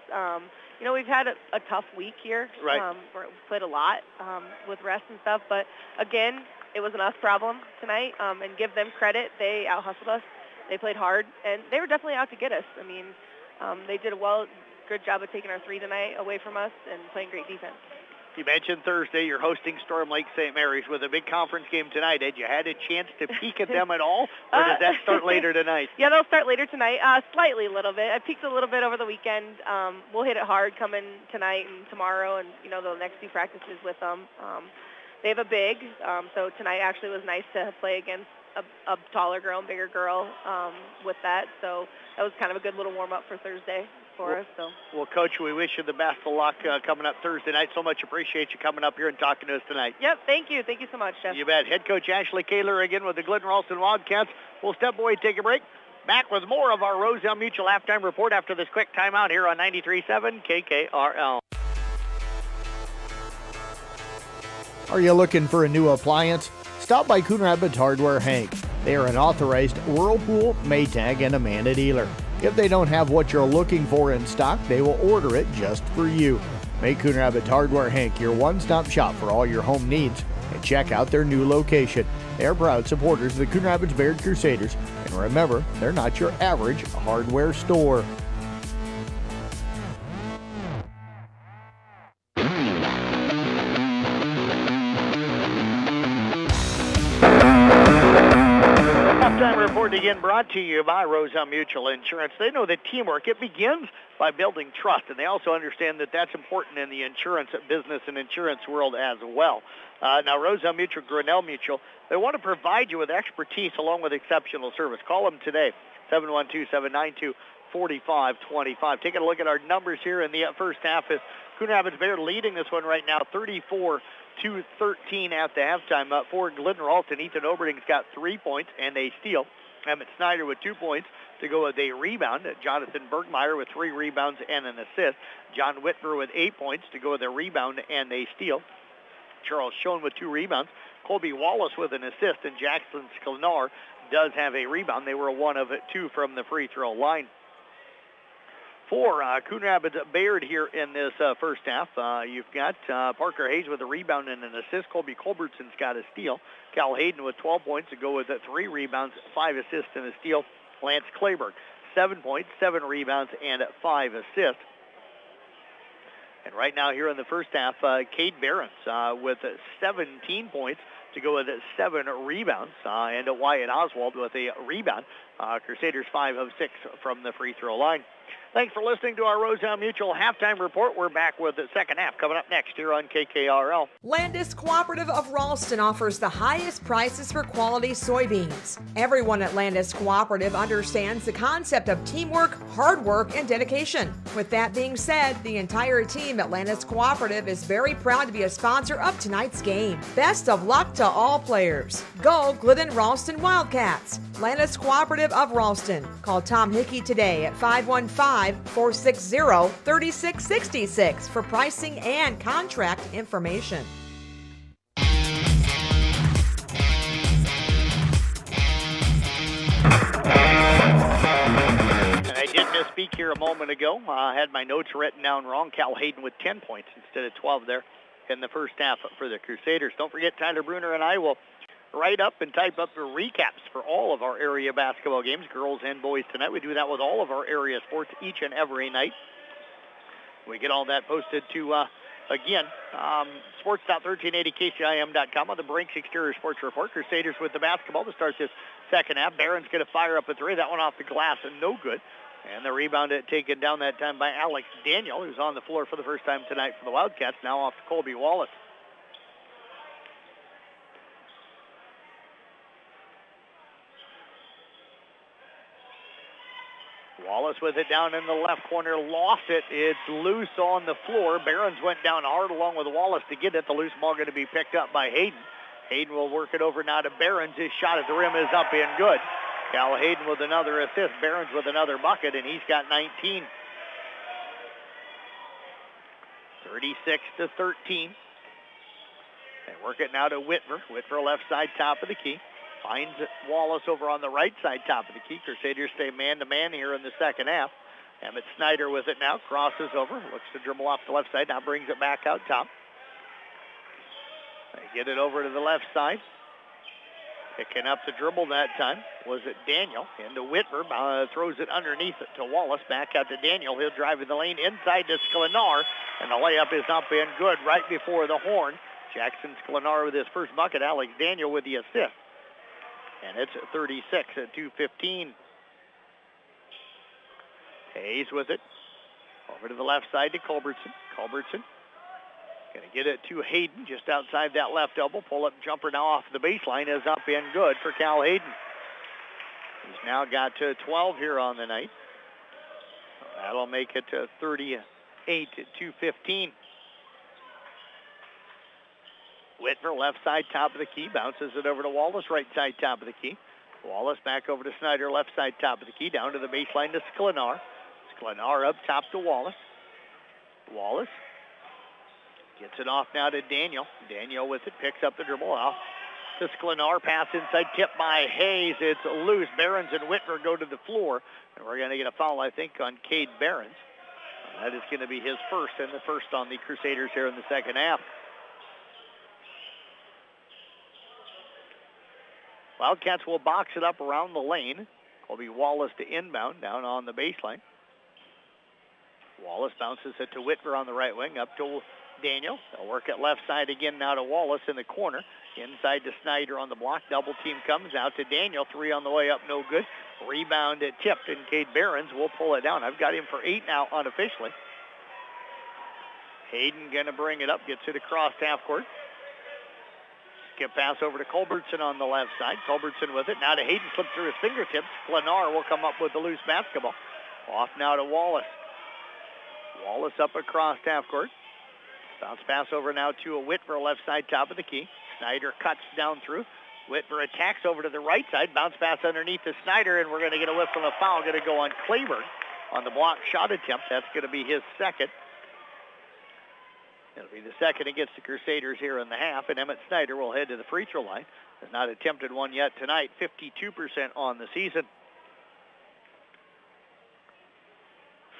We've had a tough week here. Right. Where we played a lot with rest and stuff. But, again, it was an us problem tonight. And give them credit. They out-hustled us. They played hard. And they were definitely out to get us. They did a good job of taking our 3 tonight away from us and playing great defense. You mentioned Thursday you're hosting Storm Lake St. Mary's with a big conference game tonight. Had you had a chance to peek at them at all, or does that start later tonight? Yeah, they'll start later tonight, slightly a little bit. I peeked a little bit over the weekend. We'll hit it hard coming tonight and tomorrow and, the next 2 practices with them. They have a big, so tonight actually was nice to play against a taller girl and bigger girl with that. So that was kind of a good little warm-up for Thursday. Well, Coach, we wish you the best of luck coming up Thursday night. So much appreciate you coming up here and talking to us tonight. Yep, thank you. Thank you so much, Jeff. You bet. Head coach Ashley Kaler again with the Glidden-Ralston Wildcats. We'll step away, take a break. Back with more of our Roselle Mutual halftime report after this quick timeout here on 93.7 KKRL. Are you looking for a new appliance? Stop by Coon Rapids Hardware Hank. They are an authorized Whirlpool, Maytag, and Amanda dealer. If they don't have what you're looking for in stock, they will order it just for you. Make Coon Rapids Hardware Hank your one-stop shop for all your home needs, and check out their new location. They are proud supporters of the Coon Rapids-Bayard Crusaders, and remember, they're not your average hardware store. Halftime report again brought to you by Roselle Mutual Insurance. They know that teamwork, it begins by building trust, and they also understand that that's important in the insurance business and insurance world as well. Now, Roselle Mutual, Grinnell Mutual, they want to provide you with expertise along with exceptional service. Call them today, 712-792-4525. Taking a look at our numbers here in the first half is Coon Rapids-Bayard leading this one right now, 34-13 at the halftime. For Glidden-Ralston, Ethan Oberding's got 3 points and a steal. Emmett Snyder with 2 points to go with a rebound. Jonathan Bergmeyer with 3 rebounds and an assist. John Whitmer with 8 points to go with a rebound and a steal. Charles Schoen with 2 rebounds. Colby Wallace with an assist, and Jackson Sklenar does have a rebound. They were 1 of 2 from the free throw line. For Coon Rapids-Bayard here in this first half, you've got Parker Hayes with a rebound and an assist. Colby Culbertson's got a steal. Cal Hayden with 12 points to go with 3 rebounds, 5 assists, and a steal. Lance Clayberg, 7 points, 7 rebounds, and 5 assists. And right now here in the first half, Cade Behrens with 17 points to go with 7 rebounds, and Wyatt Oswald with a rebound. Crusaders 5 of 6 from the free throw line. Thanks for listening to our Roselle Mutual halftime report. We're back with the second half coming up next here on KKRL. Landis Cooperative of Ralston offers the highest prices for quality soybeans. Everyone at Landis Cooperative understands the concept of teamwork, hard work, and dedication. With that being said, the entire team at Landis Cooperative is very proud to be a sponsor of tonight's game. Best of luck to all players. Go Glidden-Ralston Wildcats. Landis Cooperative of Ralston. Call Tom Hickey today at 515-460-3666 for pricing and contract information. And I did misspeak here a moment ago. I had my notes written down wrong. Cal Hayden with 10 points instead of 12 there in the first half for the Crusaders. Don't forget, Tyler Bruner and I will write up and type up the recaps for all of our area basketball games, girls and boys tonight. We do that with all of our area sports each and every night. We get all that posted to, again, sports.1380kcim.com on the Brinks Exterior Sports Report. Crusaders with the basketball to start this second half. Barron's going to fire up a 3. That one off the glass and no good. And the rebound taken down that time by Alex Daniel, who's on the floor for the first time tonight for the Wildcats, now off to Colby Wallace. Wallace with it down in the left corner, lost it. It's loose on the floor. Barron's went down hard along with Wallace to get it. The loose ball going to be picked up by Hayden. Hayden will work it over now to Barron's. His shot at the rim is up and good. Cal Hayden with another assist. Barron's with another bucket, and he's got 19. 36-13. They work it now to Whitmer. Whitmer left side, top of the key. Finds Wallace over on the right side, top of the key. Crusaders stay man-to-man here in the second half. Emmett Snyder with it now. Crosses over. Looks to dribble off the left side. Now brings it back out top. They get it over to the left side. Picking up the dribble that time was it Daniel. Into Whitmer. Throws it underneath it to Wallace. Back out to Daniel. He'll drive in the lane inside to Sklenar. And the layup is up and good right before the horn. Jackson Sklenar with his first bucket. Alex Daniel with the assist. And it's 36-15. Hayes with it. Over to the left side to Culbertson. Culbertson going to get it to Hayden just outside that left elbow. Pull-up jumper now off the baseline is up and good for Cal Hayden. He's now got 12 here on the night. That'll make it 38-15. Whitmer, left side, top of the key. Bounces it over to Wallace, right side, top of the key. Wallace back over to Snyder, left side, top of the key. Down to the baseline to Sklenar. Sklenar up top to Wallace. Wallace Gets it off now to Daniel. Daniel with it, picks up the dribble off. To Sklenar, pass inside, tipped by Hayes. It's loose. Behrens and Whitmer go to the floor. And we're going to get a foul, I think, on Cade Behrens. That is going to be his first, and the first on the Crusaders here in the second half. Wildcats will box it up around the lane. Colby Wallace to inbound down on the baseline. Wallace bounces it to Whitmer on the right wing, up to Daniel. They'll work it left side again now to Wallace in the corner. Inside to Snyder on the block. Double team comes out to Daniel. 3 on the way up, no good. Rebound tipped, and Cade Behrens will pull it down. I've got him for 8 now unofficially. Hayden going to bring it up, gets it across half court. Skip pass over to Culbertson on the left side. Culbertson with it. Now to Hayden, slipped through his fingertips. Glenar will come up with the loose basketball. Off now to Wallace. Wallace up across half court. Bounce pass over now to a Whitmer left side, top of the key. Snyder cuts down through. Whitmer attacks over to the right side. Bounce pass underneath to Snyder, and we're going to get a whistle and a foul. Going to go on Clayburgh on the block shot attempt. That's going to be his second. It'll be the second against the Crusaders here in the half, and Emmett Snyder will head to the free throw line. Has not attempted one yet tonight. 52% on the season.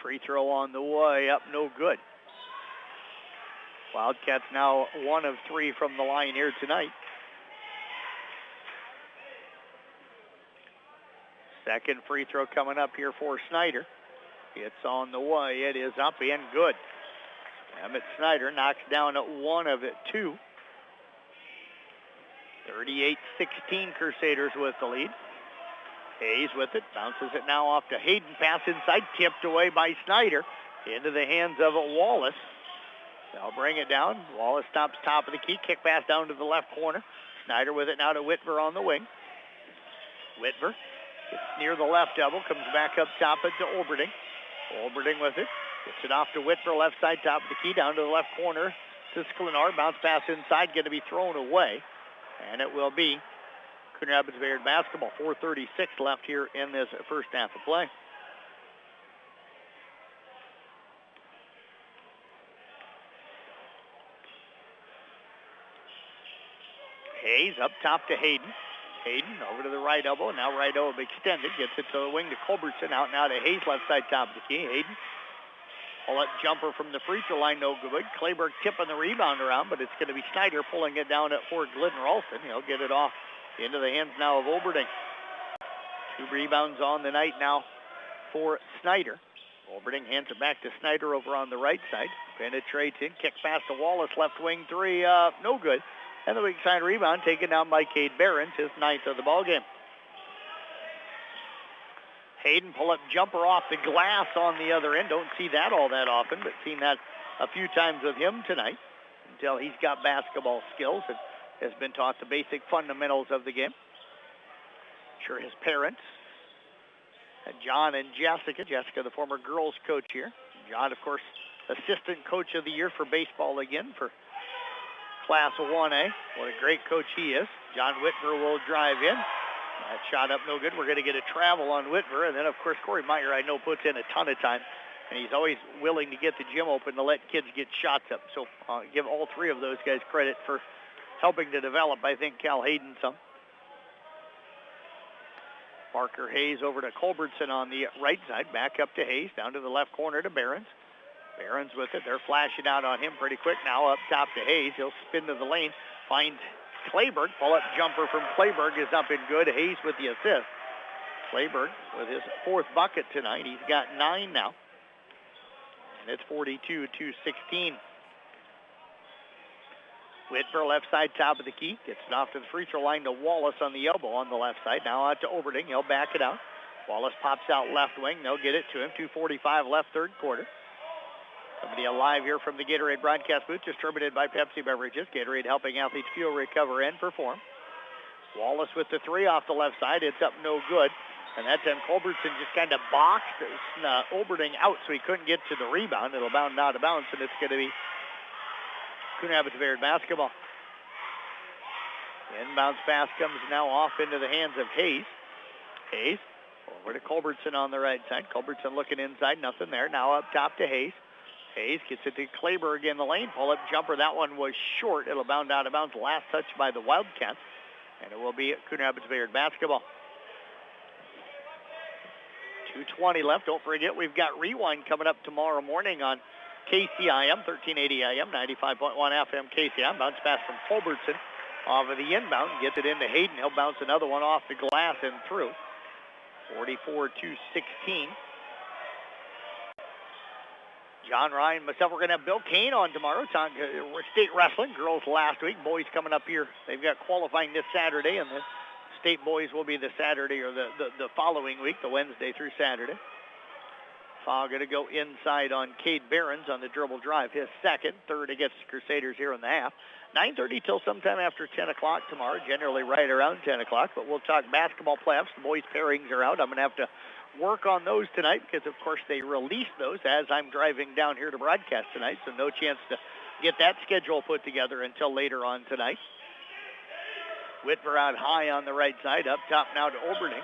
Free throw on the way up, no good. Wildcats now 1 of 3 from the line here tonight. Second free throw coming up here for Snyder. It's on the way. It is up and good. Emmett Snyder knocks down at 1 of 2. 38-16 Crusaders with the lead. Hayes with it. Bounces it now off to Hayden. Pass inside. Tipped away by Snyder. Into the hands of Wallace. They'll bring it down. Wallace stops top of the key. Kick pass down to the left corner. Snyder with it now to Whitmer on the wing. Whitmer gets near the left double. Comes back up top to Olberding. Olberding with it. Gets it off to Whitmer, left side, top of the key, down to the left corner to Sklenar. Bounce pass inside, going to be thrown away. And it will be Coon Rapids-Bayard basketball. 4:36 left here in this first half of play. Hayes up top to Hayden. Hayden over to the right elbow. Now right elbow extended. Gets it to the wing to Culbertson. Out now to Hayes, left side, top of the key. Hayden. Pull-up jumper from the free throw line, no good. Clayburgh tipping the rebound around, but it's going to be Snyder pulling it down for Glidden-Ralston. He'll get it off into the hands now of Olberding. 2 rebounds on the night now for Snyder. Olberding hands it back to Snyder over on the right side. Penetrates in, kicks pass to Wallace, left wing 3, no good. And the weak side rebound taken down by Cade Behrens, his 9th of the ballgame. Hayden pull-up jumper off the glass on the other end. Don't see that all that often, but seen that a few times with him tonight until he's got basketball skills and has been taught the basic fundamentals of the game. Sure, his parents, John and Jessica. Jessica, the former girls coach here. John, of course, assistant coach of the year for baseball again for Class 1A. What a great coach he is. John Whitmer will drive in. That shot up no good. We're going to get a travel on Whitmer. And then, of course, Corey Meyer, I know, puts in a ton of time. And he's always willing to get the gym open to let kids get shots up. So give all 3 of those guys credit for helping to develop, I think, Cal Hayden some. Parker Hayes over to Culbertson on the right side. Back up to Hayes. Down to the left corner to Behrens. Behrens with it. They're flashing out on him pretty quick now. Up top to Hayes. He'll spin to the lane. Finds Clayburgh. Pull-up jumper from Clayburgh is up and good. Hayes with the assist. Clayburgh with his 4th bucket tonight. He's got 9 now. And it's 42-16. Whitmer left side, top of the key. Gets it off to the free throw line to Wallace on the elbow on the left side. Now out to Olberding. He'll back it out. Wallace pops out left wing. They'll get it to him. 2:45 left, third quarter. Somebody alive here from the Gatorade broadcast booth, distributed by Pepsi Beverages. Gatorade helping athletes fuel, recover, and perform. Wallace with the 3 off the left side. It's up no good. And that time Culbertson just kind of boxed Olberding out so he couldn't get to the rebound. It'll bound out of bounds, and it's going to be Coon Rapids-Bayard basketball. The inbounds pass comes now off into the hands of Hayes. Hayes over to Culbertson on the right side. Culbertson looking inside, nothing there. Now up top to Hayes. Hayes gets it to Kleberg in the lane. Pull-up jumper. That one was short. It'll bound out of bounds. Last touch by the Wildcats. And it will be Coon Rapids-Bayard basketball. 2:20 left. Don't forget, we've got Rewind coming up tomorrow morning on KCIM, 1380 AM, 95.1 FM KCIM. Bounce pass from Culbertson off of the inbound. Gets it into Hayden. He'll bounce another one off the glass and through. 44-16. John Ryan, myself, we're going to have Bill Kane on tomorrow. State wrestling, girls last week. Boys coming up here. They've got qualifying this Saturday, and the state boys will be the Saturday or the following week, the Wednesday through Saturday. Fogg going to go inside on Cade Behrens on the dribble drive. His second, third against the Crusaders here in the half. 9:30 till sometime after 10 o'clock tomorrow, generally right around 10 o'clock. But we'll talk basketball playoffs. The boys' pairings are out. I'm going to have to work on those tonight because, of course, they release those as I'm driving down here to broadcast tonight. So no chance to get that schedule put together until later on tonight. Whitver out high on the right side. Up top now to Oberding.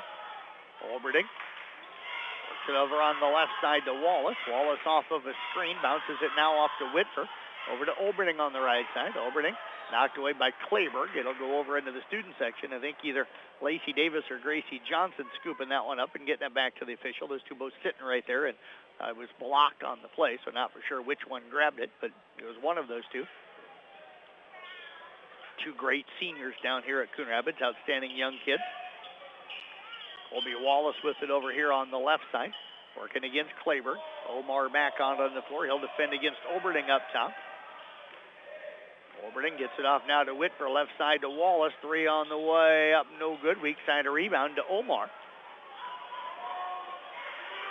Oberding works it over on the left side to Wallace. Wallace off of a screen. Bounces it now off to Whitver. Over to Oberding on the right side. Oberding knocked away by Kleberg. It'll go over into the student section. I think either Lacey Davis or Gracie Johnson scooping that one up and getting it back to the official. Those two both sitting right there, and it was blocked on the play, so not for sure which one grabbed it, but it was one of those two. Two great seniors down here at Coon Rapids, outstanding young kids. Colby Wallace with it over here on the left side, working against Kleberg. Omar back on the floor. He'll defend against Oberding up top. Oberding gets it off now to Whitver, left side to Wallace. Three on the way, up no good. Weak side, a rebound to Omar.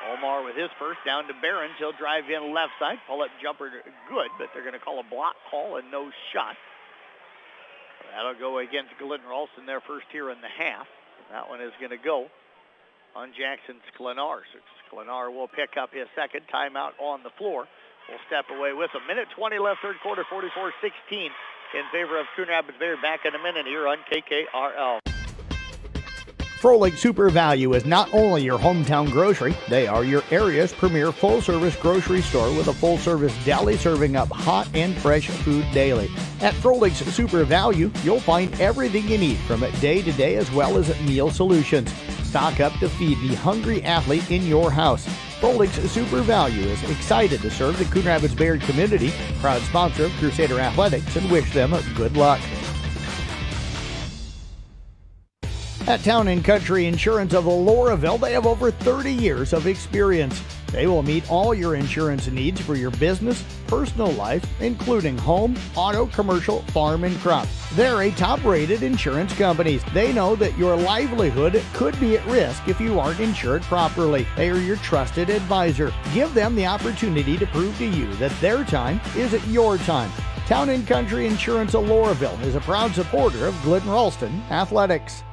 Omar with his first, down to Behrens. He'll drive in left side. Pull-up jumper good, but they're going to call a block call and no shot. That'll go against Glidden-Ralston, their first here in the half. That one is going to go on Jackson Sklenar. So Sklenar will pick up his second timeout on the floor. We'll step away with a minute 20 left, third quarter, 44-16 in favor of Coon Rapids-Bayard. Back in a minute here on KKRL. Froelich Super Value is not only your hometown grocery, they are your area's premier full-service grocery store with a full-service deli serving up hot and fresh food daily. At Froelich's Super Value, you'll find everything you need from day-to-day as well as meal solutions. Stock up to feed the hungry athlete in your house. Froelich's Super Value is excited to serve the Coon Rapids-Bayard community, proud sponsor of Crusader Athletics, and wish them good luck. At Town & Country Insurance of Loraville, they have over 30 years of experience. They will meet all your insurance needs for your business, personal life, including home, auto, commercial, farm, and crop. They're a top-rated insurance company. They know that your livelihood could be at risk if you aren't insured properly. They are your trusted advisor. Give them the opportunity to prove to you that their time is your time. Town & Country Insurance of Loraville is a proud supporter of Glidden-Ralston Athletics.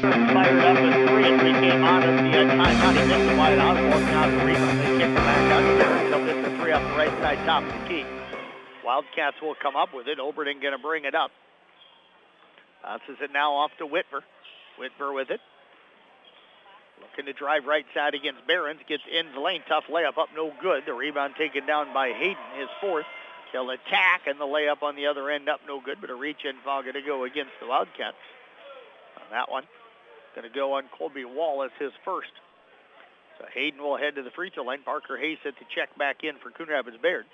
Fired up at three, and three came on at the timeout. He missed the wide out, walking out the rebound. They kick it back out there. He'll miss the three off the right side, top of the key. Wildcats will come up with it. Oberding going to bring it up. Bounces it now off to Whitver. Whitver with it. Looking to drive right side against Behrens. Gets in the lane. Tough layup up, no good. The rebound taken down by Hayden, his fourth. They'll attack, and the layup on the other end up no good, but a reach-in foul going to go against the Wildcats. On that one, going to go on Colby Wallace, his first. So Hayden will head to the free throw line. Parker Hayes set to check back in for Coon Rapids-Bayard.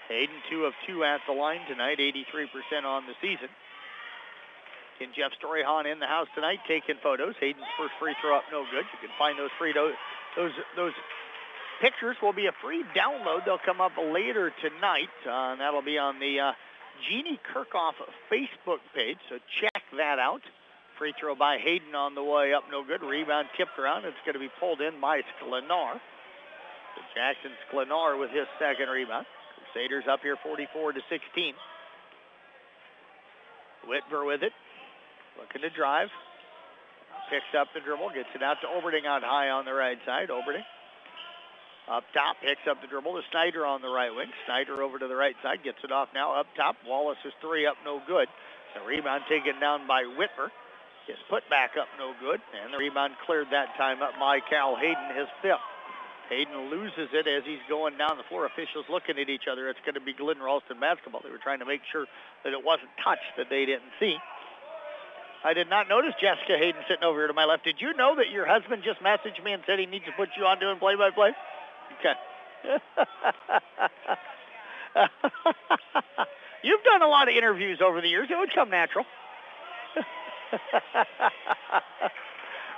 Hayden 2 of 2 at the line tonight, 83% on the season. Can Jeff Storyhan in the house tonight taking photos. Hayden's first free throw up, no good. You can find those those pictures will be a free download. They'll come up later tonight. And that'll be on the Jeannie Kirchhoff Facebook page, so check that out. Free throw by Hayden on the way up, no good. Rebound tipped around. It's going to be pulled in by Sklenar. So Jackson Sklenar with his second rebound. Crusaders up here 44-16. Whitver with it. Looking to drive. Picks up the dribble. Gets it out to Oberding out high on the right side. Oberding up top, picks up the dribble to Snyder on the right wing. Snyder over to the right side, gets it off now up top. Wallace's three up, no good. The rebound taken down by Whitver. His put back up no good, and the rebound cleared that time up by Cal Hayden, his fifth. Hayden loses it as he's going down the floor. Officials looking at each other. It's going to be Glidden-Ralston basketball. They were trying to make sure that it wasn't touched, that they didn't see. I did not notice Jessica Hayden sitting over here to my left. Did you know that your husband just messaged me and said he needs to put you on doing play-by-play? Okay. You've done a lot of interviews over the years. It would come natural.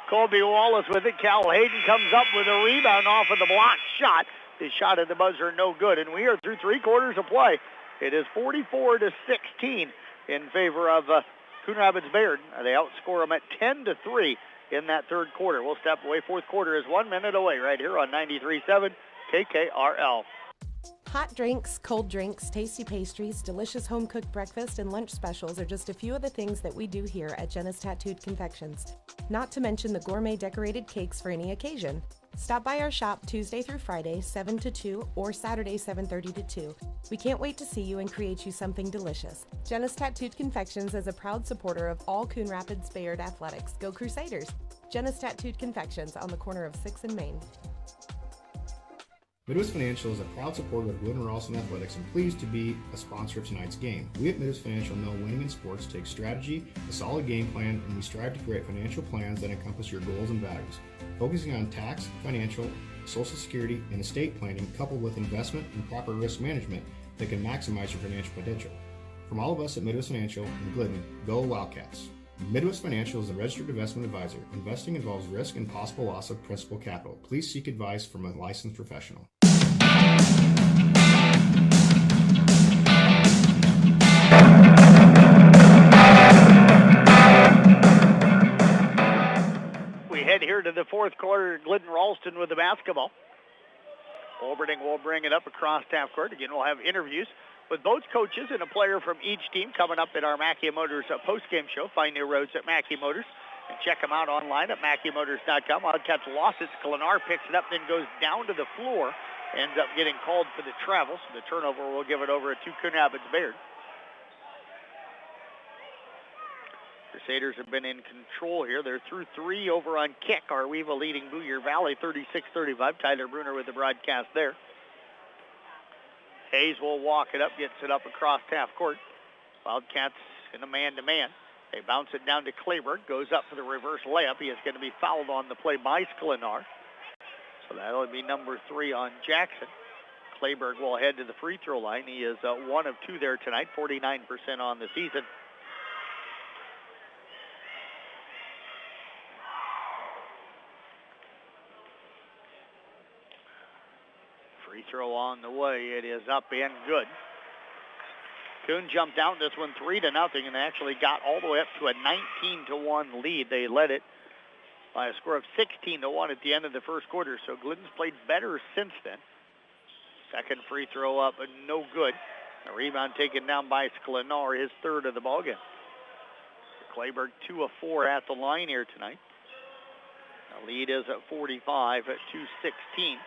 Colby Wallace with it. Cal Hayden comes up with a rebound off of the blocked shot. His shot at the buzzer no good, and we are through 3 quarters of play. It is 44-16 in favor of Coon Rapids-Bayard. They outscore them at 10-3 in that third quarter. We'll step away. Fourth quarter is 1 minute away right here on 93.7 KKRL. Hot drinks, cold drinks, tasty pastries, delicious home-cooked breakfast, and lunch specials are just a few of the things that we do here at Jenna's Tattooed Confections. Not to mention the gourmet decorated cakes for any occasion. Stop by our shop Tuesday through Friday, 7 to 2, or Saturday, 7:30 to 2. We can't wait to see you and create you something delicious. Jenna's Tattooed Confections is a proud supporter of all Coon Rapids-Bayard athletics. Go Crusaders! Jenna's Tattooed Confections on the corner of 6th and Main. Midwest Financial is a proud supporter of Glidden-Ralston Athletics and pleased to be a sponsor of tonight's game. We at Midwest Financial know winning in sports takes strategy, a solid game plan, and we strive to create financial plans that encompass your goals and values. Focusing on tax, financial, Social Security, and estate planning coupled with investment and proper risk management that can maximize your financial potential. From all of us at Midwest Financial and Glidden, go Wildcats! Midwest Financial is a registered investment advisor. Investing involves risk and possible loss of principal capital. Please seek advice from a licensed professional. We head here to the fourth quarter. Glidden-Ralston with the basketball. Olberding will bring it up across half court. Again, we'll have interviews with both coaches and a player from each team coming up at our Mackey Motors post-game show. Find new roads at Mackey Motors and check them out online at MackeyMotors.com. Wildcats lost it. Sklenar picks it up, then goes down to the floor. Ends up getting called for the travel, so the turnover will give it over to Coon Rapids-Bayard. Crusaders have been in control here. They're through 3 over on kick. Arweva leading Boyer Valley 36-35. Tyler Bruner with the broadcast there. Hayes will walk it up, gets it up across half court. Wildcats in a man-to-man. They bounce it down to Kleberg. Goes up for the reverse layup. He is going to be fouled on the play by Sklenar. So that'll be number 3 on Jackson. Kleberg will head to the free throw line. He is 1 of 2 there tonight, 49% on the season. Free throw on the way. It is up and good. Coon jumped out this one 3-0 and actually got all the way up to a 19-1 lead. They led it by a score of 16-1 at the end of the first quarter. So Glidden's played better since then. Second free throw up, no good. A rebound taken down by Sklenar, his third of the ballgame. Kleberg 2 of 4 at the line here tonight. The lead is at 45 at 2:16.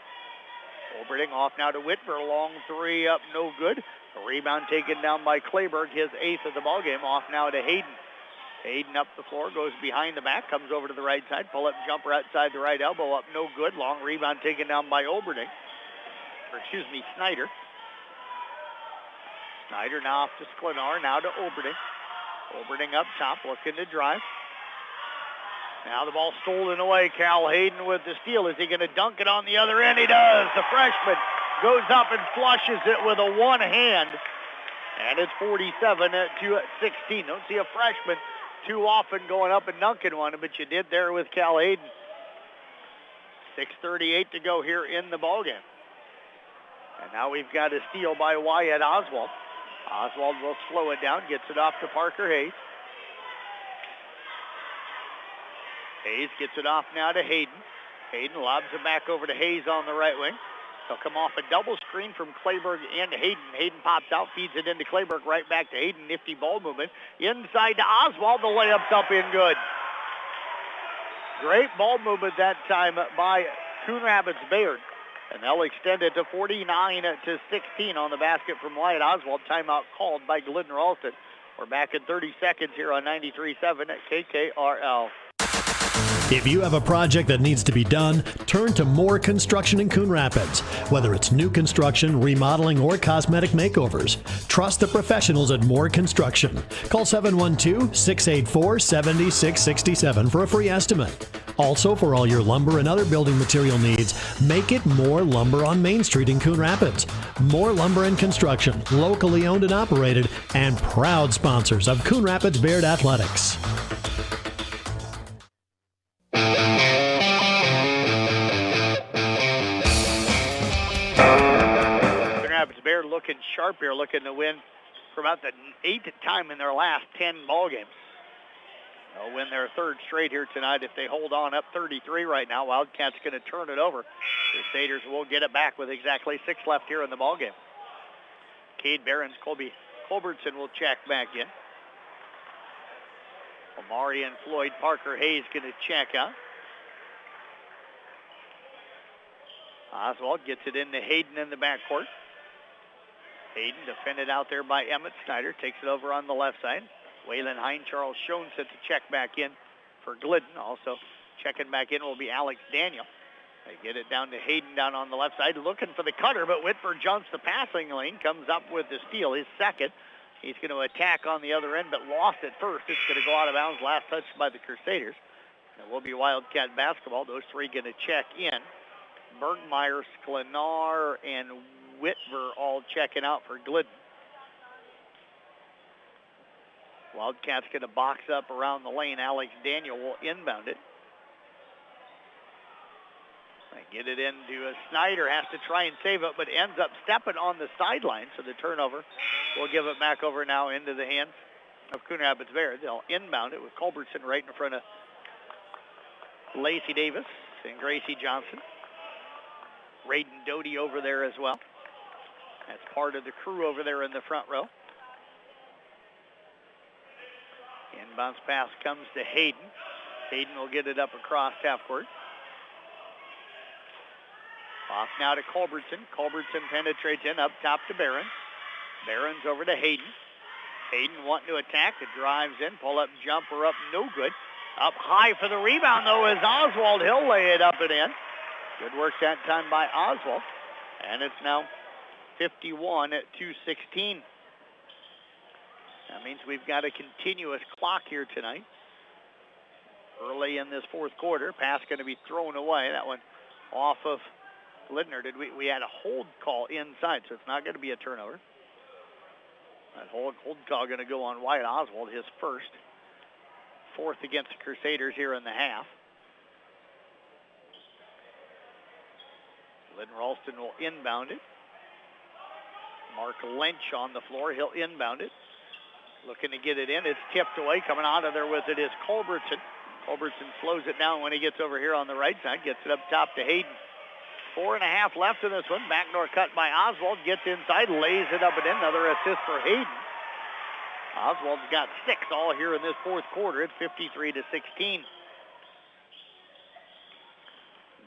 Olberding off now to Whitmer. Long 3 up, no good. A rebound taken down by Kleberg, his 8th of the ballgame. Off now to Hayden. Hayden up the floor, goes behind the back, comes over to the right side. Pull-up jumper outside the right elbow, up no good. Long rebound taken down by Snyder. Snyder now off to Sklenar, now to Olberding. Olberding up top, looking to drive. Now the ball stolen away. Cal Hayden with the steal. Is he going to dunk it on the other end? He does. The freshman goes up and flushes it with a one hand. And it's 47 at 2:16. Don't see a freshman too often going up and dunking one, but you did there with Cal Hayden. 6:38 to go here in the ballgame. And now we've got a steal by Wyatt Oswald. Oswald will slow it down, gets it off to Parker Hayes. Hayes gets it off now to Hayden. Hayden lobs it back over to Hayes on the right wing. They'll come off a double screen from Kleberg and Hayden. Hayden pops out, feeds it into Kleberg, right back to Hayden. Nifty ball movement. Inside to Oswald. The layup's up in good. Great ball movement that time by Coon Rapids-Bayard. And they'll extend it to 49 to 16 on the basket from Wyatt Oswald. Timeout called by Glidden-Ralston. We're back in 30 seconds here on 93.7 at KKRL. If you have a project that needs to be done, turn to Moore Construction in Coon Rapids. Whether it's new construction, remodeling, or cosmetic makeovers, trust the professionals at Moore Construction. Call 712-684-7667 for a free estimate. Also, for all your lumber and other building material needs, make it Moore Lumber on Main Street in Coon Rapids. Moore Lumber and Construction, locally owned and operated, and proud sponsors of Coon Rapids-Bayard Athletics. Rapids-Bayard looking sharp here, looking to win for about the 8th time in their last 10 ball games. They'll win their 3rd straight here tonight if they hold on up 33 right now. Wildcats going to turn it over. Crusaders will get it back with exactly 6 left here in the ball game. Cade Behrens, Colby Culbertson will check back in. Omari and Floyd Parker Hayes going to check out. Oswald gets it into Hayden in the backcourt. Hayden defended out there by Emmett Snyder. Takes it over on the left side. Waylon Hine, Charles Schoen set to check back in for Glidden. Also checking back in will be Alex Daniel. They get it down to Hayden down on the left side. Looking for the cutter, but Whitford jumps the passing lane. Comes up with the steal, his second. He's going to attack on the other end, but lost it first. It's going to go out of bounds. Last touch by the Crusaders. It will be Wildcat basketball. Those three going to check in. Bergmeyer, Sklenar, and Whitver all checking out for Glidden. Wildcats going to box up around the lane. Alex Daniel will inbound it. They get it into Snyder, has to try and save it, but ends up stepping on the sideline. So the turnover will give it back over now into the hands of Coon Rapids-Bayard. They'll inbound it with Culbertson right in front of Lacey Davis and Gracie Johnson. Raiden Doty over there as well. That's part of the crew over there in the front row. Inbounds pass comes to Hayden. Hayden will get it up across half court. Off now to Culbertson. Culbertson penetrates in up top to Behrens. Behrens over to Hayden. Hayden wanting to attack. It drives in. Pull up jumper up. No good. Up high for the rebound though is Oswald. He'll lay it up and in. Good work that time by Oswald. And it's now 51 at 2:16. That means we've got a continuous clock here tonight. Early in this fourth quarter. Pass going to be thrown away. That one off of Lindner. We had a hold call inside, so it's not going to be a turnover. That hold call going to go on Wyatt Oswald, his first. Fourth against the Crusaders here in the half. Glidden-Ralston will inbound it. Mark Lynch on the floor. He'll inbound it. Looking to get it in. It's tipped away. Coming out of there with it is Culbertson. Culbertson slows it down when he gets over here on the right side. Gets it up top to Hayden. 4.5 left in this one. Backdoor cut by Oswald. Gets inside. Lays it up and in. Another assist for Hayden. Oswald's got 6 all here in this fourth quarter. It's 53-16.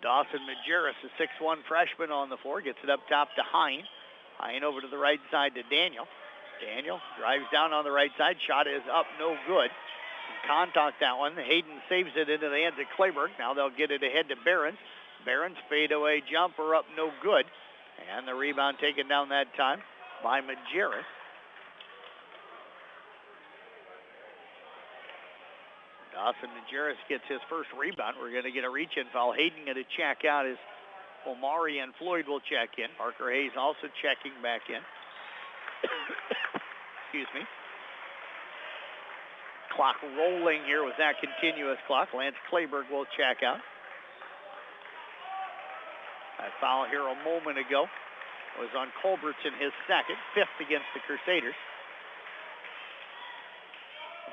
Dawson Majerus, a 6'1 freshman on the floor. Gets it up top to Hine. Hine over to the right side to Daniel. Daniel drives down on the right side. Shot is up, no good. Contact that one. Hayden saves it into the hands of Clayburg. Now they'll get it ahead to Behrens. Behrens fadeaway jumper up, no good. And the rebound taken down that time by Majerus. Dawson Majerus gets his first rebound. We're going to get a reach-in foul. Hayden going to check out as Omari and Floyd will check in. Parker Hayes also checking back in. Excuse me. Clock rolling here with that continuous clock. Lance Clayburg will check out. That foul here a moment ago was on Culbertson, his second, 5th against the Crusaders.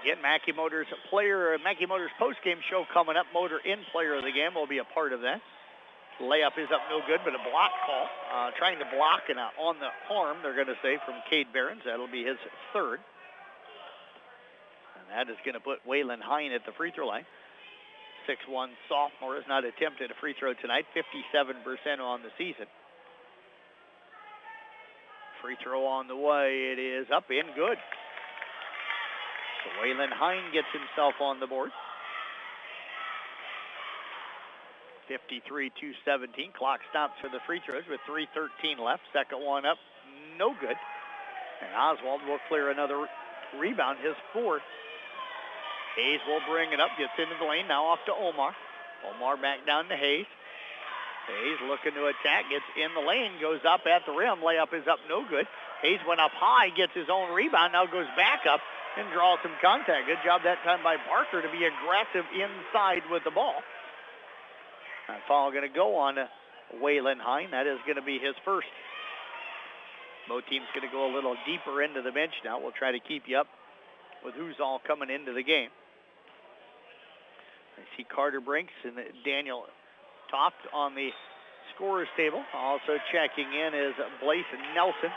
Again, Mackey Motors post-game show coming up. Motor in player of the game will be a part of that. Layup is up no good, but a block call. Trying to block and on the arm, they're going to say, from Cade Behrens. That'll be his 3rd. And that is going to put Waylon Hine at the free throw line. 6'1 sophomore has not attempted a free throw tonight. 57% on the season. Free throw on the way. It is up in good. So Waylon Hine gets himself on the board. 53-17. Clock stops for the free throws with 3:13 left. Second one up, no good. And Oswald will clear another rebound, his fourth. Hayes will bring it up, gets into the lane, now off to Omar. Omar back down to Hayes. Hayes looking to attack, gets in the lane, goes up at the rim. Layup is up, no good. Hayes went up high, gets his own rebound, now goes back up and draws some contact. Good job that time by Barker to be aggressive inside with the ball. That foul going to go on Waylon Hine. That is going to be his first. Both teams going to go a little deeper into the bench now. We'll try to keep you up with who's all coming into the game. I see Carter Brinks and Daniel Toft on the scorer's table. Also checking in is Blaise Nelson.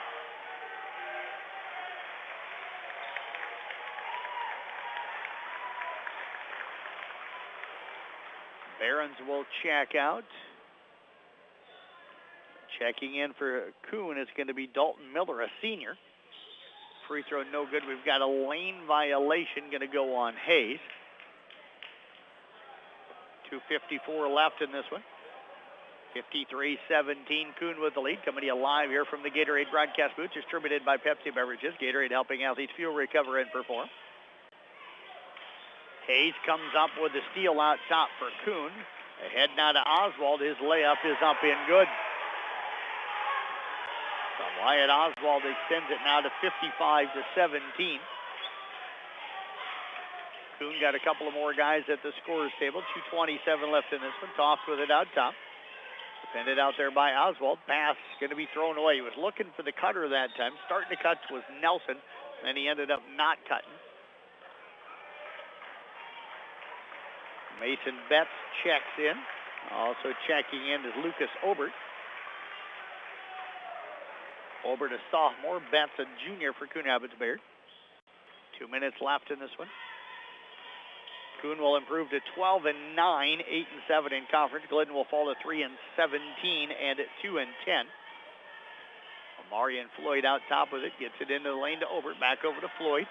Barons will check out. Checking in for Coon is going to be Dalton Miller, a senior. Free throw no good. We've got a lane violation going to go on Hayes. 2:54 left in this one. 53-17, Coon with the lead. Coming to you live here from the Gatorade broadcast booth, distributed by Pepsi Beverages. Gatorade helping athletes fuel, recover, and perform. Hayes comes up with the steal out top for Coon. Ahead now to Oswald. His layup is up and good. So Wyatt Oswald extends it now to 55-17. Coon got a couple of more guys at the scorer's table. 2:27 left in this one. Tossed with it out top. Defended out there by Oswald. Pass going to be thrown away. He was looking for the cutter that time. Starting to cut was Nelson. Then he ended up not cutting. Mason Betts checks in. Also checking in is Lucas Obert. Obert, a sophomore. Betts, a junior for Coon Rapids-Bayard. 2 minutes left in this one. Coon will improve to 12-9, 8-7 in conference. Glidden will fall to 3-17 and at 2-10. Amarian Floyd out top with it. Gets it into the lane to Obert. Back over to Floyd.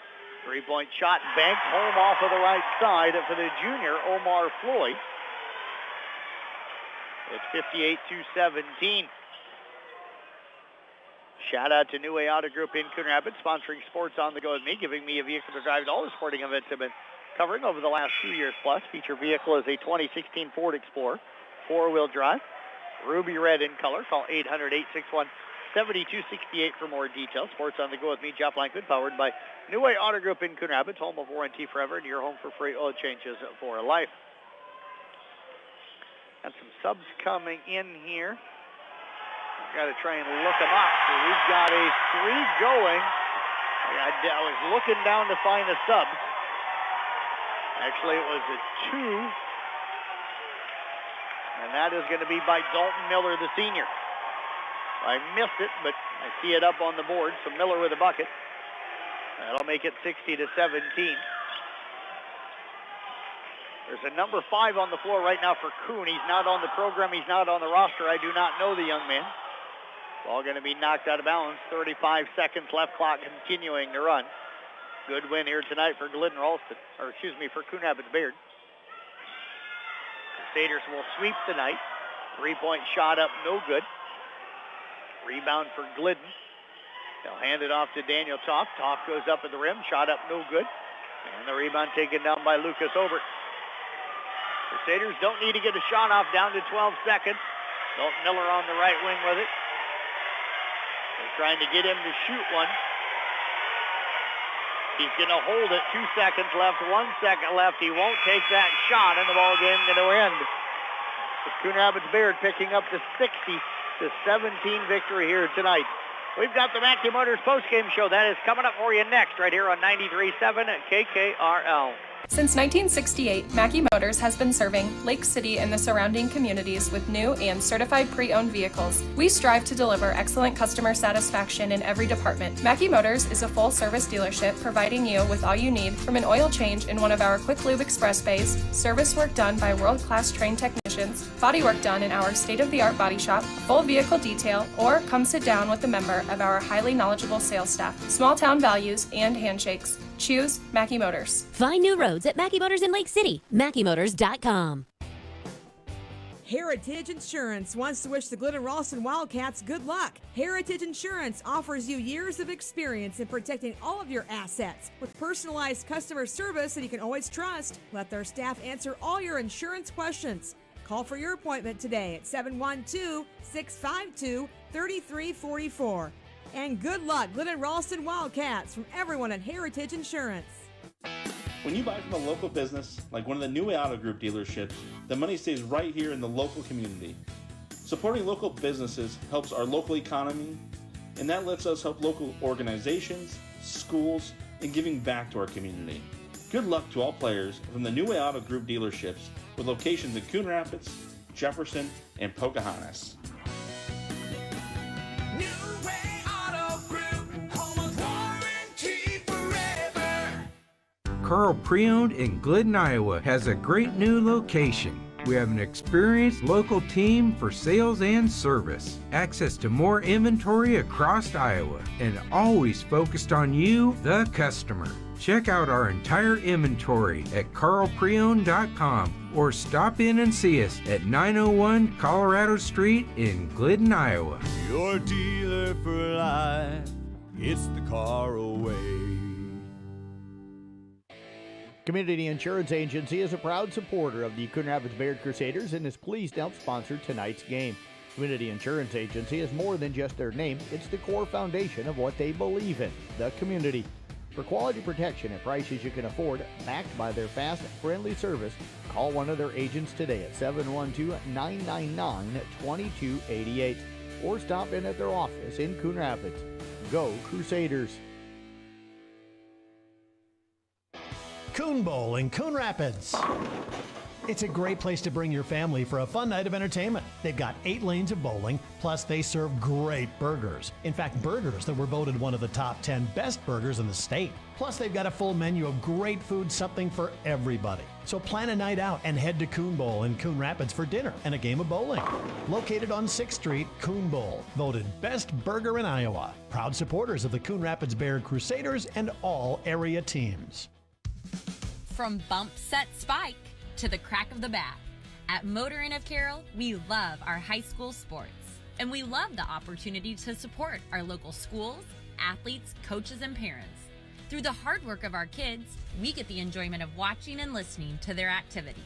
Three-point shot banked home off of the right side for the junior, Omar Floyd. It's 58-17. Shout out to New Way Auto Group in Coon Rapids, sponsoring Sports on the Go with me, giving me a vehicle to drive to all the sporting events I've been covering over the last 2 years plus. Feature vehicle is a 2016 Ford Explorer, four-wheel drive, ruby red in color. Call 800-861-7268 for more details. Sports on the Go with me, Jeff Blankman, powered by New Way Auto Group in Coon Rapids, home of warranty forever, and your home for free oil changes for life. Got some subs coming in here. Got to try and look them up. So we've got a 3 going. I was looking down to find the subs. Actually, it was a 2. And that is going to be by Dalton Miller, the senior. I missed it, but I see it up on the board. So Miller with a bucket. That'll make it 60-17. There's a number 5 on the floor right now for Coon. He's not on the program. He's not on the roster. I do not know the young man. Ball going to be knocked out of bounds. 35 seconds left. Clock continuing to run. Good win here tonight for Glidden-Ralston, or excuse me, for Coon Rapids-Bayard. Crusaders will sweep tonight. 3-point shot up, no good. Rebound for Glidden. They'll hand it off to Daniel Toft. Toft goes up at the rim. Shot up, no good. And the rebound taken down by Lucas Obert. Crusaders don't need to get a shot off, down to 12 seconds. Dalton Miller on the right wing with it. They're trying to get him to shoot one. He's going to hold it. 2 seconds left, 1 second left. He won't take that shot, and the ball game going to end. Coon Rapids-Bayard picking up the 60-17 victory here tonight. We've got the Mackey Motors postgame show. That is coming up for you next, right here on 93.7 at KKRL. Since 1968, Mackey Motors has been serving Lake City and the surrounding communities with new and certified pre-owned vehicles. We strive to deliver excellent customer satisfaction in every department. Mackey Motors is a full-service dealership providing you with all you need, from an oil change in one of our quick lube express bays, service work done by world-class trained technicians, body work done in our state-of-the-art body shop, full vehicle detail, or come sit down with a member of our highly knowledgeable sales staff. Small town values and handshakes. Choose Mackey Motors. Find new roads at Mackey Motors in Lake City. MackeyMotors.com. Heritage Insurance wants to wish the Glidden-Ralston Wildcats good luck. Heritage Insurance offers you years of experience in protecting all of your assets with personalized customer service that you can always trust. Let their staff answer all your insurance questions. Call for your appointment today at 712-652-3344. And good luck, Glidden-Ralston Wildcats, from everyone at Heritage Insurance. When you buy from a local business, like one of the New Way Auto Group dealerships, the money stays right here in the local community. Supporting local businesses helps our local economy, and that lets us help local organizations, schools, and giving back to our community. Good luck to all players from the New Way Auto Group dealerships with locations in Coon Rapids, Jefferson, and Pocahontas. Carl Pre-Owned in Glidden, Iowa has a great new location. We have an experienced local team for sales and service, access to more inventory across Iowa, and always focused on you, the customer. Check out our entire inventory at carlpreowned.com or stop in and see us at 901 Colorado Street in Glidden, Iowa. Your dealer for life, it's the Carl way. Community Insurance Agency is a proud supporter of the Coon Rapids-Bayard Crusaders and is pleased to help sponsor tonight's game. Community Insurance Agency is more than just their name. It's the core foundation of what they believe in, the community. For quality protection at prices you can afford, backed by their fast, friendly service, call one of their agents today at 712-999-2288 or stop in at their office in Coon Rapids. Go Crusaders! Coon Bowl in Coon Rapids. It's a great place to bring your family for a fun night of entertainment. They've got 8 lanes of bowling, plus they serve great burgers. In fact, burgers that were voted one of the top 10 best burgers in the state. Plus, they've got a full menu of great food, something for everybody. So plan a night out and head to Coon Bowl in Coon Rapids for dinner and a game of bowling. Located on 6th Street, Coon Bowl, voted best burger in Iowa. Proud supporters of the Coon Rapids-Bayard Crusaders and all area teams. From bump, set, spike to the crack of the bat, at Motor Inn of Carroll, we love our high school sports. And we love the opportunity to support our local schools, athletes, coaches, and parents. Through the hard work of our kids, we get the enjoyment of watching and listening to their activities.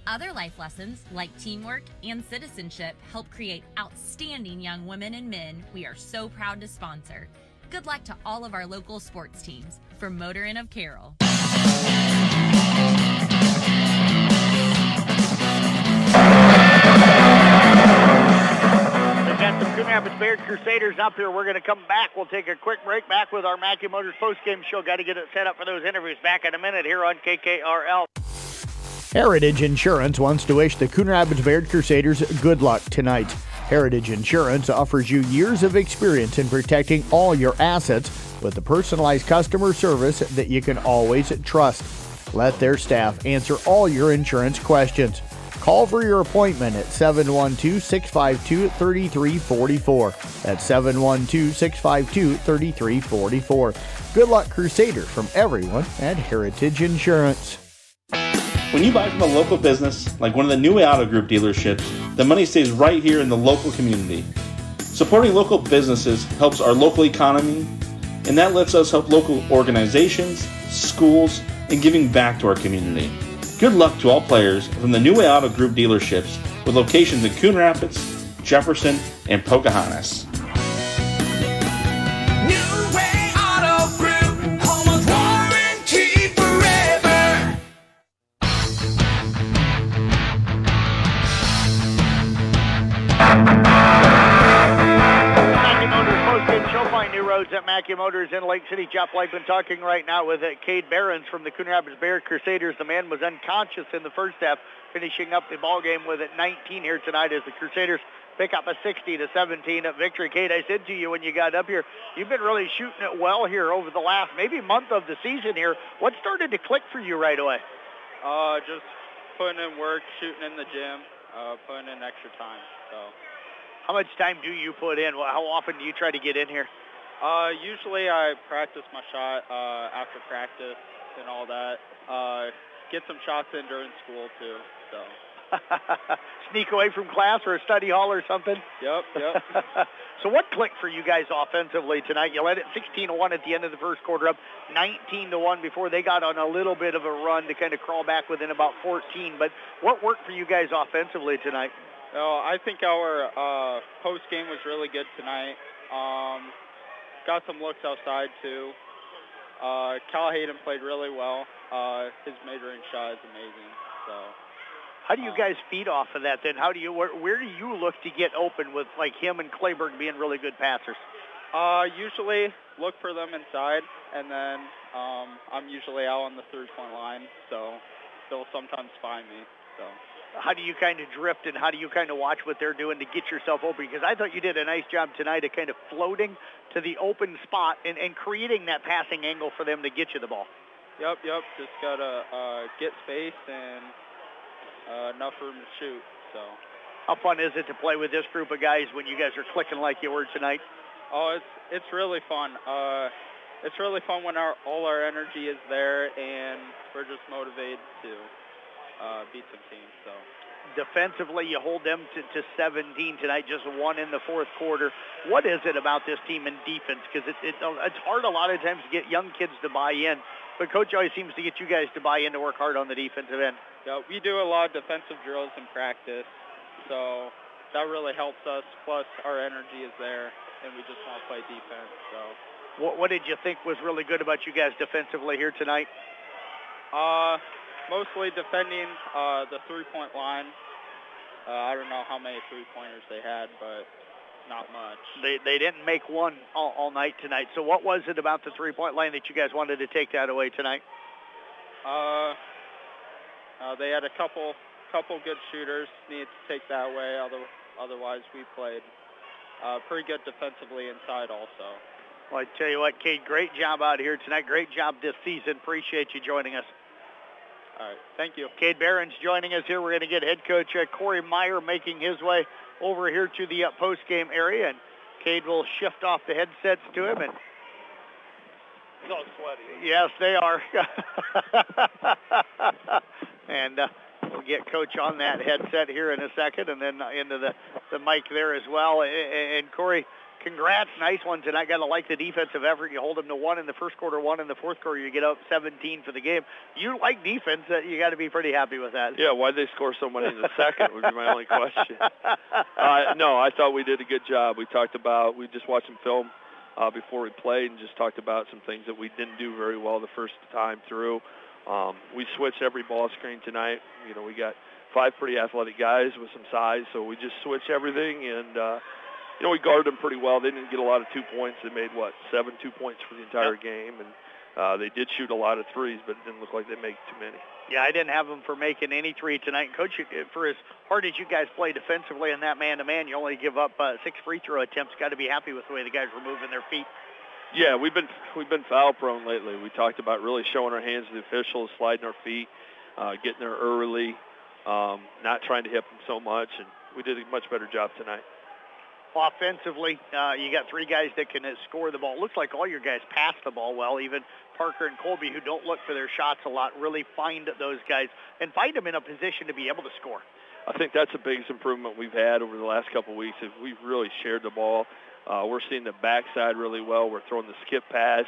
Other life lessons, like teamwork and citizenship, help create outstanding young women and men we are so proud to sponsor. Good luck to all of our local sports teams. From Motor Inn of Carroll. We've got some Coon Rapids-Bayard Crusaders up here. We're going to come back. We'll take a quick break back with our Mackey Motors postgame show. Got to get it set up for those interviews. Back in a minute here on KKRL. Heritage Insurance wants to wish the Coon Rapids-Bayard Crusaders good luck tonight. Heritage Insurance offers you years of experience in protecting all your assets with the personalized customer service that you can always trust. Let their staff answer all your insurance questions. Call for your appointment at 712-652-3344. That's 712-652-3344. Good luck, Crusaders, from everyone at Heritage Insurance. When you buy from a local business, like one of the New Way Auto Group dealerships, the money stays right here in the local community. Supporting local businesses helps our local economy, and that lets us help local organizations, schools, and giving back to our community. Good luck to all players from the New Way Auto Group dealerships with locations in Coon Rapids, Jefferson, and Pocahontas. At Mackey Motors in Lake City. Jeff Blakeman talking right now with Cade Behrens from the Coon Rapids-Bayard Crusaders. The man was unconscious in the first half, finishing up the ball game with it 19 here tonight as the Crusaders pick up a 60-17 victory. Cade, I said to you when you got up here, you've been really shooting it well here over the last maybe month of the season here. What started to click for you right away? Just putting in work, shooting in the gym, putting in extra time. So, how much time do you put in? How often do you try to get in here? Usually I practice my shot after practice and all that. Get some shots in during school too. So. Sneak away from class or a study hall or something? Yep. So what clicked for you guys offensively tonight? You led it 16-1 at the end of the first quarter, up 19-1 before they got on a little bit of a run to kind of crawl back within about 14. But what worked for you guys offensively tonight? Oh, I think our post game was really good tonight. Got some looks outside too. Cal Hayden played really well. His mid-range shot is amazing. So. How do you guys feed off of that then? Where do you look to get open with like him and Clayburg being really good passers? Usually look for them inside, and then I'm usually out on the 3-point line, so they'll sometimes find me. So. How do you kind of drift and how do you kind of watch what they're doing to get yourself open? Because I thought you did a nice job tonight of kind of floating to the open spot and creating that passing angle for them to get you the ball. Yep. Just got to get space and enough room to shoot. So. How fun is it to play with this group of guys when you guys are clicking like you were tonight? Oh, it's really fun. It's really fun when all our energy is there and we're just motivated to beat some teams. So. Defensively, you hold them to 17 tonight, just one in the fourth quarter. What is it about this team in defense? Because it's hard a lot of times to get young kids to buy in, but Coach always seems to get you guys to buy in to work hard on the defensive end. Yeah, we do a lot of defensive drills in practice, so that really helps us. Plus, our energy is there, and we just want to play defense. So, what did you think was really good about you guys defensively here tonight? Mostly defending the 3-point line. I don't know how many 3-pointers they had, but not much. They didn't make one all night tonight. So what was it about the 3-point line that you guys wanted to take that away tonight? They had a couple good shooters. Needed to take that away. Otherwise, we played pretty good defensively inside also. Well, I tell you what, Cade, great job out here tonight. Great job this season. Appreciate you joining us. All right, thank you. Cade Barron's joining us here. We're going to get head coach Corey Meyer making his way over here to the post-game area, and Cade will shift off the headsets to him. And he's all sweaty. Yes, they are. And we'll get Coach on that headset here in a second, and then into the mic there as well. And Corey, congrats. Nice one tonight. Got to like the defensive effort. You hold them to 1 in the first quarter, 1 in the fourth quarter. You get up 17 for the game. You like defense. You got to be pretty happy with that. Yeah, why'd they score so many in the second would be my only question. No, I thought we did a good job. We just watched some film before we played and just talked about some things that we didn't do very well the first time through. We switched every ball screen tonight. We got 5 pretty athletic guys with some size, so we just switched everything, and we guarded them pretty well. They didn't get a lot of 2 points. They made, 7 2-points for the entire game, and they did shoot a lot of threes, but it didn't look like they made too many. Yeah, I didn't have them for making any 3 tonight. Coach, for as hard as you guys play defensively in that man-to-man, you only give up 6 free throw attempts. Got to be happy with the way the guys were moving their feet. Yeah, we've been foul prone lately. We talked about really showing our hands to the officials, sliding our feet, getting there early, not trying to hit them so much, and we did a much better job tonight. Offensively, you got 3 guys that can score the ball. Looks like all your guys pass the ball well. Even Parker and Colby, who don't look for their shots a lot, really find those guys and find them in a position to be able to score. I think that's the biggest improvement we've had over the last couple of weeks. Is we've really shared the ball. We're seeing the backside really well. We're throwing the skip pass.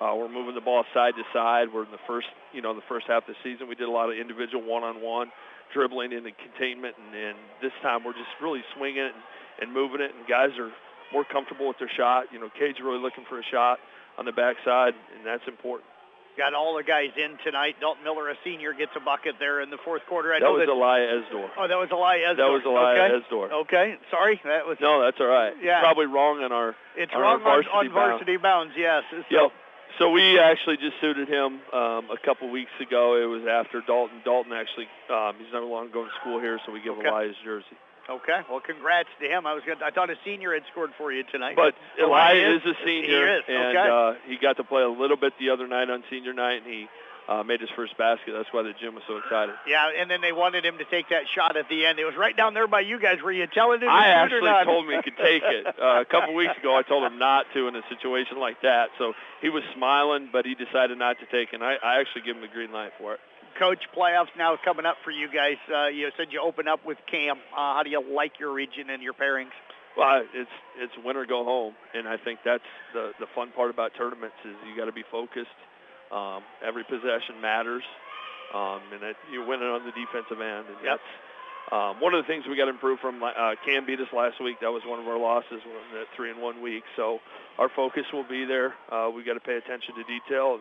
We're moving the ball side to side. We're in the first half of the season, we did a lot of individual one-on-one dribbling into containment, and this time we're just really swinging it and moving it, and guys are more comfortable with their shot. Cade's really looking for a shot on the backside, and that's important. Got all the guys in tonight. Dalton Miller, a senior, gets a bucket there in the fourth quarter. That was Elijah Esdor. Oh, that was Elijah Esdor. That was Elijah Esdor. Okay, sorry. No, that's all right. Yeah. Probably wrong on our It's wrong on varsity bounds, yes. Yep. So we actually just suited him a couple weeks ago. It was after Dalton. Dalton actually, he's no longer going to school here, so we give Elijah's jersey. Okay, well, congrats to him. I thought a senior had scored for you tonight. But Elijah is a senior, he is. And he got to play a little bit the other night on senior night, and he made his first basket. That's why the gym was so excited. Yeah, and then they wanted him to take that shot at the end. It was right down there by you guys. Were you telling him to I shoot or actually not? told him he could take it. A couple weeks ago, I told him not to in a situation like that. So he was smiling, but he decided not to take it. And I actually give him the green light for it. Coach, playoffs now coming up for you guys. You said you open up with Cam. How do you like your region and your pairings? Well, it's win or go home, and I think that's the fun part about tournaments is you got to be focused. Every possession matters, and that you win it on the defensive end. And that's one of the things we got to improve from. Cam beat us last week. That was one of our losses in that 3-in-1 week. So our focus will be there. We got to pay attention to detail.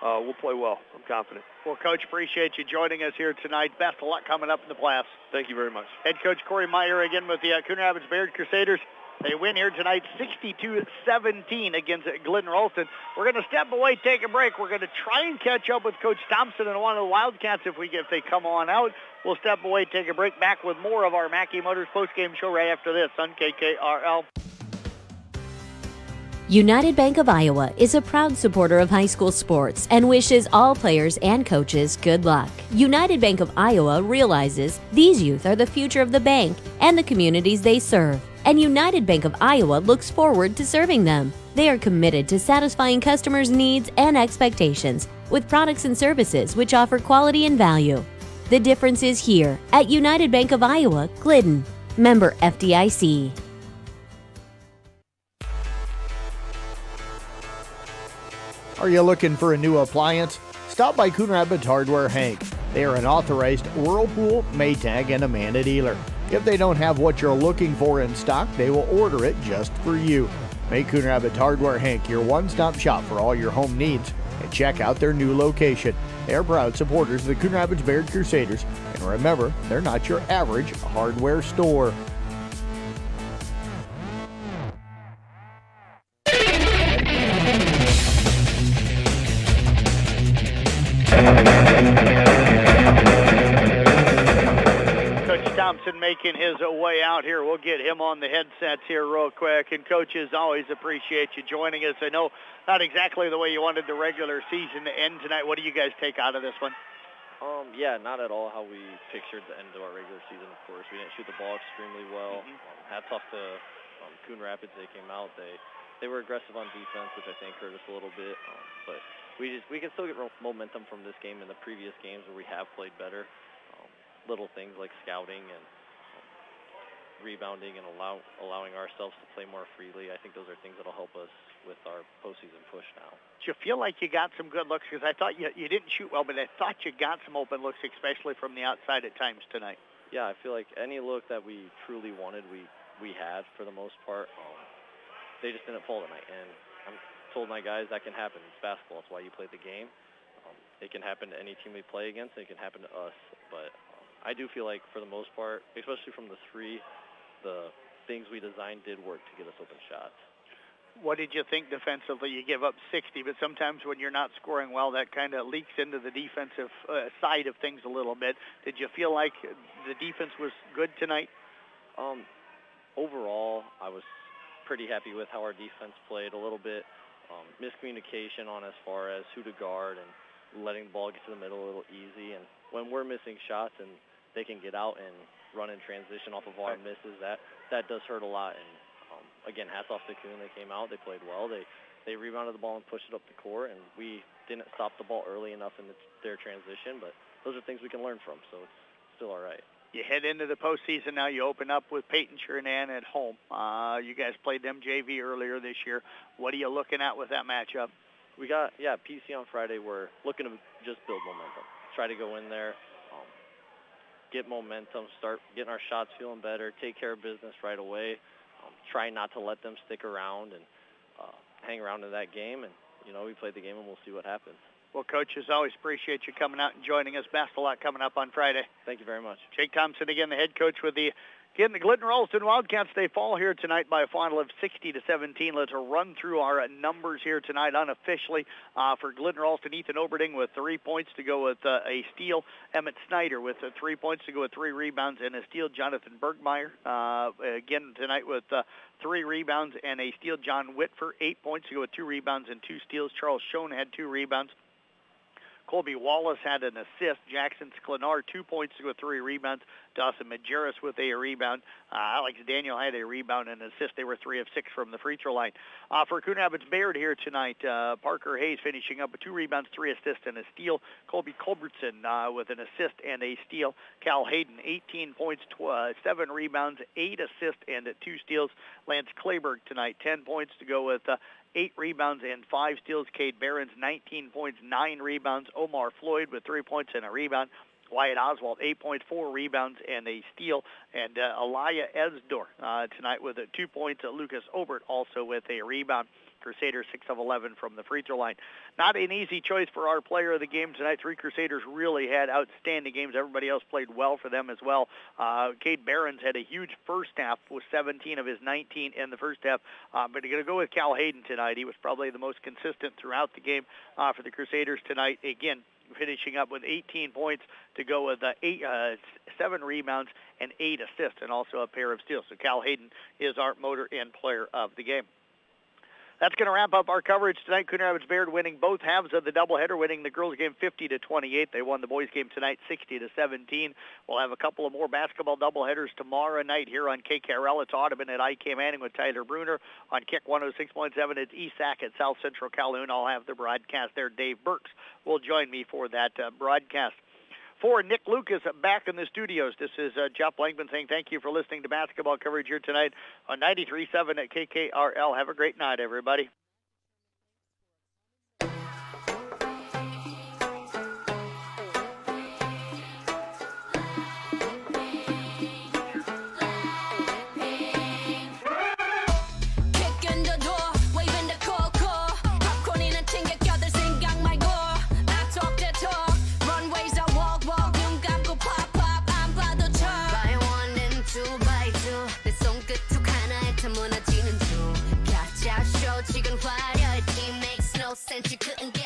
We'll play well. I'm confident. Well, Coach, appreciate you joining us here tonight. Best of luck coming up in the playoffs. Thank you very much. Head Coach Corey Meyer again with the Coon Rapids-Bayard Crusaders. They win here tonight 62-17 against Glidden-Ralston. We're going to step away, take a break. We're going to try and catch up with Coach Thompson and one of the Wildcats if they come on out. We'll step away, take a break, back with more of our Mackey Motors postgame show right after this on KKRL. United Bank of Iowa is a proud supporter of high school sports and wishes all players and coaches good luck. United Bank of Iowa realizes these youth are the future of the bank and the communities they serve, and United Bank of Iowa looks forward to serving them. They are committed to satisfying customers' needs and expectations with products and services which offer quality and value. The difference is here at United Bank of Iowa, Glidden. Member FDIC. Are you looking for a new appliance? Stop by Coon Rapids Hardware Hank. They are an authorized Whirlpool, Maytag, and Amanda dealer. If they don't have what you're looking for in stock, they will order it just for you. Make Coon Rapids Hardware Hank your one-stop shop for all your home needs, and check out their new location. They are proud supporters of the Coon Rapids-Bayard Crusaders, and remember, they're not your average hardware store. Coach Thompson making his way out here. We'll get him on the headsets here real quick. And, Coach, as always, appreciate you joining us. I know not exactly the way you wanted the regular season to end tonight. What do you guys take out of this one? Yeah, not at all how we pictured the end of our regular season, of course. We didn't shoot the ball extremely well. Hats off to Coon Rapids. They came out. They were aggressive on defense, which I think hurt us a little bit. But we can still get momentum from this game and the previous games where we have played better. Little things like scouting and rebounding and allowing ourselves to play more freely. I think those are things that will help us with our postseason push now. Do you feel like you got some good looks? Because I thought you didn't shoot well, but I thought you got some open looks, especially from the outside at times tonight. Yeah, I feel like any look that we truly wanted, we had for the most part. They just didn't fall tonight, and I'm told my guys that can happen. It's basketball. It's why you play the game. It can happen to any team we play against. It can happen to us, but I do feel like for the most part, especially from the three, the things we designed did work to get us open shots. What did you think defensively? You give up 60, but sometimes when you're not scoring well, that kind of leaks into the defensive side of things a little bit. Did you feel like the defense was good tonight? Overall, I was pretty happy with how our defense played. A little bit miscommunication on as far as who to guard and letting the ball get to the middle a little easy. And when we're missing shots and they can get out and run in transition off of our misses, that does hurt a lot. And again, hats off to Coon. They came out, they played well. They rebounded the ball and pushed it up the court, and we didn't stop the ball early enough in their transition. But those are things we can learn from, so it's still all right. You head into the postseason now. You open up with Peyton Chernan at home. You guys played them JV earlier this year. What are you looking at with that matchup? We got, PC on Friday. We're looking to just build momentum. Try to go in there, get momentum, start getting our shots feeling better, take care of business right away. Try not to let them stick around and hang around in that game. And, we played the game and we'll see what happens. Well, Coach, as always, appreciate you coming out and joining us. Best of luck coming up on Friday. Thank you very much. Jake Thompson, again, the head coach with the Glidden-Ralston Wildcats. They fall here tonight by a final of 60-17. Let's run through our numbers here tonight unofficially. For Glidden-Ralston, Ethan Oberding with 3 points to go with a steal. Emmett Snyder with 3 points to go with 3 rebounds and a steal. Jonathan Bergmeyer, again tonight with 3 rebounds and a steal. John Whitfer, 8 points to go with 2 rebounds and 2 steals. Charles Schoen had 2 rebounds. Colby Wallace had an assist. Jackson Sklenar, 2 points with 3 rebounds. Dawson Majerus with a rebound. Alex Daniel had a rebound and an assist. They were 3 of 6 from the free throw line. For Coon Rapids-Bayard here tonight, Parker Hayes finishing up with 2 rebounds, 3 assists, and a steal. Colby Culbertson with an assist and a steal. Cal Hayden, 18 points, 7 rebounds, 8 assists, and 2 steals. Lance Clayberg tonight, 10 points to go with 8 rebounds and 5 steals. Cade Behrens, 19 points, 9 rebounds. Omar Floyd with 3 points and a rebound. Wyatt Oswald, 8 points, 4 rebounds, and a steal. And Alaya Esdor tonight with 2 points. Lucas Obert also with a rebound. Crusaders 6 of 11 from the free throw line. Not an easy choice for our player of the game tonight. 3 Crusaders really had outstanding games. Everybody else played well for them as well. Cade Behrens had a huge first half with 17 of his 19 in the first half. But you're going to go with Cal Hayden tonight. He was probably the most consistent throughout the game for the Crusaders tonight. Again, finishing up with 18 points to go with 7 rebounds and 8 assists and also a pair of steals. So Cal Hayden is our motor and player of the game. That's going to wrap up our coverage tonight. Coon Rapids-Bayard winning both halves of the doubleheader, winning the girls' game 50-28. They won the boys' game tonight 60-17. We'll have a couple of more basketball doubleheaders tomorrow night here on KKRL. It's Audubon at IK Manning with Tyler Bruner. On Kick 106.7, it's ESAC at South Central Calhoun. I'll have the broadcast there. Dave Burks will join me for that broadcast. For Nick Lucas back in the studios, this is Jeff Blankman saying thank you for listening to basketball coverage here tonight on 93.7 at KKRL. Have a great night, everybody. Since you couldn't get